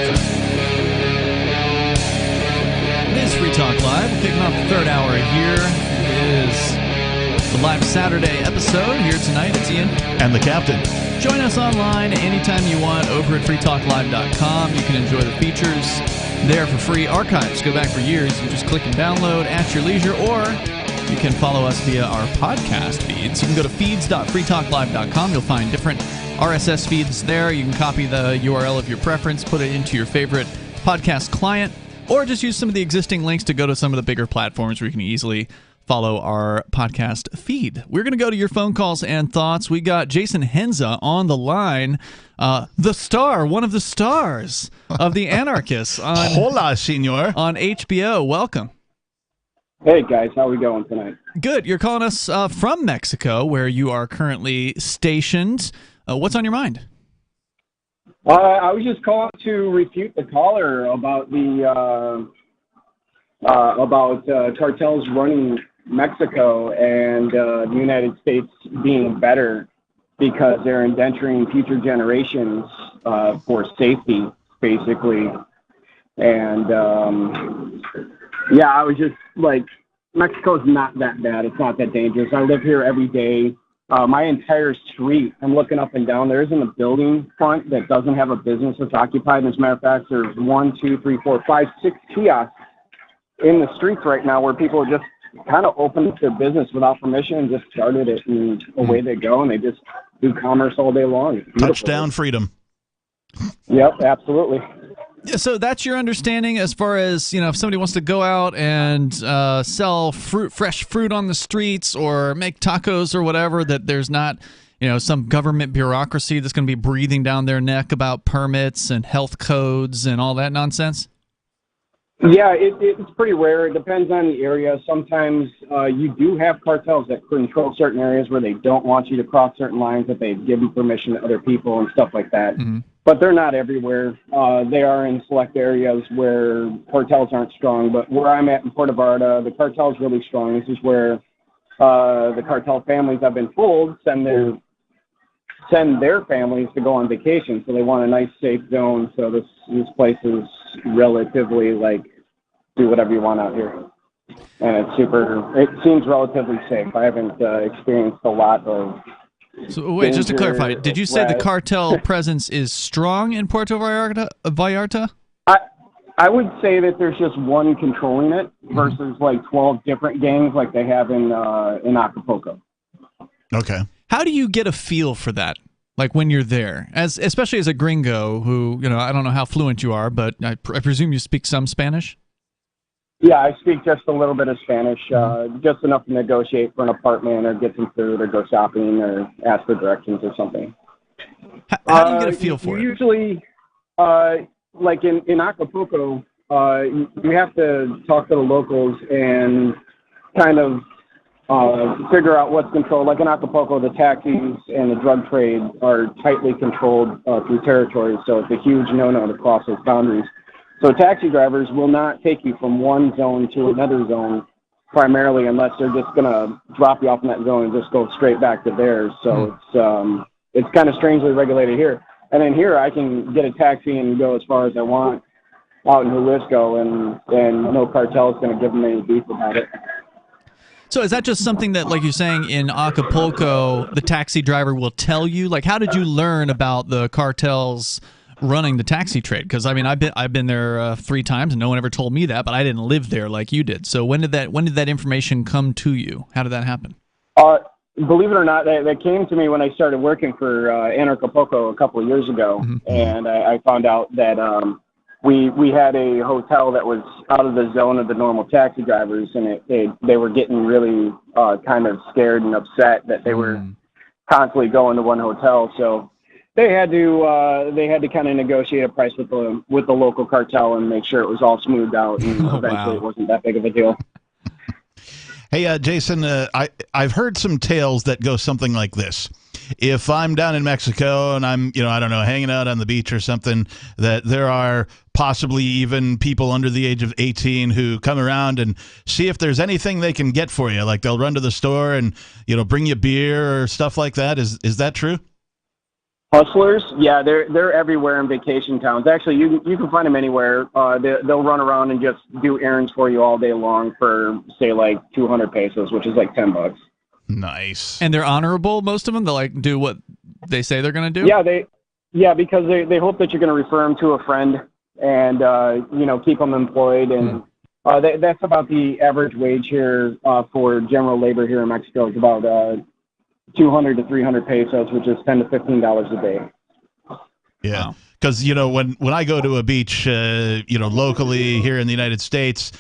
Free Talk Live. We're kicking off the 3rd hour here. It is the live Saturday episode. Here tonight, it's Ian. And the captain. Join us online anytime you want over at freetalklive.com. You can enjoy the features there for free. Archives go back for years. You just click and download at your leisure, or You can follow us via our podcast feeds. You can go to feeds.freetalklive.com. You'll find different RSS feeds there. You can copy the URL of your preference, put it into your favorite podcast client, or just use some of the existing links to go to some of the bigger platforms where you can easily follow our podcast feed. We're going to go to your phone calls and thoughts. We got Jason Henza on the line, the star, one of the stars of The Anarchist on, Hola, senor. On HBO. Welcome. Hey, guys. How are we going tonight? Good. You're calling us from Mexico, where you are currently stationed. What's on your mind? I was just calling to refute the caller about the cartels running Mexico and the United States being better because they're indenturing future generations for safety, basically. And I was just like, Mexico's not that bad. It's not that dangerous. I live here every day. My entire street, I'm looking up and down. There isn't a building front that doesn't have a business that's occupied. As a matter of fact, there's 1, 2, 3, 4, 5, 6 kiosks in the streets right now where people just kind of opened up their business without permission and just started it, and away they go, and they just do commerce all day long. Touchdown freedom. Yep, absolutely. Yeah, so that's your understanding as far as, if somebody wants to go out and sell fresh fruit on the streets or make tacos or whatever, that there's not, some government bureaucracy that's going to be breathing down their neck about permits and health codes and all that nonsense? Yeah, it's pretty rare. It depends on the area. Sometimes you do have cartels that control certain areas where they don't want you to cross certain lines, that they've given permission to other people and stuff like that. Mm-hmm. But they're not everywhere. They are in select areas where cartels aren't strong. But where I'm at in Puerto Vallarta, the cartel's really strong. This is where the cartel families, I've been told, send their families to go on vacation. So they want a nice, safe zone. So this place is relatively do whatever you want out here. And it seems relatively safe. I haven't experienced a lot of. So wait, just to clarify, did you say the cartel presence is strong in Puerto Vallarta? I would say that there's just one controlling it versus 12 different gangs like they have in Acapulco. Okay. How do you get a feel for that? Like when you're there, especially as a gringo who, I don't know how fluent you are, but I presume you speak some Spanish? Yeah, I speak just a little bit of Spanish, just enough to negotiate for an apartment or get some food or go shopping or ask for directions or something. How do you get a feel for it? Usually, like in Acapulco, you have to talk to the locals and kind of figure out what's controlled. Like in Acapulco, the taxis and the drug trade are tightly controlled through territories, so it's a huge no-no to cross those boundaries. So taxi drivers will not take you from one zone to another zone, primarily unless they're just going to drop you off in that zone and just go straight back to theirs. So it's kind of strangely regulated here. And then here I can get a taxi and go as far as I want out in Jalisco, and no cartel is going to give them any beef about it. So is that just something that, like you're saying, in Acapulco, the taxi driver will tell you? Like, how did you learn about the cartels running the taxi trade? Because I've been there 3 times, and no one ever told me that, but I didn't live there like you did. So when did that information come to you? How did that happen? Believe it or not, that came to me when I started working for Anarchist a couple of years ago, and I found out that we had a hotel that was out of the zone of the normal taxi drivers, and they were getting really kind of scared and upset that they were constantly going to one hotel. So they had to kind of negotiate a price with the local cartel and make sure it was all smoothed out, and eventually it wasn't that big of a deal. Hey, Jason, I've heard some tales that go something like this. If I'm down in Mexico and I'm, I don't know, hanging out on the beach or something, that there are possibly even people under the age of 18 who come around and see if there's anything they can get for you. Like they'll run to the store and, bring you beer or stuff like that. Is that true? Hustlers, yeah, they're everywhere in vacation towns. Actually, you can find them anywhere. They'll run around and just do errands for you all day long for, say, 200 pesos, which is $10. Nice. And they're honorable, most of them? They'll do what they say they're going to do? Yeah, because they hope that you're going to refer them to a friend and, keep them employed and That's about the average wage here for general labor here in Mexico. It's about 200 to 300 pesos, which is $10 to $15 a day. Yeah, because when I go to a beach, locally here in the United States,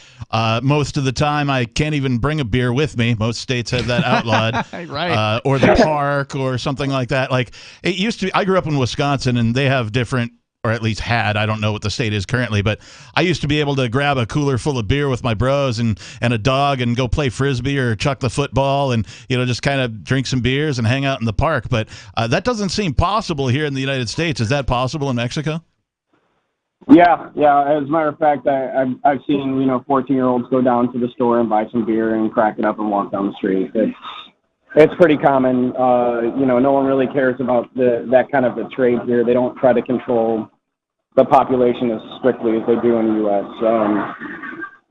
most of the time I can't even bring a beer with me. Most states have that outlawed, right? Or the park or something like that. Like it used to. I grew up in Wisconsin, and they have different. Or at least had, I don't know what the state is currently, but I used to be able to grab a cooler full of beer with my bros and a dog and go play Frisbee or chuck the football and, just kind of drink some beers and hang out in the park. But that doesn't seem possible here in the United States. Is that possible in Mexico? Yeah. As a matter of fact, I've seen, 14-year-olds go down to the store and buy some beer and crack it up and walk down the street. It's pretty common. No one really cares about that kind of a trade here. They don't try to control the population as strictly as they do in the U.S.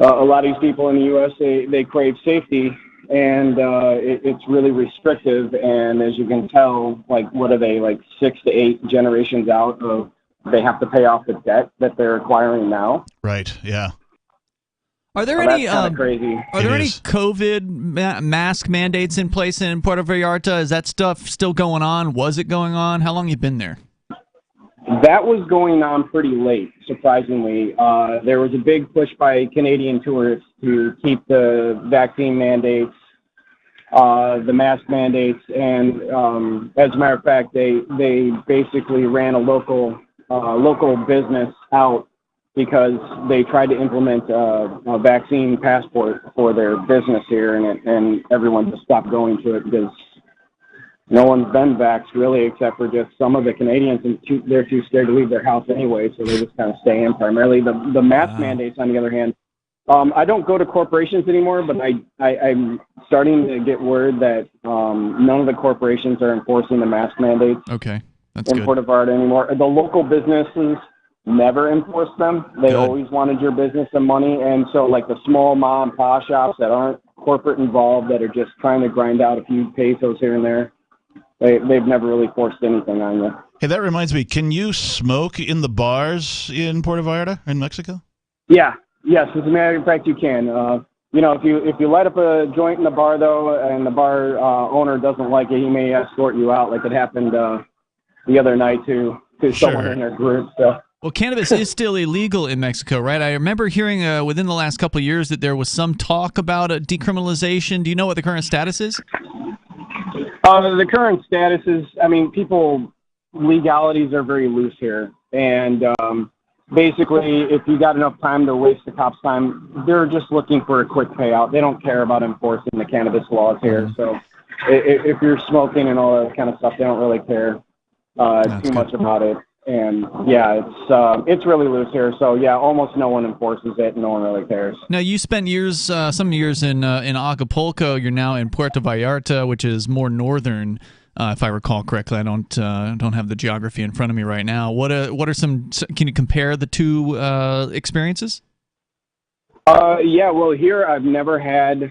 A lot of these people in the U.S., they crave safety, and it's really restrictive. And as you can tell, what are they, 6 to 8 generations out of they have to pay off the debt that they're acquiring now? Right, yeah. Are there any crazy. Are there any COVID mask mandates in place in Puerto Vallarta? Is that stuff still going on? Was it going on? How long have you been there? That was going on pretty late, surprisingly. There was a big push by Canadian tourists to keep the vaccine mandates, the mask mandates, and as a matter of fact, they basically ran a local business out because they tried to implement a vaccine passport for their business here, and everyone just stopped going to it because no one's been vaxxed really, except for just some of the Canadians, and they're too scared to leave their house anyway, so they just kind of stay in primarily. The mask mandates, on the other hand, I don't go to corporations anymore, but I'm starting to get word that none of the corporations are enforcing the mask mandates. Okay, that's in good. Puerto Vallarta anymore. The local businesses never enforced them. They always wanted your business and money, and so the small mom and pop shops that aren't corporate involved, that are just trying to grind out a few pesos here and there, they've never really forced anything on you. Hey, that reminds me, can you smoke in the bars in Puerto Vallarta in Mexico? Yeah, yes, as a matter of fact, you can. If you light up a joint in the bar, though, and the bar owner doesn't like it, he may escort you out, like it happened the other night to someone in their group. So. Well, cannabis is still illegal in Mexico, right? I remember hearing within the last couple of years that there was some talk about a decriminalization. Do you know what the current status is? The current status is, legalities are very loose here. And basically, if you got enough time to waste the cops' time, they're just looking for a quick payout. They don't care about enforcing the cannabis laws here. So if you're smoking and all that kind of stuff, they don't really care too much about it. And yeah, it's really loose here. So yeah, almost no one enforces it. No one really cares. Now you spent some years in Acapulco. You're now in Puerto Vallarta, which is more northern, if I recall correctly. I don't have the geography in front of me right now. What are some? Can you compare the two experiences? Yeah. Well, here I've never had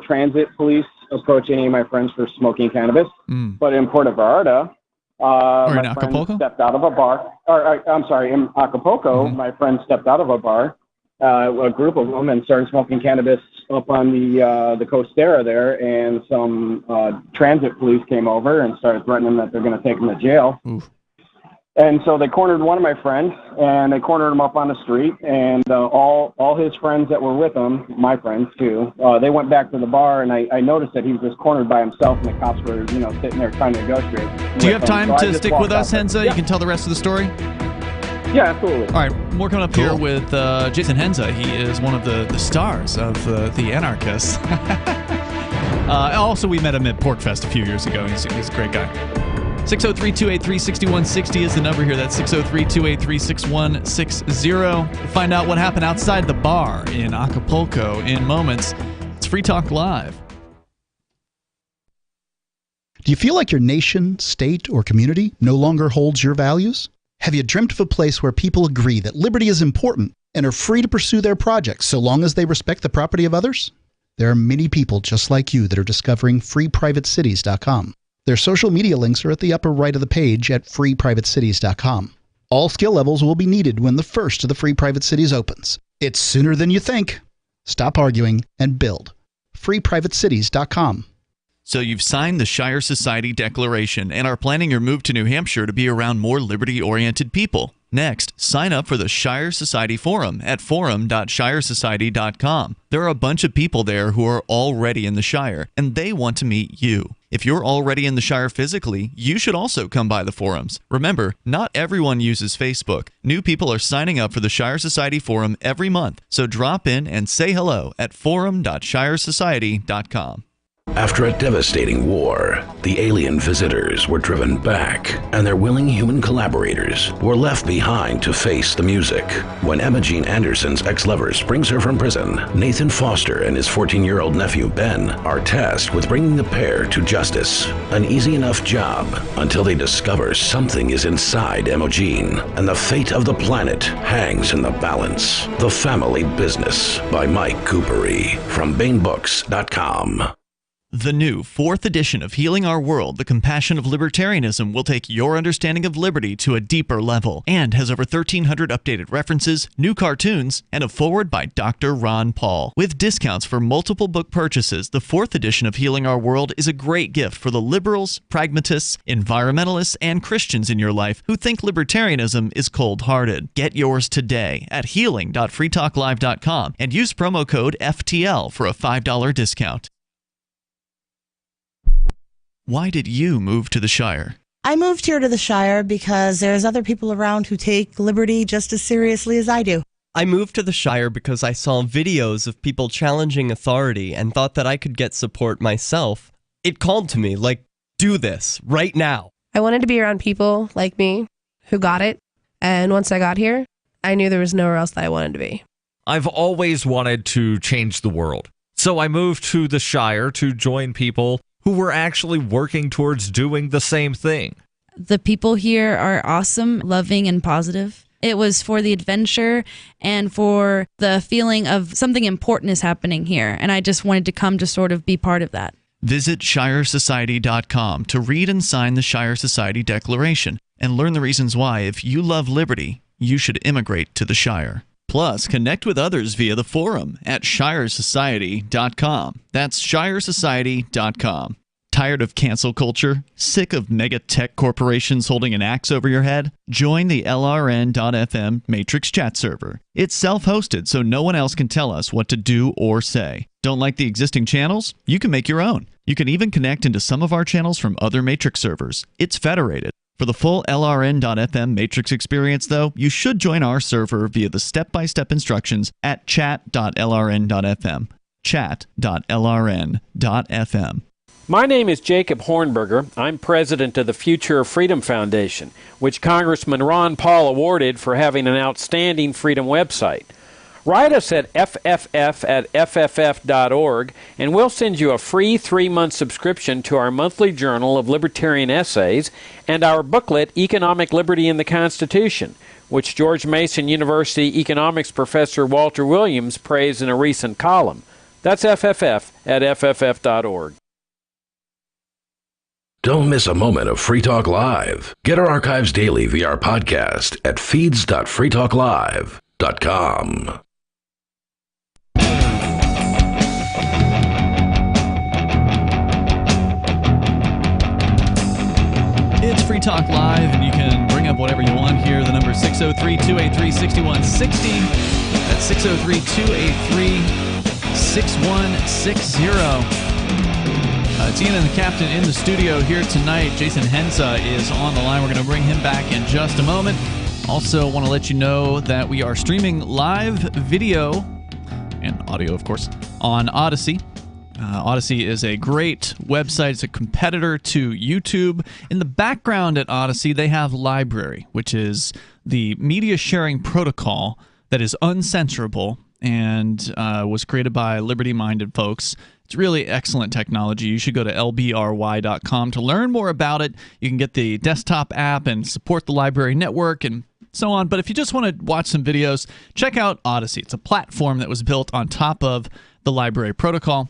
transit police approach any of my friends for smoking cannabis, but in Puerto Vallarta. Or in my Acapulco? friend stepped out of a bar. In Acapulco, my friend stepped out of a bar, a group of them, and started smoking cannabis up on the Costera there, and some transit police came over and started threatening that they're going to take him to jail. Oof. And so they cornered one of my friends, and they cornered him up on the street, and all his friends that were with him, my friends too, they went back to the bar, and I noticed that he was just cornered by himself, and the cops were, sitting there trying to negotiate. Do you have time to stick with us, Henza? Yeah. You can tell the rest of the story? Yeah, absolutely. All right, more coming up here with Jason Henza. He is one of the stars of the Anarchist. Also, we met him at PorkFest a few years ago. He's a great guy. 603-283-6160 is the number here. That's 603-283-6160. We'll find out what happened outside the bar in Acapulco in moments. It's Free Talk Live. Do you feel like your nation, state, or community no longer holds your values? Have you dreamt of a place where people agree that liberty is important and are free to pursue their projects so long as they respect the property of others? There are many people just like you that are discovering freeprivatecities.com. Their social media links are at the upper right of the page at freeprivatecities.com. All skill levels will be needed when the first of the Free Private Cities opens. It's sooner than you think. Stop arguing and build. FreePrivateCities.com. So you've signed the Shire Society Declaration and are planning your move to New Hampshire to be around more liberty-oriented people. Next, sign up for the Shire Society Forum at forum.shiresociety.com. There are a bunch of people there who are already in the Shire, and they want to meet you. If you're already in the Shire physically, you should also come by the forums. Remember, not everyone uses Facebook. New people are signing up for the Shire Society Forum every month, so drop in and say hello at forum.shiresociety.com. After a devastating war, the alien visitors were driven back, and their willing human collaborators were left behind to face the music. When Emma Jean Anderson's ex-lover brings her from prison, Nathan Foster and his 14-year-old nephew Ben are tasked with bringing the pair to justice. An easy enough job until they discover something is inside Emma Jean, and the fate of the planet hangs in the balance. The Family Business by Mike Coopery from BaneBooks.com. The new 4th edition of Healing Our World, The Compassion of Libertarianism, will take your understanding of liberty to a deeper level and has over 1,300 updated references, new cartoons, and a foreword by Dr. Ron Paul. With discounts for multiple book purchases, the 4th edition of Healing Our World is a great gift for the liberals, pragmatists, environmentalists, and Christians in your life who think libertarianism is cold-hearted. Get yours today at healing.freetalklive.com and use promo code FTL for a $5 discount. Why did you move to the Shire? I moved here to the Shire because there's other people around who take liberty just as seriously as I do. I moved to the Shire because I saw videos of people challenging authority and thought that I could get support myself. It called to me, like, do this, right now. I wanted to be around people like me who got it, and once I got here, I knew there was nowhere else that I wanted to be. I've always wanted to change the world, so I moved to the Shire to join people who were actually working towards doing the same thing. The people here are awesome, loving, and positive. It was for the adventure and for the feeling of something important is happening here, and I just wanted to come to sort of be part of that. Visit shiresociety.com to read and sign the Shire Society Declaration and learn the reasons why, if you love liberty, you should immigrate to the Shire. Plus, connect with others via the forum at shiresociety.com. That's shiresociety.com. Tired of cancel culture? Sick of mega tech corporations holding an axe over your head? Join the LRN.FM Matrix chat server. It's self-hosted, so no one else can tell us what to do or say. Don't like the existing channels? You can make your own. You can even connect into some of our channels from other Matrix servers. It's federated. For the full LRN.FM Matrix experience, though, you should join our server via the step-by-step instructions at chat.lrn.fm. Chat.lrn.fm. My name is Jacob Hornberger. I'm president of the Future of Freedom Foundation, which Congressman Ron Paul awarded for having an outstanding freedom website. Write us at fff@fff.org, and we'll send you a free 3-month subscription to our monthly journal of libertarian essays and our booklet, Economic Liberty in the Constitution, which George Mason University economics professor Walter Williams praised in a recent column. That's fff@fff.org. Don't miss a moment of Free Talk Live. Get our archives daily via our podcast at feeds.freetalklive.com. It's Free Talk Live, and you can bring up whatever you want here. The number is 603-283-6160. That's 603-283-6160. It's Ian and the Captain in the studio here tonight. Jason Hensa is on the line. We're going to bring him back in just a moment. Also want to let you know that we are streaming live video and audio, of course, on Odyssey. Odyssey is a great website. It's a competitor to YouTube. In the background at Odyssey, they have Library, which is the media sharing protocol that is uncensorable and was created by liberty-minded folks. It's really excellent technology. You should go to lbry.com to learn more about it. You can get the desktop app and support the library network and so on. But if you just want to watch some videos, check out Odyssey. It's a platform that was built on top of the library protocol.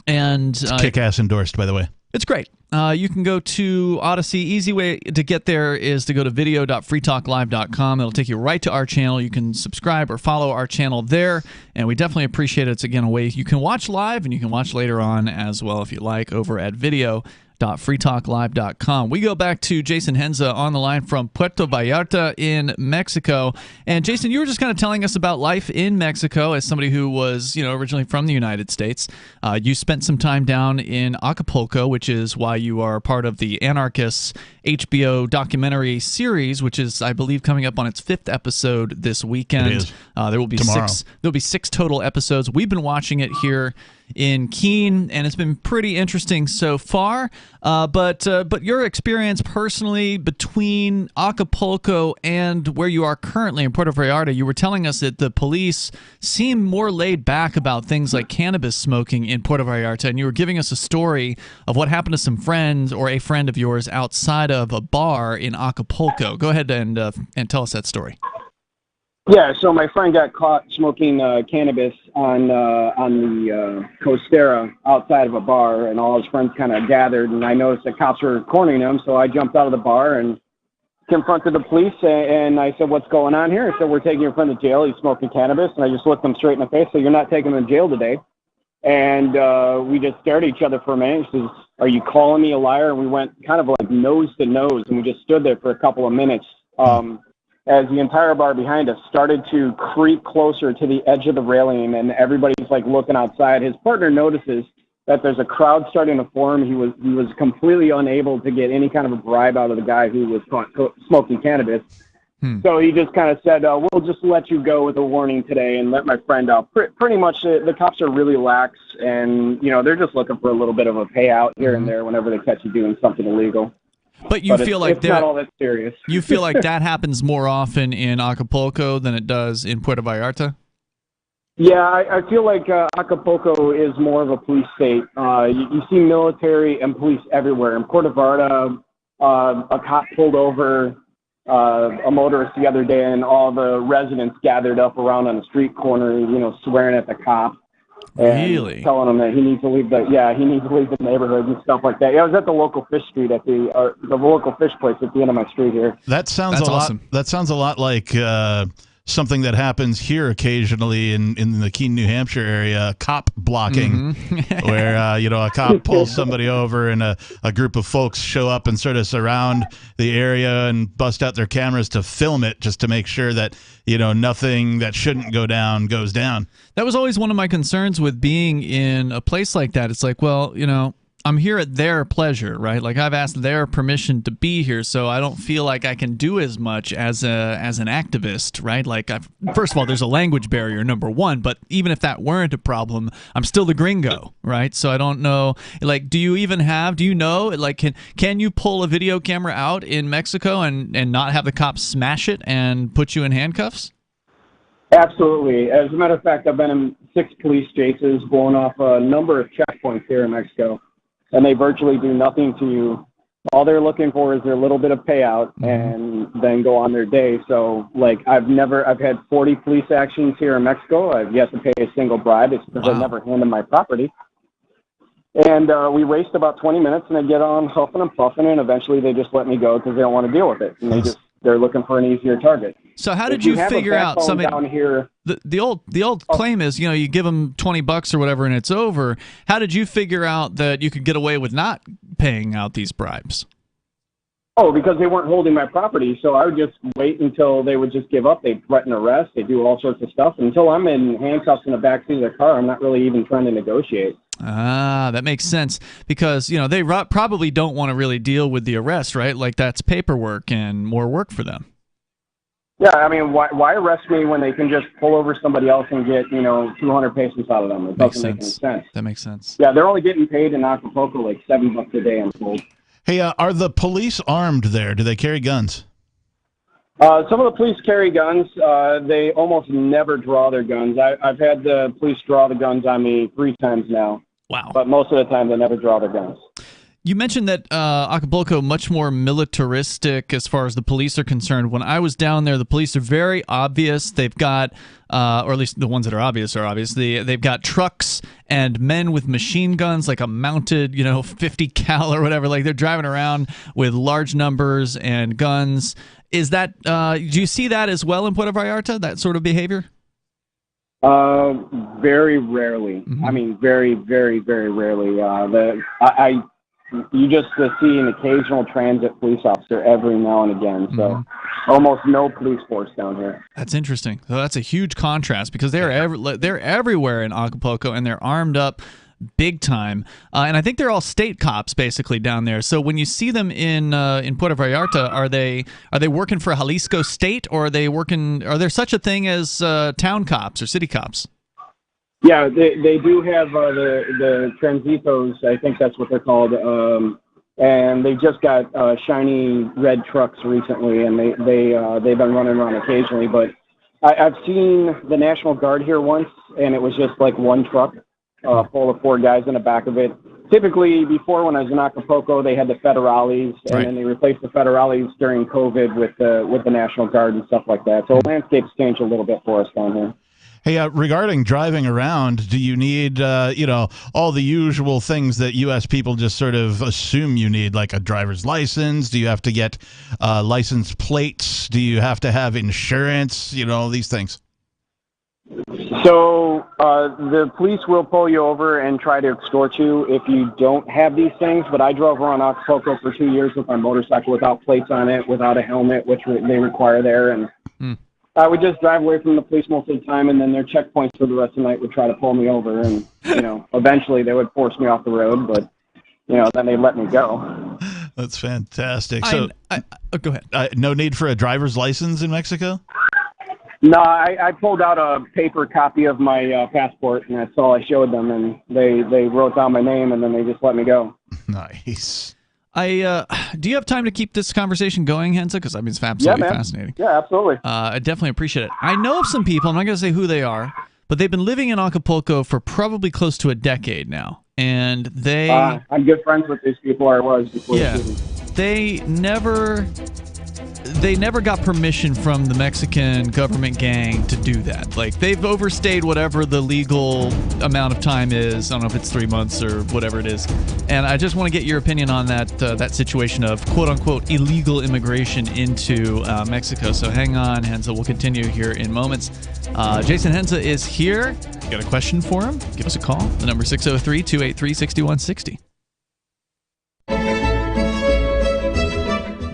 And it's kick-ass endorsed, by the way. It's great. You can go to Odyssey. Easy way to get there is to go to video.freetalklive.com. It'll take you right to our channel. You can subscribe or follow our channel there, and we definitely appreciate it. It's, again, a way you can watch live, and you can watch later on as well if you like over at video.freetalklive.com. We go back to Jason Henza on the line from Puerto Vallarta in Mexico. And Jason, you were just kind of telling us about life in Mexico as somebody who was, originally from the United States. You spent some time down in Acapulco, which is why you are part of the Anarchist HBO documentary series, which is, I believe, coming up on its 5th episode this weekend. It is. There will be Tomorrow. There'll be 6 total episodes. We've been watching it here in Keene, and it's been pretty interesting so far. But your experience personally between Acapulco and where you are currently in Puerto Vallarta, you were telling us that the police seem more laid back about things like cannabis smoking in Puerto Vallarta, and you were giving us a story of what happened to some friends or a friend of yours outside of a bar in Acapulco. Go ahead and tell us that story. Yeah, so my friend got caught smoking cannabis on the Costera outside of a bar, and all his friends kind of gathered, and I noticed the cops were cornering him, so I jumped out of the bar and confronted the police, and I said, "What's going on here?" He said, "We're taking your friend to jail. He's smoking cannabis." And I just looked him straight in the face, "So you're not taking him to jail today?" And we just stared at each other for a minute. He says, "Are you calling me a liar?" And we went kind of like nose to nose, and we just stood there for a couple of minutes. As the entire bar behind us started to creep closer to the edge of the railing, and everybody's like looking outside. His partner notices that there's a crowd starting to form. He was completely unable to get any kind of a bribe out of the guy who was caught smoking cannabis. So he just kind of said, "We'll just let you go with a warning today," and let my friend out. Pretty much, the cops are really lax, and they're just looking for a little bit of a payout here and there whenever they catch you doing something illegal. But you feel like it's not all that serious. You feel like that happens more often in Acapulco than it does in Puerto Vallarta? Yeah, I feel like Acapulco is more of a police state. You see military and police everywhere. In Puerto Vallarta, a cop pulled over a motorist the other day, and all the residents gathered up around on the street corner, swearing at the cop. And really? Telling him that he needs to leave the neighborhood and stuff like that. Yeah, I was at the local fish street at the local fish place at the end of my street here. That's awesome. That sounds a lot like something that happens here occasionally in the Keene, New Hampshire area, cop blocking, where a cop pulls somebody over and a group of folks show up and sort of surround the area and bust out their cameras to film it just to make sure that nothing that shouldn't go down goes down. That was always one of my concerns with being in a place like that. It's like, well, I'm here at their pleasure, right? Like, I've asked their permission to be here, so I don't feel like I can do as much as an activist, right? Like, first of all, there's a language barrier, number one, but even if that weren't a problem, I'm still the gringo, right? So I don't know, like, do you know, like, can you pull a video camera out in Mexico and not have the cops smash it and put you in handcuffs? Absolutely. As a matter of fact, I've been in 6 police chases, blown off a number of checkpoints here in Mexico. And they virtually do nothing to you. All they're looking for is their little bit of payout and then go on their day. So, like, I've had 40 police actions here in Mexico. I've yet to pay a single bribe. It's because I've never handed my property. And we raced about 20 minutes, and I get on huffing and puffing, and eventually they just let me go because they don't want to deal with it. And they're looking for an easier target. So how did you figure out something down here? The old claim is, you give them $20 or whatever and it's over. How did you figure out that you could get away with not paying out these bribes? Oh, because they weren't holding my property, so I would just wait until they would just give up. They'd threaten arrest. They do all sorts of stuff. Until I'm in handcuffs in the backseat of the car, I'm not really even trying to negotiate. Ah, that makes sense because, they probably don't want to really deal with the arrest, right? Like, that's paperwork and more work for them. Yeah, I mean, why arrest me when they can just pull over somebody else and get, 200 pesos out of them? It doesn't make any sense. That makes sense. Yeah, they're only getting paid in Acapulco like $7 a day, I'm told. Hey, are the police armed there? Do they carry guns? Some of the police carry guns. They almost never draw their guns. I've had the police draw the guns on me 3 times now. Wow. But most of the time, they never draw their guns. You mentioned that Acapulco much more militaristic as far as the police are concerned. When I was down there, the police are very obvious. They've got, or at least the ones that are obvious. They've got trucks and men with machine guns, like a mounted, 50 cal or whatever. Like they're driving around with large numbers and guns. Is that? Do you see that as well in Puerto Vallarta? That sort of behavior? Very rarely. Mm-hmm. I mean, very, very, very rarely. You just see an occasional transit police officer every now and again. So almost no police force down here. That's interesting. So that's a huge contrast because they're everywhere in Acapulco and they're armed up big time. And I think they're all state cops basically down there. So when you see them in Puerto Vallarta, are they working for Jalisco State, or are there such a thing as town cops or city cops? Yeah, they do have the Transitos, I think that's what they're called, and they just got shiny red trucks recently, and they've been running around occasionally. But I've seen the National Guard here once, and it was just like one truck full of 4 guys in the back of it. Typically, before when I was in Acapulco, they had the federales, and then they replaced the federales during COVID with the National Guard and stuff like that. So the landscape's changed a little bit for us down here. Hey, regarding driving around, do you need, all the usual things that U.S. people just sort of assume you need, like a driver's license? Do you have to get license plates? Do you have to have insurance? These things. So the police will pull you over and try to extort you if you don't have these things. But I drove around Acapulco for 2 years with my motorcycle without plates on it, without a helmet, which they require there, and I would just drive away from the police most of the time, and then their checkpoints for the rest of the night would try to pull me over, and eventually they would force me off the road, but then they'd let me go. That's fantastic. So, go ahead. No need for a driver's license in Mexico? No, I pulled out a paper copy of my passport, and that's all I showed them, and they wrote down my name, and then they just let me go. Nice. Do you have time to keep this conversation going, Hensa? Because it's absolutely fascinating. Yeah, absolutely. I definitely appreciate it. I know of some people, I'm not going to say who they are, but they've been living in Acapulco for probably close to a decade now. And they... I'm good friends with these people, I was before. Yeah. They never got permission from the Mexican government gang to do that. Like, they've overstayed whatever the legal amount of time is. I don't know if it's 3 months or whatever it is. And I just want to get your opinion on that situation of quote-unquote illegal immigration into Mexico. So hang on, Hensa. We'll continue here in moments. Jason Hensa is here. You got a question for him? Give us a call. The number 603-283-6160.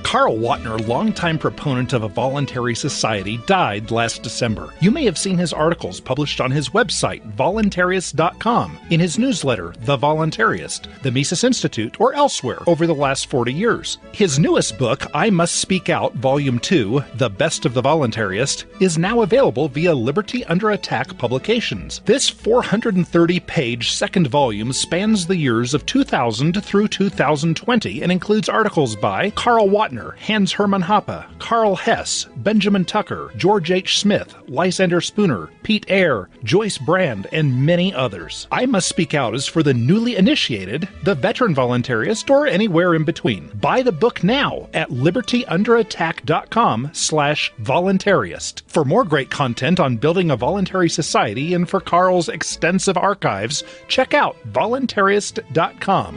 Carl Watner, longtime proponent of a voluntary society, died last December. You may have seen his articles published on his website, voluntarist.com, in his newsletter, The Voluntarist, the Mises Institute, or elsewhere over the last 40 years. His newest book, I Must Speak Out, Volume 2, The Best of the Voluntarist, is now available via Liberty Under Attack Publications. This 430-page second volume spans the years of 2000 through 2020 and includes articles by Carl Watner, Hans Hermann Hoppe, Carl Hess, Benjamin Tucker, George H. Smith, Lysander Spooner, Pete Eyre, Joyce Brand, and many others. I Must Speak Out is for the newly initiated, the veteran voluntarist, or anywhere in between. Buy the book now at libertyunderattack.com/voluntarist. For more great content on building a voluntary society and for Carl's extensive archives, check out voluntarist.com.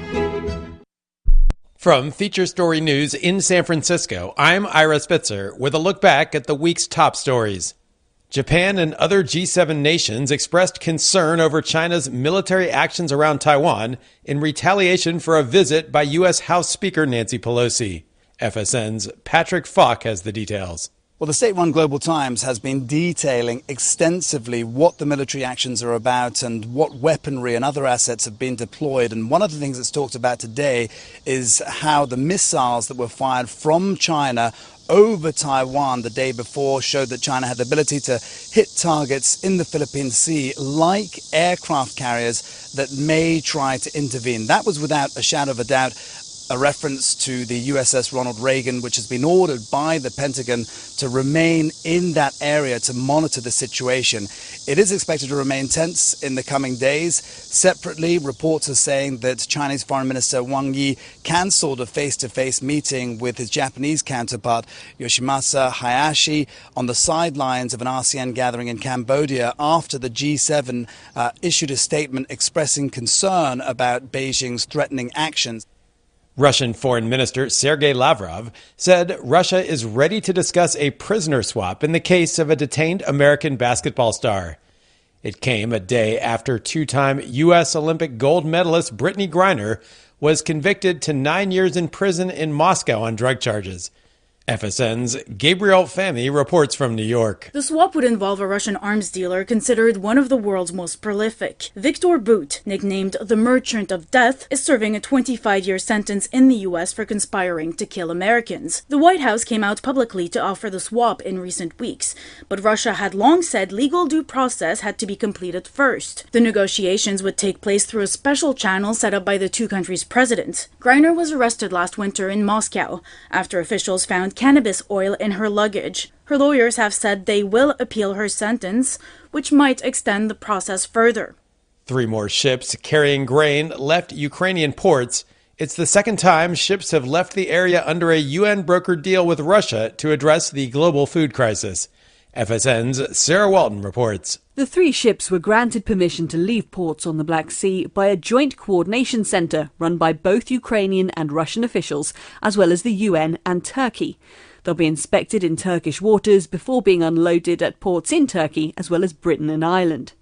From Feature Story News in San Francisco, I'm Ira Spitzer with a look back at the week's top stories. Japan and other G7 nations expressed concern over China's military actions around Taiwan in retaliation for a visit by U.S. House Speaker Nancy Pelosi. FSN's Patrick Falk has the details. Well, the state-run Global Times has been detailing extensively what the military actions are about and what weaponry and other assets have been deployed. And one of the things that's talked about today is how the missiles that were fired from China over Taiwan the day before showed that China had the ability to hit targets in the Philippine Sea like aircraft carriers that may try to intervene. That was without a shadow of a doubt a reference to the USS Ronald Reagan, which has been ordered by the Pentagon to remain in that area to monitor the situation. It is expected to remain tense in the coming days. Separately, reports are saying that Chinese Foreign Minister Wang Yi cancelled a face-to-face meeting with his Japanese counterpart Yoshimasa Hayashi on the sidelines of an ASEAN gathering in Cambodia after the G7 issued a statement expressing concern about Beijing's threatening actions. Russian Foreign Minister Sergei Lavrov said Russia is ready to discuss a prisoner swap in the case of a detained American basketball star. It came a day after two-time U.S. Olympic gold medalist Brittany Griner was convicted to 9 years in prison in Moscow on drug charges. FSN's Gabriel Fahmy reports from New York. The swap would involve a Russian arms dealer considered one of the world's most prolific. Victor Bout, nicknamed the Merchant of Death, is serving a 25-year sentence in the U.S. for conspiring to kill Americans. The White House came out publicly to offer the swap in recent weeks, but Russia had long said legal due process had to be completed first. The negotiations would take place through a special channel set up by the two countries' presidents. Griner was arrested last winter in Moscow after officials found cannabis oil in her luggage. Her lawyers have said they will appeal her sentence, which might extend the process further. 3 more ships carrying grain left Ukrainian ports. It's the second time ships have left the area under a UN-brokered deal with Russia to address the global food crisis. FSN's Sarah Walton reports. The 3 ships were granted permission to leave ports on the Black Sea by a joint coordination centre run by both Ukrainian and Russian officials, as well as the UN and Turkey. They'll be inspected in Turkish waters before being unloaded at ports in Turkey, as well as Britain and Ireland.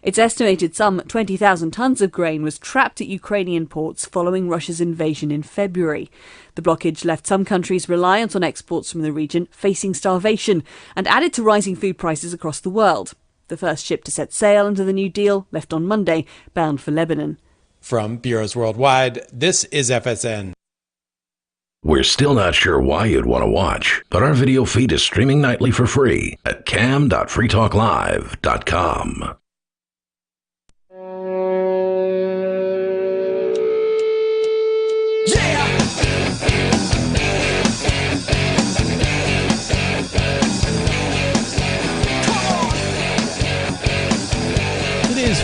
It's estimated some 20,000 tons of grain was trapped at Ukrainian ports following Russia's invasion in February. The blockage left some countries reliant on exports from the region facing starvation and added to rising food prices across the world. The first ship to set sail under the new deal left on Monday, bound for Lebanon. From Bureaus Worldwide, this is FSN. We're still not sure why you'd want to watch, but our video feed is streaming nightly for free at cam.freetalklive.com.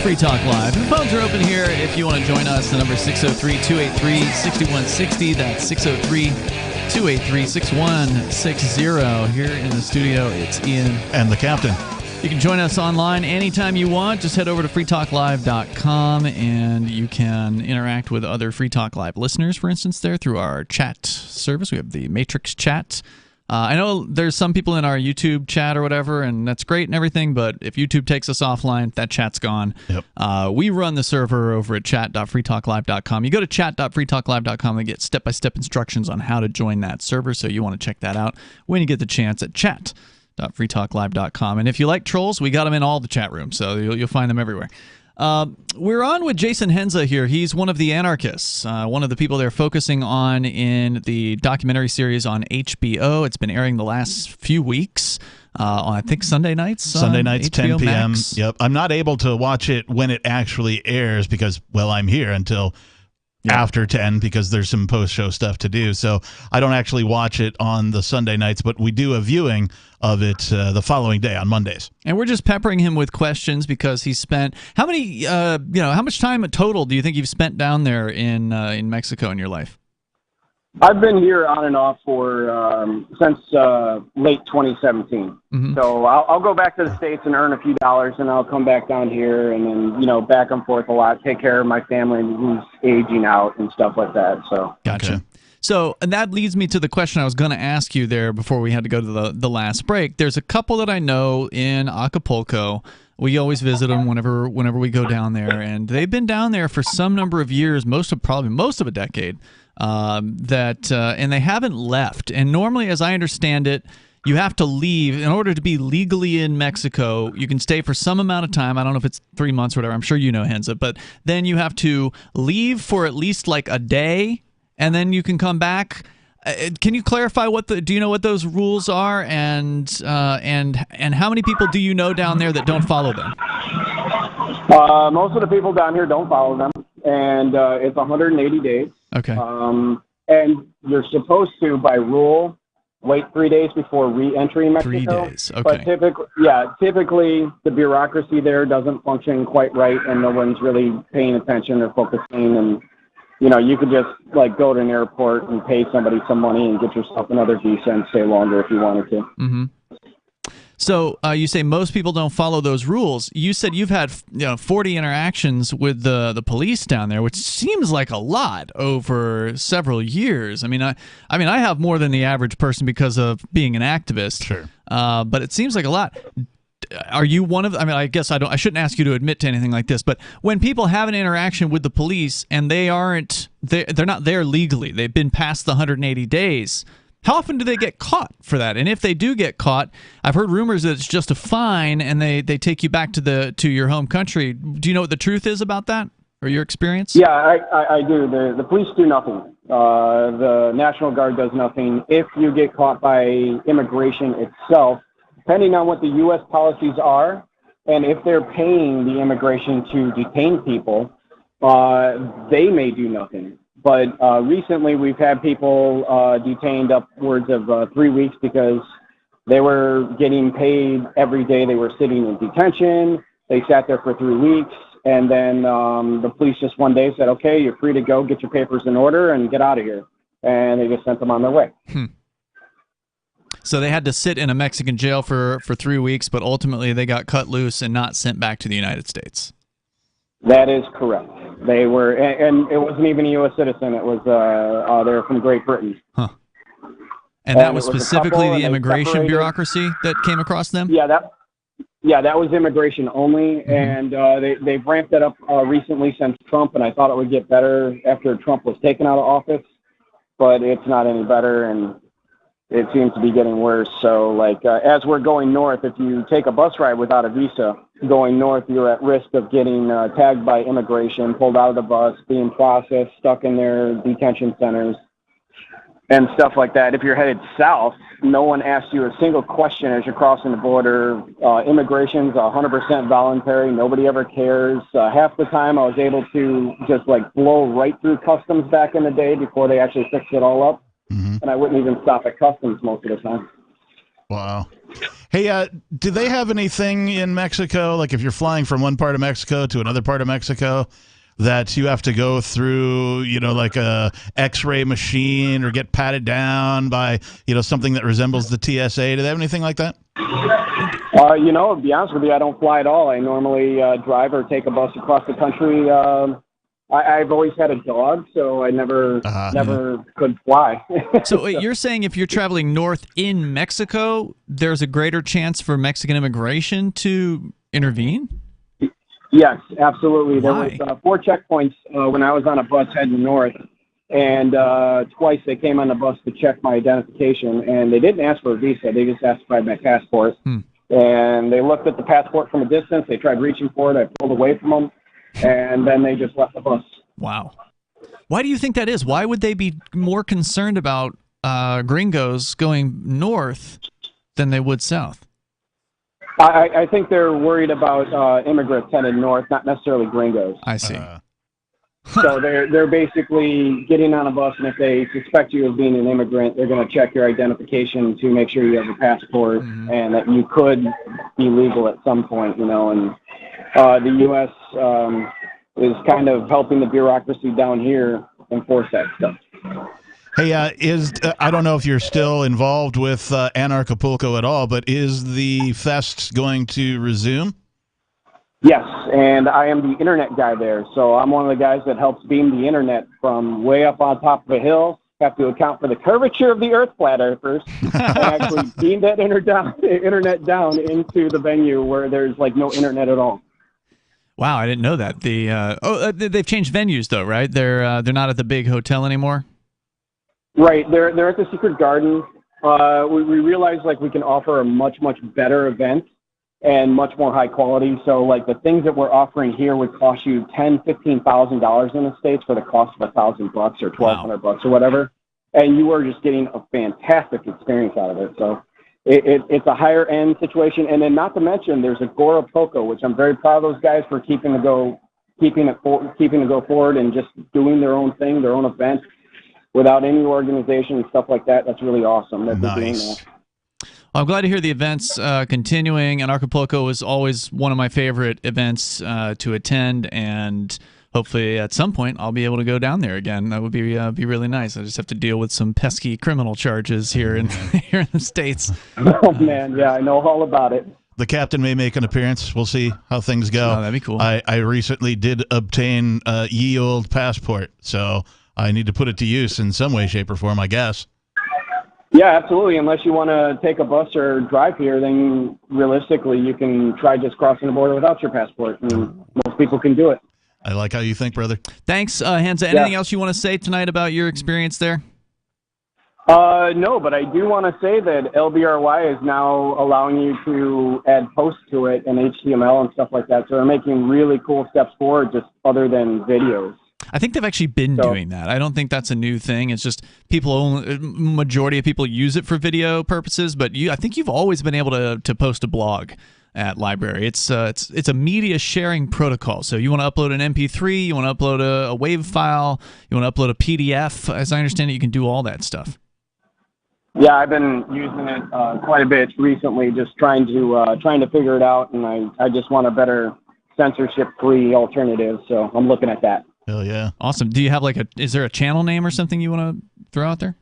Free Talk Live. The phones are open here if you want to join us. The number is 603-283-6160. That's 603-283-6160. Here in the studio, it's Ian. And the captain. You can join us online anytime you want. Just head over to freetalklive.com and you can interact with other Free Talk Live listeners, for instance, there through our chat service. We have the Matrix chat. I know there's some people in our YouTube chat or whatever, and that's great and everything, but if YouTube takes us offline, that chat's gone. Yep. We run the server over at chat.freetalklive.com. You go to chat.freetalklive.com and get step-by-step instructions on how to join that server, so you want to check that out when you get the chance at chat.freetalklive.com. And if you like trolls, we got them in all the chat rooms, so you'll find them everywhere. We're on with Jason Henza here. He's one of the Anarchists, one of the people they're focusing on in the documentary series on HBO. It's been airing the last few weeks on, I think, Sunday nights. Sunday nights, HBO 10 p.m. Max. Yep. I'm not able to watch it when it actually airs because, well, I'm here until after 10 because there's some post-show stuff to do. So I don't actually watch it on the Sunday nights, but we do a viewing of it the following day on Mondays. And we're just peppering him with questions because he spent how much time total do you think you've spent down there in Mexico in your life? I've been here on and off for since late 2017. Mm-hmm. So I'll go back to the States and earn a few dollars, and I'll come back down here, and then back and forth a lot, take care of my family who's aging out and stuff like that. So Gotcha. Okay. So and that leads me to the question I was going to ask you there before we had to go to the last break. There's a couple that I know in Acapulco. We always visit them whenever we go down there, and they've been down there for some number of years, most of a decade. And they haven't left. And normally, as I understand it, you have to leave in order to be legally in Mexico. You can stay for some amount of time. I don't know if it's 3 months or whatever. I'm sure you know, Henza. But then you have to leave for at least like a day, and then you can come back. Can you clarify do you know what those rules are, and how many people do you know down there that don't follow them? Most of the people down here don't follow them, and it's 180 days. Okay. And you're supposed to, by rule, wait 3 days before re-entering Mexico. 3 days, okay. But typically the bureaucracy there doesn't function quite right, and no one's really paying attention or focusing. And you could just go to an airport and pay somebody some money and get yourself another visa and stay longer if you wanted to. Mm-hmm. So you say most people don't follow those rules. You said you've had 40 interactions with the police down there, which seems like a lot over several years. I mean, I have more than the average person because of being an activist. Sure. But it seems like a lot. Are you one of? I guess I shouldn't ask you to admit to anything like this. But when people have an interaction with the police and they're not there legally, they've been past the 180 days. How often do they get caught for that? And if they do get caught, I've heard rumors that it's just a fine and they take you back to your home country. Do you know what the truth is about that, or your experience? Yeah, I do. The police do nothing. The National Guard does nothing. If you get caught by immigration itself, depending on what the U.S. policies are, and if they're paying the immigration to detain people, they may do nothing. But recently we've had people detained upwards of 3 weeks because they were getting paid every day they were sitting in detention. They sat there for 3 weeks, and then the police just one day said, okay, you're free to go, get your papers in order, and get out of here. And they just sent them on their way. So they had to sit in a Mexican jail for 3 weeks, but ultimately they got cut loose and not sent back to the United States. That is correct. They were, and it wasn't even a U.S. citizen. It was they were from Great Britain. Huh. And that was specifically the immigration bureaucracy that came across them? Yeah, that was immigration only, and they've ramped that up recently since Trump, and I thought it would get better after Trump was taken out of office, but it's not any better, and it seems to be getting worse. So, as we're going north, if you take a bus ride without a visa, going north, you're at risk of getting tagged by immigration, pulled out of the bus, being processed, stuck in their detention centers, and stuff like that. If you're headed south, no one asks you a single question as you're crossing the border. Immigration's 100% voluntary. Nobody ever cares. Half the time I was able to just blow right through customs back in the day before they actually fixed it all up. Mm-hmm. And I wouldn't even stop at customs most of the time. Wow. Hey, do they have anything in Mexico, like if you're flying from one part of Mexico to another part of Mexico, that you have to go through, like a X-ray machine or get patted down by, something that resembles the TSA? Do they have anything like that? To be honest with you, I don't fly at all. I normally drive or take a bus across the country. I've always had a dog, so I never could fly. So you're saying if you're traveling north in Mexico, there's a greater chance for Mexican immigration to intervene? Yes, absolutely. Why? There was 4 checkpoints when I was on a bus heading north, and twice they came on the bus to check my identification, and they didn't ask for a visa. They just asked for my passport. And they looked at the passport from a distance. They tried reaching for it. I pulled away from them. And then they just left the bus. Wow. Why do you think that is? Why would they be more concerned about gringos going north than they would south? I think they're worried about immigrants headed north, not necessarily gringos. I see. So they're basically getting on a bus, and if they suspect you of being an immigrant, they're going to check your identification to make sure you have a passport and that you could be legal at some point, and the U.S. Is kind of helping the bureaucracy down here enforce that stuff. Hey, I don't know if you're still involved with Anarchapulco at all, but is the fest going to resume? Yes, and I am the internet guy there. So I'm one of the guys that helps beam the internet from way up on top of a hill. Have to account for the curvature of the Earth, flat earthers, and actually beam that internet down into the venue where there's no internet at all. Wow, I didn't know that. They've changed venues though, right? They're not at the big hotel anymore. Right, they're at the Secret Garden. We realized we can offer a much better event and much more high quality. So the things that we're offering here would cost you $10,000-$15,000 in the States for the cost of $1,000 or $1,200 or whatever, and you are just getting a fantastic experience out of it. So it's a higher end situation, and then not to mention there's Agora Poco, which I'm very proud of those guys for keeping to go forward and just doing their own thing, their own event, without any organization and stuff like that. That's really awesome that they're doing that. Well, I'm glad to hear the events continuing. Anarchapulco was always one of my favorite events to attend, and hopefully at some point I'll be able to go down there again. That would be really nice. I just have to deal with some pesky criminal charges here in here in the States. Oh man, yeah, I know all about it. The captain may make an appearance. We'll see how things go. Oh, that'd be cool. I recently did obtain a ye old passport, so I need to put it to use in some way, shape, or form, I guess. Yeah, absolutely. Unless you want to take a bus or drive here, then realistically you can try just crossing the border without your passport. I mean, most people can do it. I like how you think, brother. Thanks, Hansa. Anything else you want to say tonight about your experience there? No, but I do want to say that LBRY is now allowing you to add posts to it and HTML and stuff like that. So they're making really cool steps forward just other than videos. I think they've actually been doing that. I don't think that's a new thing. It's just majority of people use it for video purposes, but I think you've always been able to post a blog at Library. It's a media sharing protocol. So you want to upload an MP3, you want to upload a WAV file, you want to upload a PDF. As I understand it, you can do all that stuff. Yeah, I've been using it quite a bit recently, just trying to figure it out, and I just want a better censorship-free alternative. So I'm looking at that. Hell yeah! Awesome. Do you have is there a channel name or something you want to throw out there?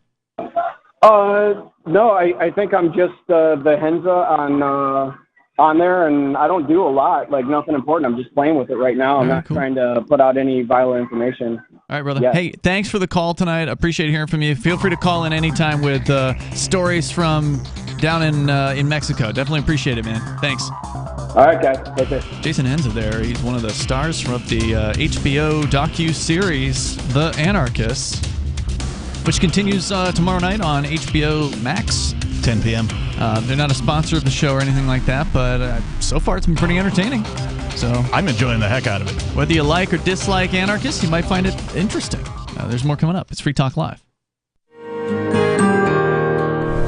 No, I think I'm just the Henza on there, and I don't do a lot, like nothing important. I'm just playing with it right now. I'm not trying to put out any vital information. All right, brother. Hey, thanks for the call tonight. Appreciate hearing from you. Feel free to call in anytime with stories from down in Mexico. Definitely appreciate it, man. Thanks. All right, guys. Take care. Jason Henza there. He's one of the stars from the HBO docu-series The Anarchist, which continues tomorrow night on HBO Max. 10 p.m. They're not a sponsor of the show or anything like that, but so far it's been pretty entertaining. So I'm enjoying the heck out of it. Whether you like or dislike Anarchist, you might find it interesting. There's more coming up. It's Free Talk Live.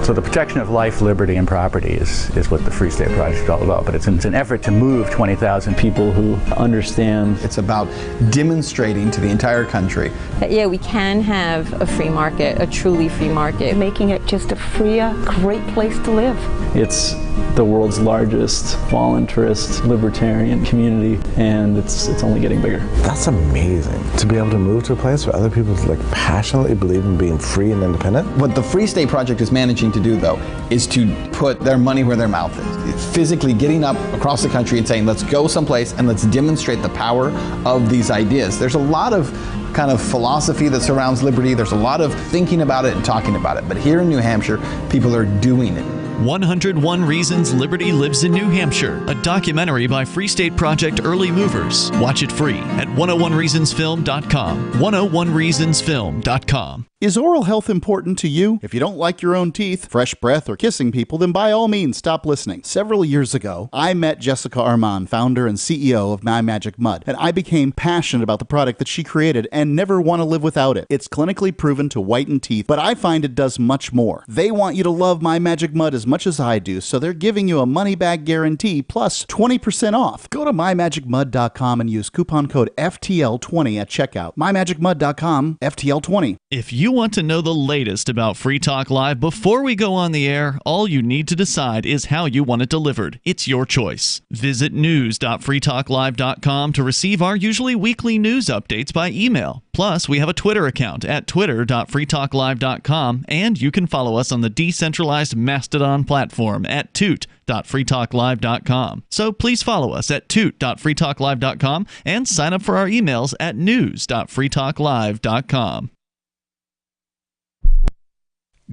So the protection of life, liberty, and property is what the Free State Project is all about. But it's an effort to move 20,000 people who understand. It's about demonstrating to the entire country that, yeah, we can have a free market, a truly free market. Making it just a freer, great place to live. It's the world's largest voluntarist libertarian community, and it's only getting bigger. That's amazing, to be able to move to a place where other people passionately believe in being free and independent. What the Free State Project is managing to do, though, is to put their money where their mouth is. It's physically getting up across the country and saying, let's go someplace and let's demonstrate the power of these ideas. There's a lot of kind of philosophy that surrounds liberty. There's a lot of thinking about it and talking about it. But here in New Hampshire, people are doing it. 101 Reasons Liberty Lives in New Hampshire, a documentary by Free State Project Early Movers. Watch it free at 101reasonsfilm.com. 101reasonsfilm.com. Is oral health important to you? If you don't like your own teeth, fresh breath, or kissing people, then by all means stop listening. Several years ago, I met Jessica Armand, founder and CEO of My Magic Mud, and I became passionate about the product that she created and never want to live without it. It's clinically proven to whiten teeth, but I find it does much more. They want you to love My Magic Mud as much as I do, so they're giving you a money-back guarantee plus 20% off. Go to mymagicmud.com and use coupon code FTL20 at checkout. mymagicmud.com, FTL20. If you want to know the latest about Free Talk Live before we go on the air, all you need to decide is how you want it delivered. It's your choice. Visit news.freetalklive.com to receive our usually weekly news updates by email. Plus, we have a Twitter account at twitter.freetalklive.com, and you can follow us on the decentralized Mastodon platform at toot.freetalklive.com. So please follow us at toot.freetalklive.com and sign up for our emails at news.freetalklive.com.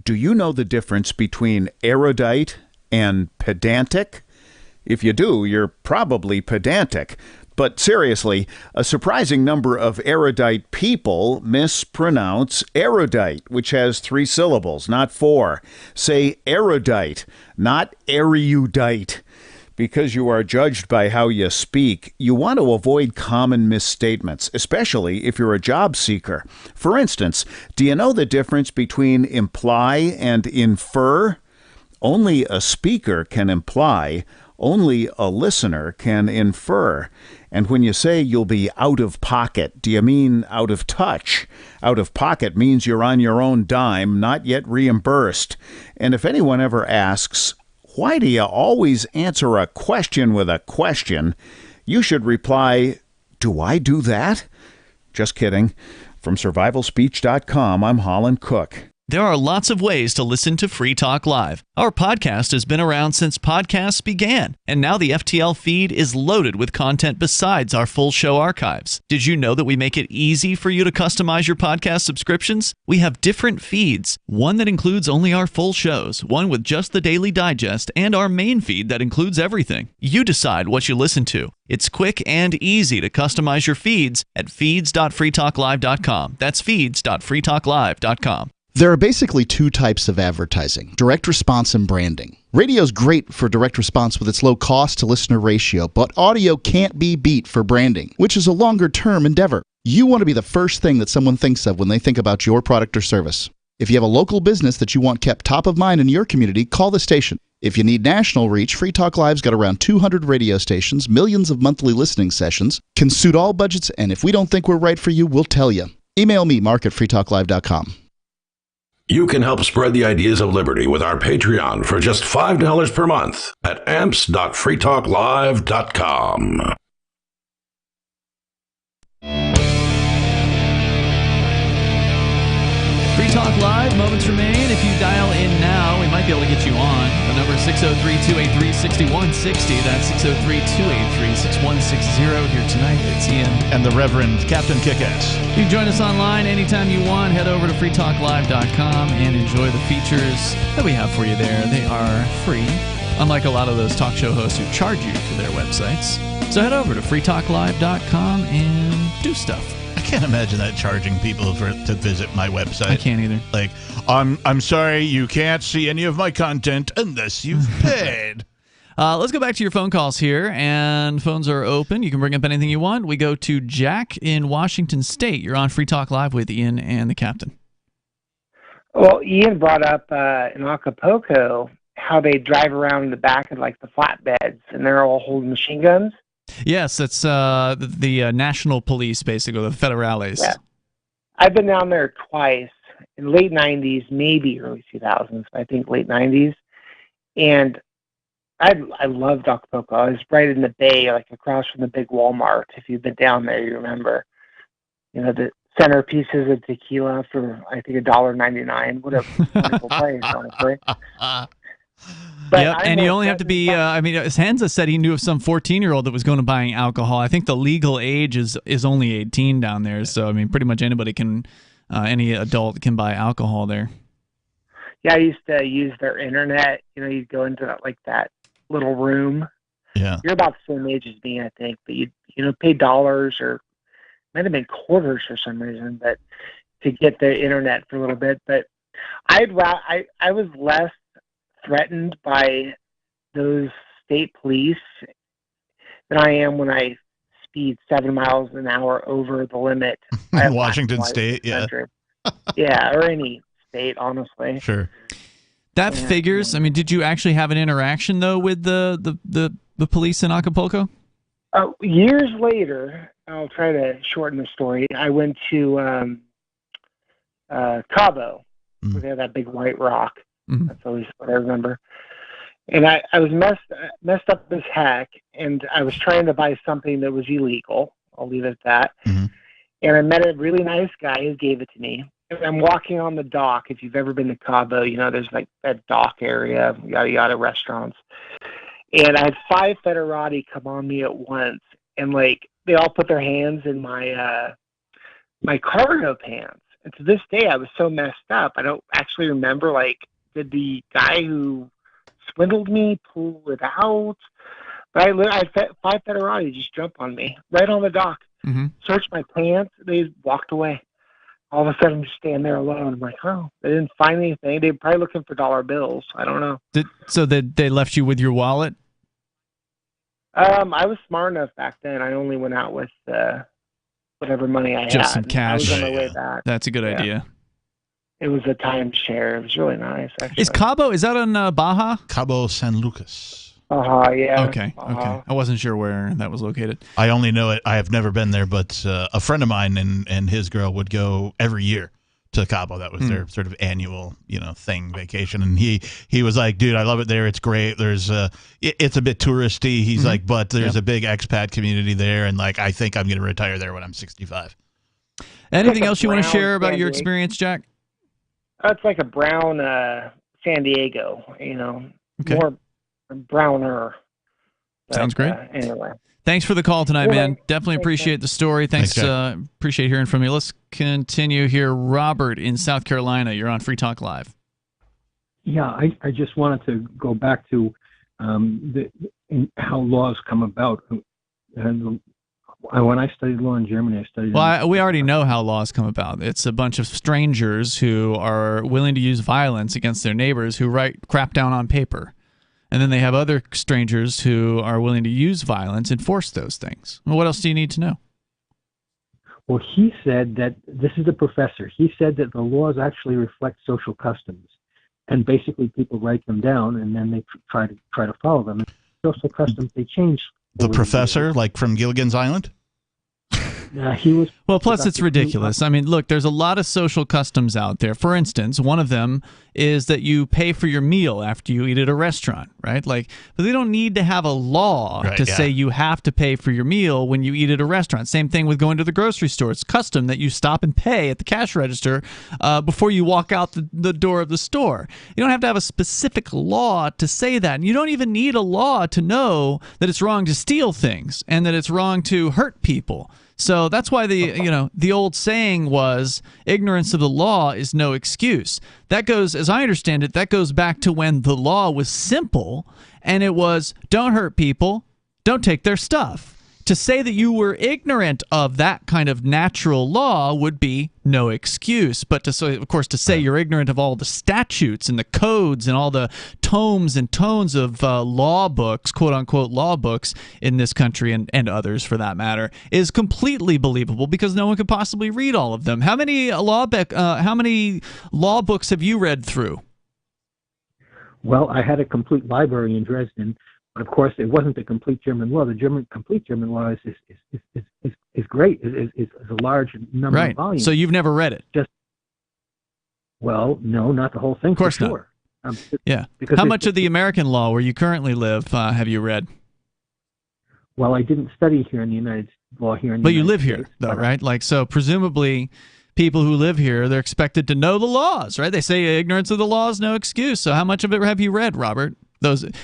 Do you know the difference between erudite and pedantic? If you do, you're probably pedantic. But seriously, a surprising number of erudite people mispronounce erudite, which has 3 syllables, not 4. Say erudite, not erudite. Because you are judged by how you speak, you want to avoid common misstatements, especially if you're a job seeker. For instance, do you know the difference between imply and infer? Only a speaker can imply. only a listener can infer. And when you say you'll be out of pocket, do you mean out of touch? Out of pocket means you're on your own dime, not yet reimbursed. And if anyone ever asks, why do you always answer a question with a question? You should reply, do I do that? Just kidding. From survivalspeech.com, I'm Holland Cook. There are lots of ways to listen to Free Talk Live. Our podcast has been around since podcasts began, and now the FTL feed is loaded with content besides our full show archives. Did you know that we make it easy for you to customize your podcast subscriptions? We have different feeds, one that includes only our full shows, one with just the Daily Digest, and our main feed that includes everything. You decide what you listen to. It's quick and easy to customize your feeds at feeds.freetalklive.com. That's feeds.freetalklive.com. There are basically two types of advertising, direct response and branding. Radio's great for direct response with its low cost to listener ratio, but audio can't be beat for branding, which is a longer-term endeavor. You want to be the first thing that someone thinks of when they think about your product or service. If you have a local business that you want kept top of mind in your community, call the station. If you need national reach, Free Talk Live's got around 200 radio stations, millions of monthly listening sessions, can suit all budgets, and if we don't think we're right for you, we'll tell you. Email me, mark@freetalklive.com. You can help spread the ideas of liberty with our Patreon for just $5 per month at amps.freetalklive.com. Free Talk Live, moments remain. If you dial in now, we might be able to get you on. The number is 603-283-6160. That's 603-283-6160. Here tonight, it's Ian. And the Reverend Captain Kickass. You can join us online anytime you want. Head over to freetalklive.com and enjoy the features that we have for you there. They are free, unlike a lot of those talk show hosts who charge you for their websites. So head over to freetalklive.com and do stuff. I can't imagine that charging people to visit my website. I can't either. Like, I'm sorry, you can't see any of my content unless you've paid. Let's go back to your phone calls here, and phones are open. You can bring up anything you want. We go to Jack in Washington State. You're on Free Talk Live with Ian and the Captain. Well, Ian brought up in Acapulco how they drive around in the back of like the flatbeds, and they're all holding machine guns. Yes, that's the national police, basically, the federales. Yeah. I've been down there twice in late 90s, maybe early 2000s, I think late 90s. And I loved Acapulco. I was right in the bay, like across from the big Walmart. If you've been down there, you remember. You know, the centerpieces of tequila for, I think, $1.99. What a wonderful place, honestly. But yep, and you only have to be, Hansa said he knew of some 14-year-old that was going to buying alcohol. I think the legal age is only 18 down there. So, I mean, pretty much anybody can, any adult can buy alcohol there. Yeah, I used to use their internet. You know, you'd go into that little room. Yeah. You're about the same age as me, I think, but you pay dollars or might have been quarters for some reason, but to get the internet for a little bit. But I was less threatened by those state police than I am when I speed 7 miles an hour over the limit. Washington State, yeah. Yeah, or any state, honestly. Sure. That figures. I mean, did you actually have an interaction though with the police in Acapulco? Years later, I'll try to shorten the story. I went to Cabo, where they have that big white rock. Mm-hmm. That's always what I remember. And I was messed up as heck, and I was trying to buy something that was illegal. I'll leave it at that. Mm-hmm. And I met a really nice guy who gave it to me. And I'm walking on the dock. If you've ever been to Cabo, you know, there's like that dock area, yada, yada, restaurants. And I had 5 Federati come on me at once. And like, they all put their hands in my cargo pants. And to this day, I was so messed up. I don't actually remember, like, did the guy who swindled me pull it out? But I had 5 Federati just jump on me right on the dock, searched my pants. They walked away. All of a sudden, I'm just standing there alone. I'm like, oh, they didn't find anything. They were probably looking for dollar bills. I don't know. So they left you with your wallet? I was smart enough back then. I only went out with whatever money I had. Just some cash. I was on my way back. That's a good idea. It was a timeshare. It was really nice, actually. Is Cabo, is that on Baja? Cabo San Lucas. Yeah. Okay. I wasn't sure where that was located. I only know it. I have never been there, but a friend of mine and his girl would go every year to Cabo. That was their sort of annual, vacation. And he was like, dude, I love it there. It's great. There's it's a bit touristy. He's like, but there's a big expat community there. And like, I think I'm going to retire there when I'm 65. Anything else you want to share about your experience, Jack? It's like a brown San Diego, Okay. more browner. Sounds great. Anyway. Thanks for the call tonight, man. Definitely appreciate the story. Thanks. Appreciate hearing from you. Let's continue here. Robert in South Carolina, you're on Free Talk Live. Yeah, I just wanted to go back to how laws come about. And when I studied law in Germany, I studied... Well, we already know how laws come about. It's a bunch of strangers who are willing to use violence against their neighbors who write crap down on paper. And then they have other strangers who are willing to use violence and force those things. Well, what else do you need to know? Well, he said that, this is the professor, he said that the laws actually reflect social customs. And basically people write them down and then they try to follow them. And social customs, they change. The professor, like from Gilligan's Island? He was. Well, plus it's ridiculous. I mean, look, there's a lot of social customs out there. For instance, one of them is that you pay for your meal after you eat at a restaurant, right? Like, but they don't need to have a law to say you have to pay for your meal when you eat at a restaurant. Same thing with going to the grocery store. It's custom that you stop and pay at the cash register before you walk out the door of the store. You don't have to have a specific law to say that. And you don't even need a law to know that it's wrong to steal things and that it's wrong to hurt people. So that's why the old saying was ignorance of the law is no excuse. That goes, as I understand it, that goes back to when the law was simple and it was don't hurt people, don't take their stuff. To say that you were ignorant of that kind of natural law would be no excuse. But to say you're ignorant of all the statutes and the codes and all the tomes and tones of law books, quote unquote law books in this country and others for that matter, is completely believable because no one could possibly read all of them. How many law books have you read through? Well, I had a complete library in Dresden. But of course, it wasn't the complete German law. The complete German law is great. Is a large number of volumes. So you've never read it? Well, no, not the whole thing. Of course for sure. Not. Yeah. How much of the American law where you currently live have you read? Well, I didn't study here in the United States. But you live here, though, right? Like, so presumably, people who live here, they're expected to know the laws, right? They say ignorance of the law is no excuse. So how much of it have you read, Robert?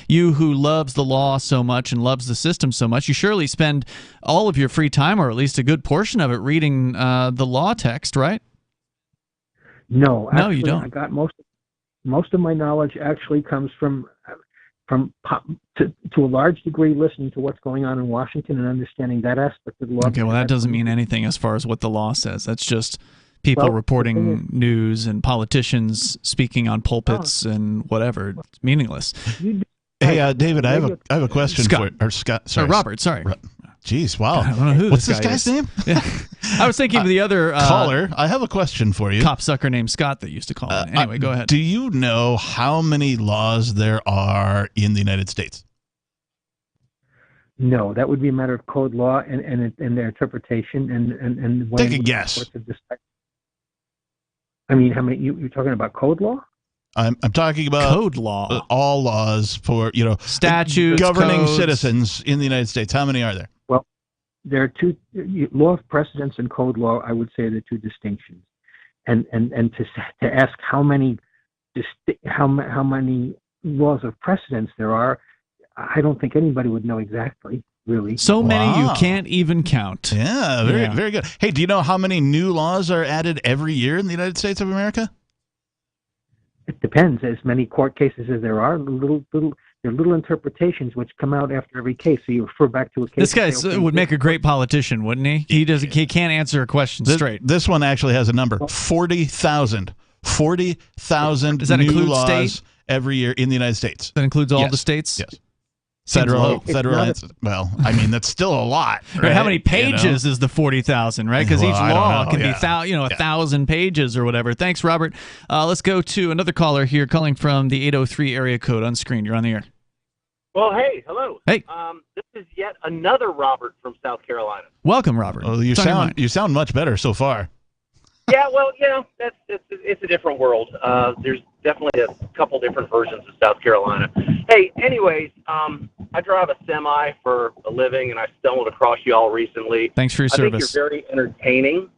You who loves the law so much and loves the system so much, you surely spend all of your free time, or at least a good portion of it, reading the law text, right? No, actually, you don't. I got most of my knowledge actually comes from to a large degree listening to what's going on in Washington and understanding that aspect of the law. Okay, well, that doesn't mean anything as far as what the law says. That's just people reporting news and politicians speaking on pulpits and whatever. It's meaningless. Hey, David, I have a question for you. Or Scott, sorry. Robert, sorry. Jeez, wow. God, I don't know who What's this guy's name? Yeah. I was thinking of the other caller. I have a question for you. Cop sucker named Scott that used to call it. Anyway, go ahead. Do you know how many laws there are in the United States? No, that would be a matter of code law and their interpretation and take a guess. I mean, how many? You're talking about code law? I'm talking about code law. All laws for statutes governing codes. Citizens in the United States. How many are there? Well, there are two law of precedence and code law. I would say the two distinctions, and to ask how many laws of precedence there are, I don't think anybody would know exactly. Really? So many you can't even count. Yeah, very good. Hey, do you know how many new laws are added every year in the United States of America? It depends. As many court cases as there are, little interpretations which come out after every case. So you refer back to a case. This guy would make a great politician, wouldn't he? He can't answer a question straight. This one actually has a number: 40,000. 40,000 Does that new include laws state? Every year in the United States. That includes all the states? Yes. Federal. Well, I mean, that's still a lot. Right? How many pages is the 40,000, right? Because each law can be 1,000 pages or whatever. Thanks, Robert. Let's go to another caller here calling from the 803 area code on screen. You're on the air. Well, hey, hello. Hey. This is yet another Robert from South Carolina. Welcome, Robert. Oh, you sound much better so far. Yeah, well, it's a different world. There's definitely a couple different versions of South Carolina. Hey, anyways, I drive a semi for a living, and I stumbled across y'all recently. Thanks for your service. I think you're very entertaining.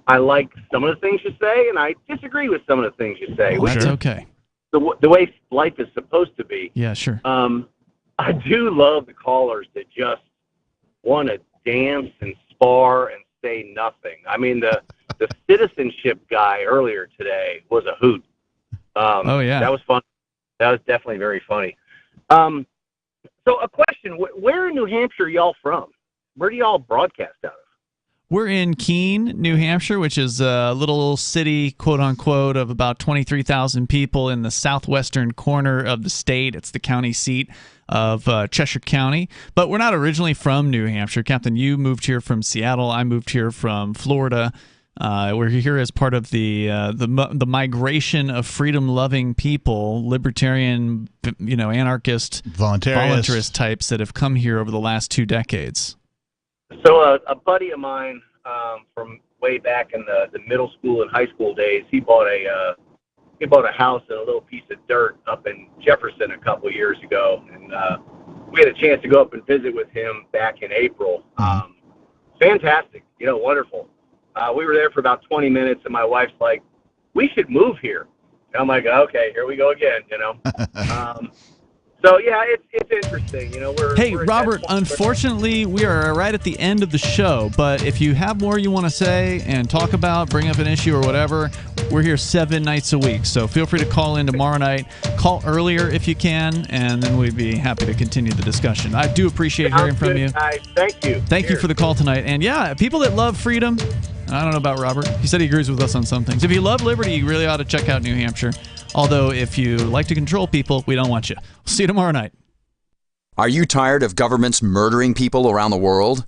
I like some of the things you say, and I disagree with some of the things you say. Well, that's okay. The way life is supposed to be. Yeah, sure. I do love the callers that just want to dance and spar and say nothing. I mean, the citizenship guy earlier today was a hoot. Oh, yeah. That was fun. That was definitely very funny. So a question, where in New Hampshire are y'all from? Where do y'all broadcast out of? We're in Keene, New Hampshire, which is a little city, quote-unquote, of about 23,000 people in the southwestern corner of the state. It's the county seat of Cheshire County. But we're not originally from New Hampshire. Captain, you moved here from Seattle. I moved here from Florida. We're here as part of the migration of freedom-loving people, libertarian, anarchist, voluntarist types that have come here over the last 2 decades. So a buddy of mine from way back in the middle school and high school days, he bought a house and a little piece of dirt up in Jefferson a couple of years ago, and we had a chance to go up and visit with him back in April. Fantastic, wonderful. We were there for about 20 minutes, and my wife's like, "We should move here." And I'm like, "Okay, here we go again," So yeah, it's interesting. Hey, Robert, unfortunately, we are right at the end of the show, but if you have more you want to say and talk about, bring up an issue or whatever, we're here 7 nights a week. So feel free to call in tomorrow night. Call earlier if you can, and then we'd be happy to continue the discussion. I do appreciate hearing from you. Guys. Thank you. Thank you for the call tonight. And yeah, people that love freedom, I don't know about Robert. He said he agrees with us on some things. If you love liberty, you really ought to check out New Hampshire. Although, if you like to control people, we don't want you. We'll see you tomorrow night. Are you tired of governments murdering people around the world?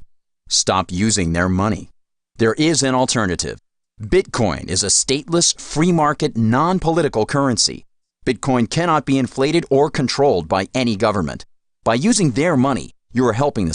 Stop using their money. There is an alternative. Bitcoin is a stateless, free market, non-political currency. Bitcoin cannot be inflated or controlled by any government. By using their money, you are helping the